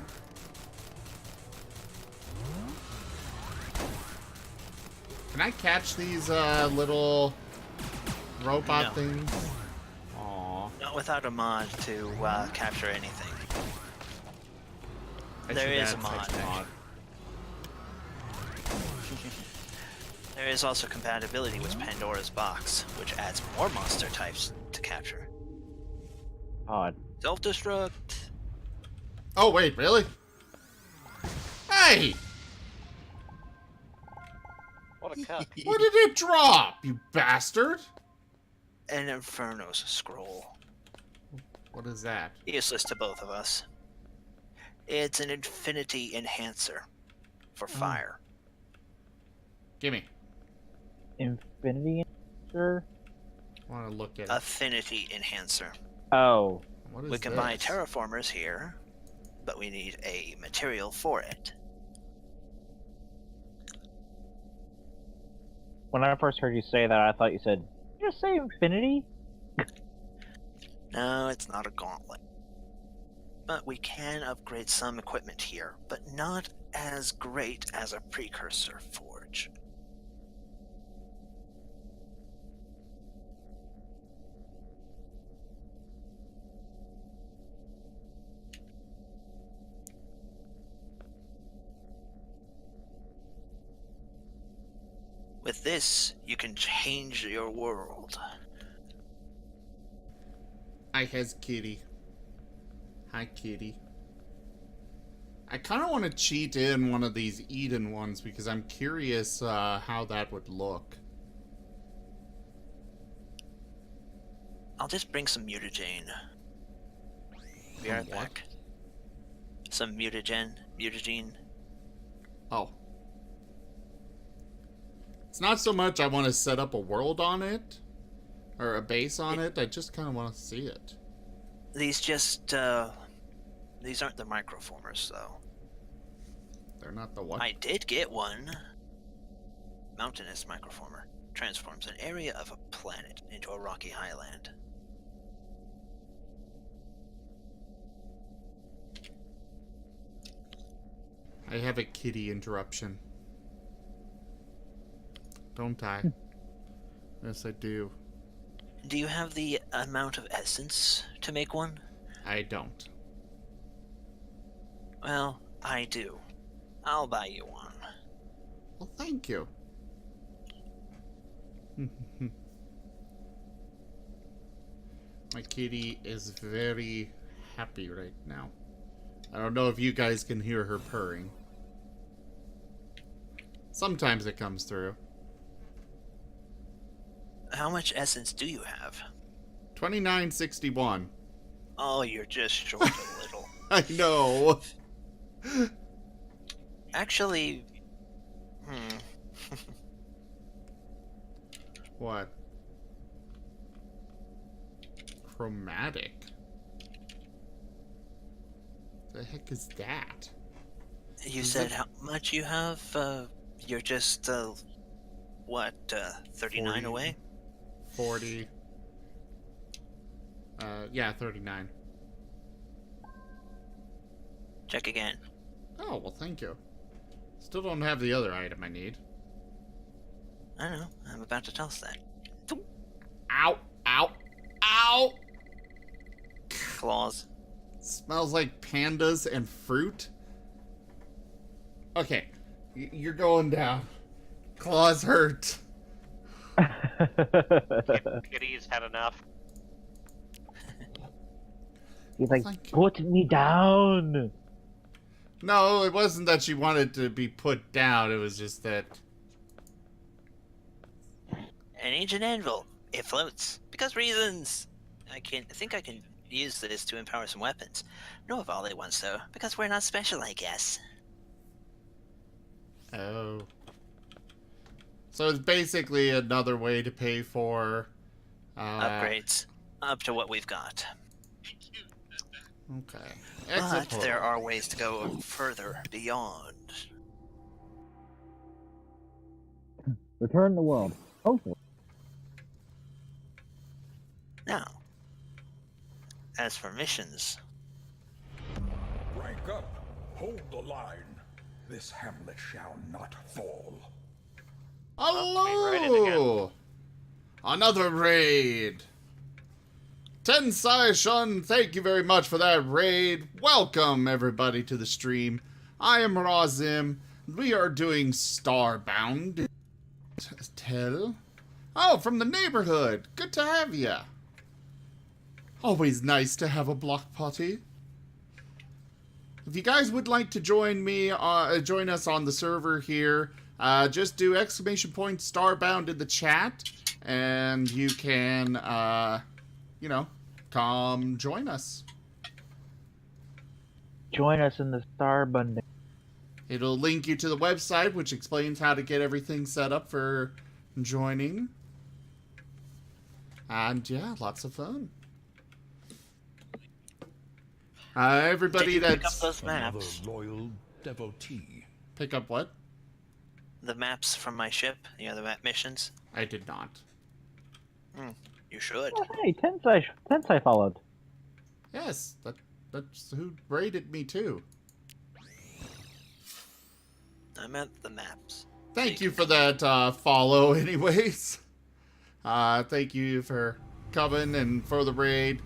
Can I catch these little robot No. things? Aww. Not without a mod to capture anything. I There should is add a such mod. There is also compatibility with Pandora's Box, which adds more monster types to capture. Odd. Self-destruct. Oh, wait, really? Hey! What a cut. What did it drop, you bastard? An Inferno's scroll. What is that? Useless to both of us. It's an infinity enhancer for fire. Gimme. Infinity Answer? I want to look at it. Affinity enhancer. Oh. What is We can this? buy terraformers here, but we need a material for it. When I first heard you say that, I thought you said, "Did you just say infinity?" No, it's not a gauntlet. But we can upgrade some equipment here, but not as great as a precursor forge. With this, you can change your world. Hi, has kitty. Hi, kitty. I kind of want to cheat in one of these Eden ones because I'm curious how that would look. I'll just bring some mutagene. Be right What? back. Some mutagene. Oh. It's not so much I want to set up a world on it, or a base on it, I just kind of want to see it. These aren't the microformers, though. They're not the what? I did get one. Mountainous microformer. Transforms an area of a planet into a rocky highland. I have a kitty interruption. Don't I? Yes, I do. Do you have the amount of essence to make one? I don't. Well, I do. I'll buy you one. Well, thank you. My kitty is very happy right now. I don't know if you guys can hear her purring. Sometimes it comes through. How much essence do you have? 2961. Oh, you're just short a little. I know. Actually, What? Chromatic? The heck is that? you Is said it- how much you have? You're just, what, 39 40. away? 40. Yeah, 39. Check again. Oh, well, thank you. Still don't have the other item I need. I know, I'm about to toss that. Ow! Ow! Ow! Claws. Smells like pandas and fruit. Okay, you're going down. Claws hurt. Kitty's had enough. He's like, Thank you. put me down. No, it wasn't that she wanted to be put down. It was just that. An ancient anvil. It floats. Because reasons. I think I can use this to empower some weapons. No volley ones though, because we're not special, I guess. Oh. So it's basically another way to pay for Upgrades. Up to what we've got. Okay. But Exit there portal. are ways to go further beyond. Return the world. Hopefully. Now, as for missions, Rank up. Hold the line. This hamlet shall not fall. Hello! Right in again. Another raid. Tensai Shun, thank you very much for that raid. Welcome everybody to the stream. I am Razim. We are doing Starbound. Tell. Oh, from the neighborhood. Good to have ya. Always nice to have a block party. If you guys would like to join me, join us on the server here, just do ! Starbound in the chat, and you can, you know, come join us. Join us in the Starbound. It'll link you to the website, which explains how to get everything set up for joining. And yeah, lots of fun. Everybody did you pick up that's... those Another maps? loyal devotee. Pick up what? The maps from my ship? You know, the map missions? I did not. You should. Oh, hey, Tensai followed. Yes, that's who raided me too. I meant the maps. Thank you for that follow anyways. Thank you for coming and for the raid.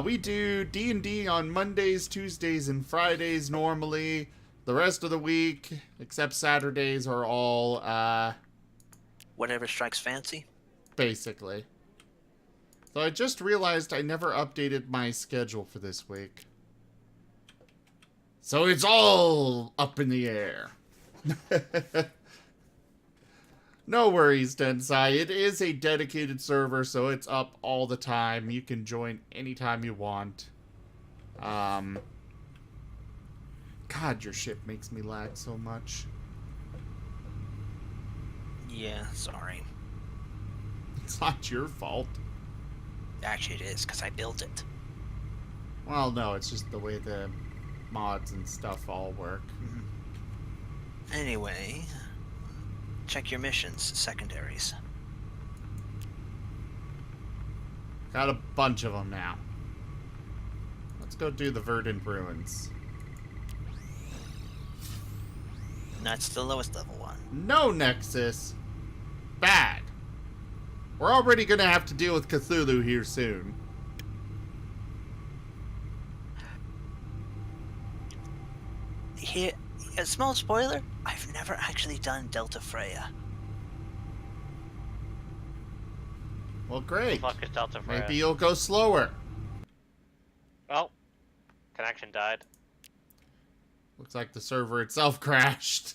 We do D&D on Mondays, Tuesdays, and Fridays normally. The rest of the week, except Saturdays, are all, Whatever strikes fancy. basically. So I just realized I never updated my schedule for this week. So it's all up in the air. No worries, Tensai. It is a dedicated server, so it's up all the time. You can join anytime you want. God, your ship makes me lag so much. Yeah, sorry. It's not your fault. Actually, it is, because I built it. Well, no, it's just the way the mods and stuff all work. Anyway, check your missions, secondaries. Got a bunch of them now. Let's go do the Verdant Ruins. That's the lowest level one. No Nexus. Bad. We're already gonna have to deal with Cthulhu here soon. Here, a small spoiler, I've never actually done Delta Freya. Well, great. Fuck is Delta Freya? Maybe you'll go slower. Oh, connection died. Looks like the server itself crashed.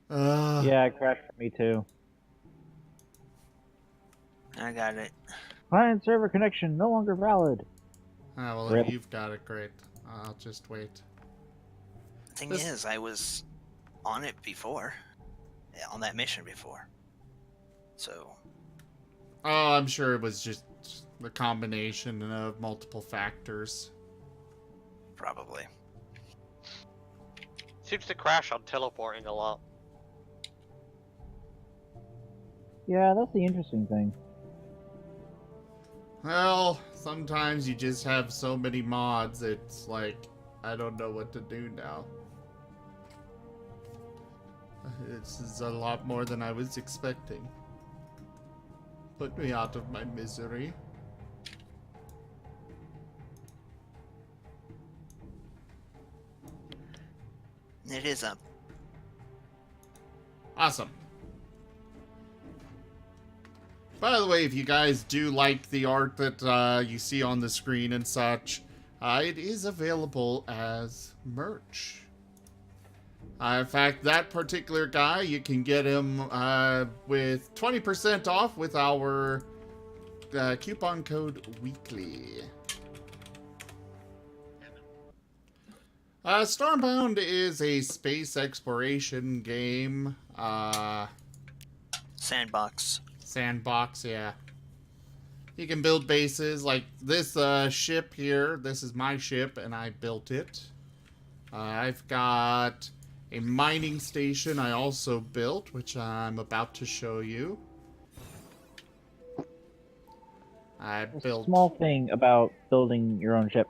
Yeah, it crashed for me too. I got it. Client server connection no longer valid. Ah, well, Rip. if you've got it, great. I'll just wait. The thing This- is, I was on it before. Yeah, on that mission before. So, Oh, I'm sure it was just the combination of multiple factors. probably. Seems to crash on teleporting a lot. Yeah, that's the interesting thing. Well, sometimes you just have so many mods, it's like, I don't know what to do now. This is a lot more than I was expecting. Put me out of my misery. It is up. Awesome. By the way, if you guys do like the art that you see on the screen and such, it is available as merch. In fact, that particular guy, you can get him with 20% off with our coupon code WEEKLY. Starbound is a space exploration game. Sandbox. Sandbox, yeah. You can build bases like this ship here. This is my ship, and I built it. I've got a mining station I also built, which I'm about to show you. I built... Small thing about building your own ship.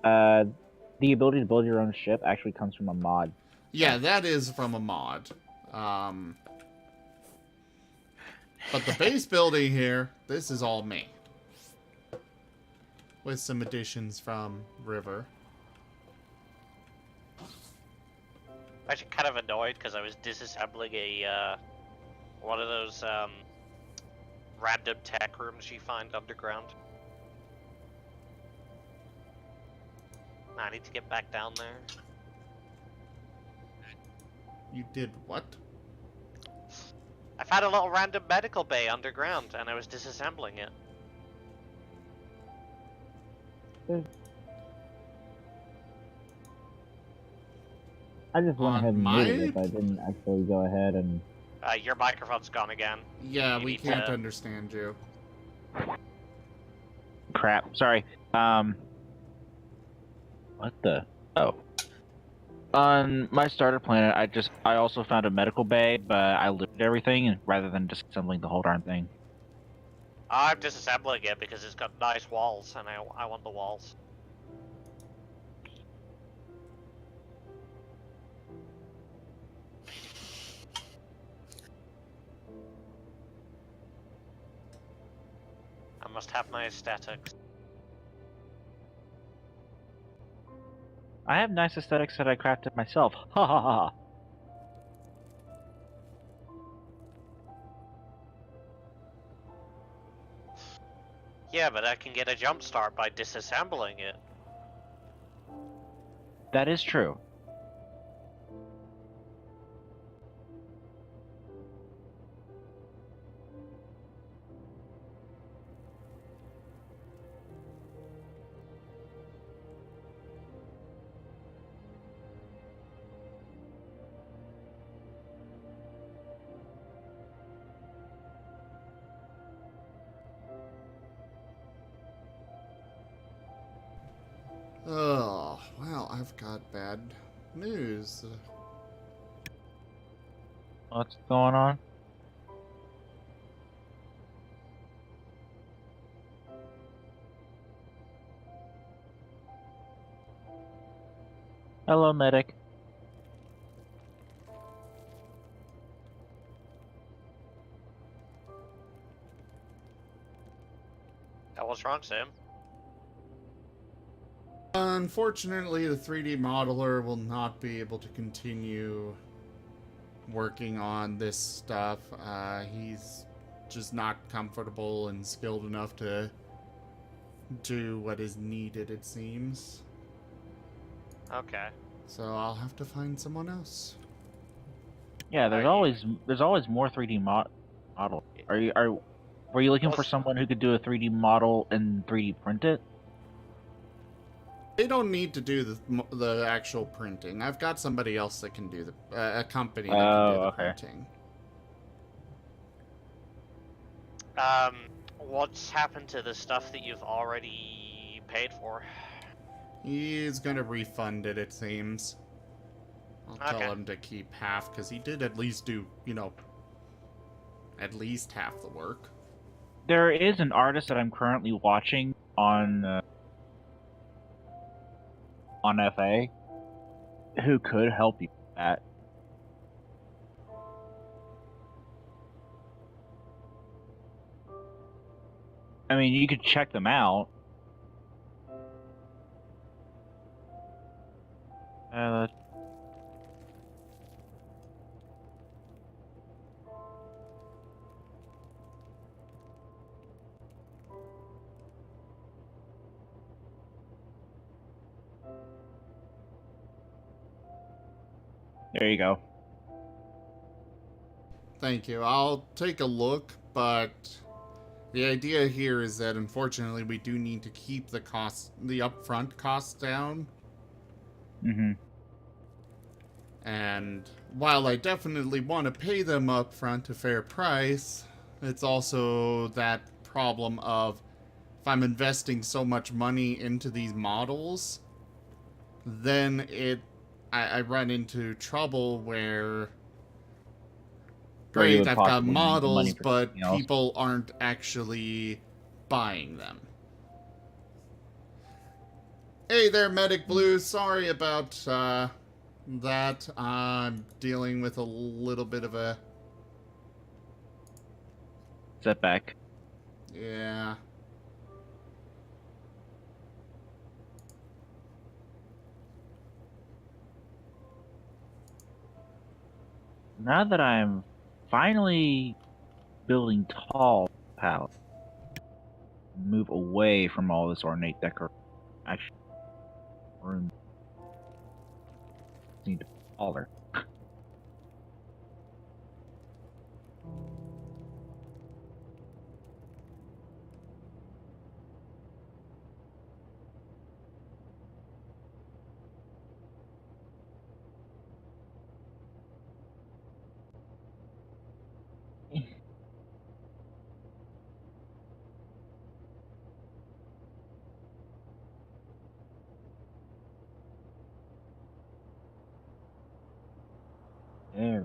The ability to build your own ship actually comes from a mod. Yeah, that is from a mod. But the base building here, this is all me. With some additions from River. I'm actually kind of annoyed because I was disassembling a one of those random tech rooms you find underground. I need to get back down there. You did what? I found a little random medical bay underground, and I was disassembling it. I just went On ahead and my- moved it, but I didn't actually go ahead and... Your microphone's gone again. Yeah, You we need can't to- understand you. Crap. Sorry. What the? Oh. On my starter planet, I also found a medical bay, but I looted everything rather than disassembling the whole darn thing. I'm disassembling it because it's got nice walls, and I want the walls. I must have my aesthetics. I have nice aesthetics that I crafted myself. Ha ha ha. Yeah, but I can get a jump start by disassembling it. That is true. Oh, well, I've got bad news. What's going on? Hello, medic. What's wrong, Sam? Unfortunately, the 3D modeler will not be able to continue working on this stuff. He's just not comfortable and skilled enough to do what is needed, it seems. Okay. So I'll have to find someone else. Yeah, there's Are you- always more 3D model. Were you looking for What's- someone who could do a 3D model and 3D print it? They don't need to do the actual printing. I've got somebody else that can do a company that can do the Okay. printing. What's happened to the stuff that you've already paid for? He's gonna refund it, it seems. I'll Okay. tell him to keep half, because he did at least do, at least half the work. There is an artist that I'm currently watching on FA who could help you with that. I mean, you could check them out. There you go. Thank you. I'll take a look, but the idea here is that unfortunately we do need to keep the upfront costs down. Mm-hmm. And while I definitely want to pay them upfront a fair price, it's also that problem of if I'm investing so much money into these models, then I run into trouble where great, I've got models, but people aren't actually buying them. Hey there, Medic Blue. Sorry about that. I'm dealing with a little bit of a setback. Yeah. Now that I'm finally building tall palace, move away from all this ornate decor. Actually, room need to be taller. There.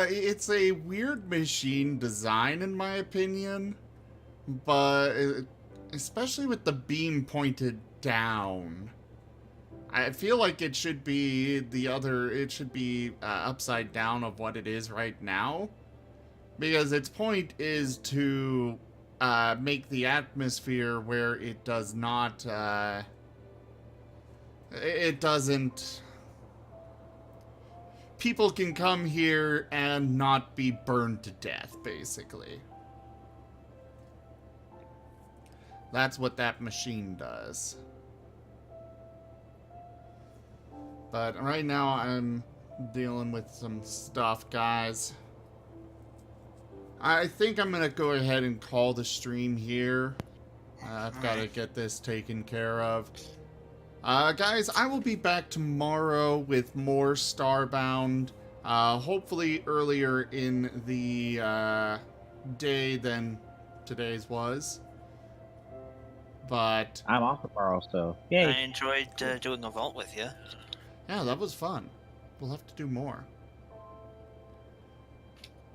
It's a weird machine design in my opinion, but especially with the beam pointed down. I feel like it should be upside down of what it is right now, because its point is to make the atmosphere where it does not, it doesn't, people can come here and not be burned to death, basically. That's what that machine does. But right now I'm dealing with some stuff, guys. I think I'm gonna go ahead and call the stream here. I've got to get this taken care of. Guys, I will be back tomorrow with more Starbound. Hopefully earlier in the day than today's was. But I'm off tomorrow, so I yay. enjoyed doing a vault with you. yeah, that was fun. We'll have to do more.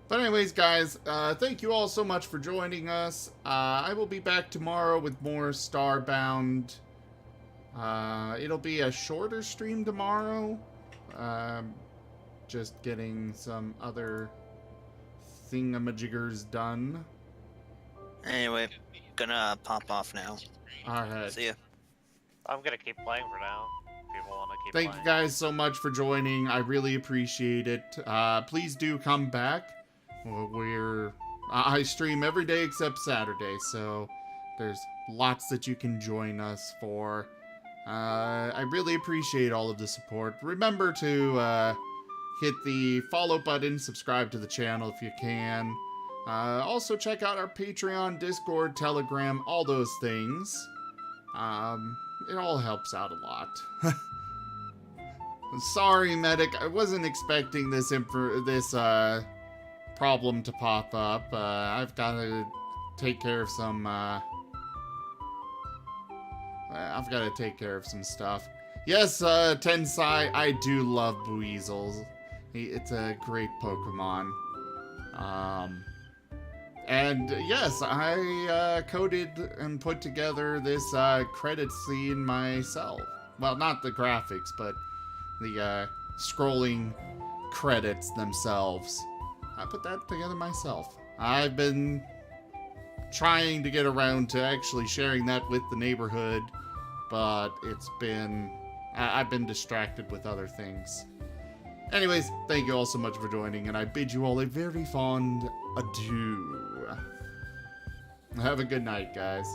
But anyways, guys, thank you all so much for joining us. I will be back tomorrow with more Starbound. It'll be a shorter stream tomorrow. Just getting some other thingamajiggers done. Anyway, gonna pop off now. Alright. See ya. I'm gonna keep playing for now. If people want to keep Thank playing. you guys so much for joining. I really appreciate it. Please do come back. I stream every day except Saturday, so there's lots that you can join us for. I really appreciate all of the support. Remember to hit the follow button, subscribe to the channel if you can. Also check out our Patreon, Discord, Telegram, all those things. It all helps out a lot. Sorry, Medic. I wasn't expecting this problem to pop up. I've got to take care of some, I've got to take care of some stuff. Yes, Tensai, I do love Buizel. It's a great Pokemon. And yes, I coded and put together this credit scene myself. Well, not the graphics, but the scrolling credits themselves. I put that together myself. I've been trying to get around to actually sharing that with the neighborhood, but it's been... I've been distracted with other things. Anyways, thank you all so much for joining, and I bid you all a very fond adieu. Have a good night, guys.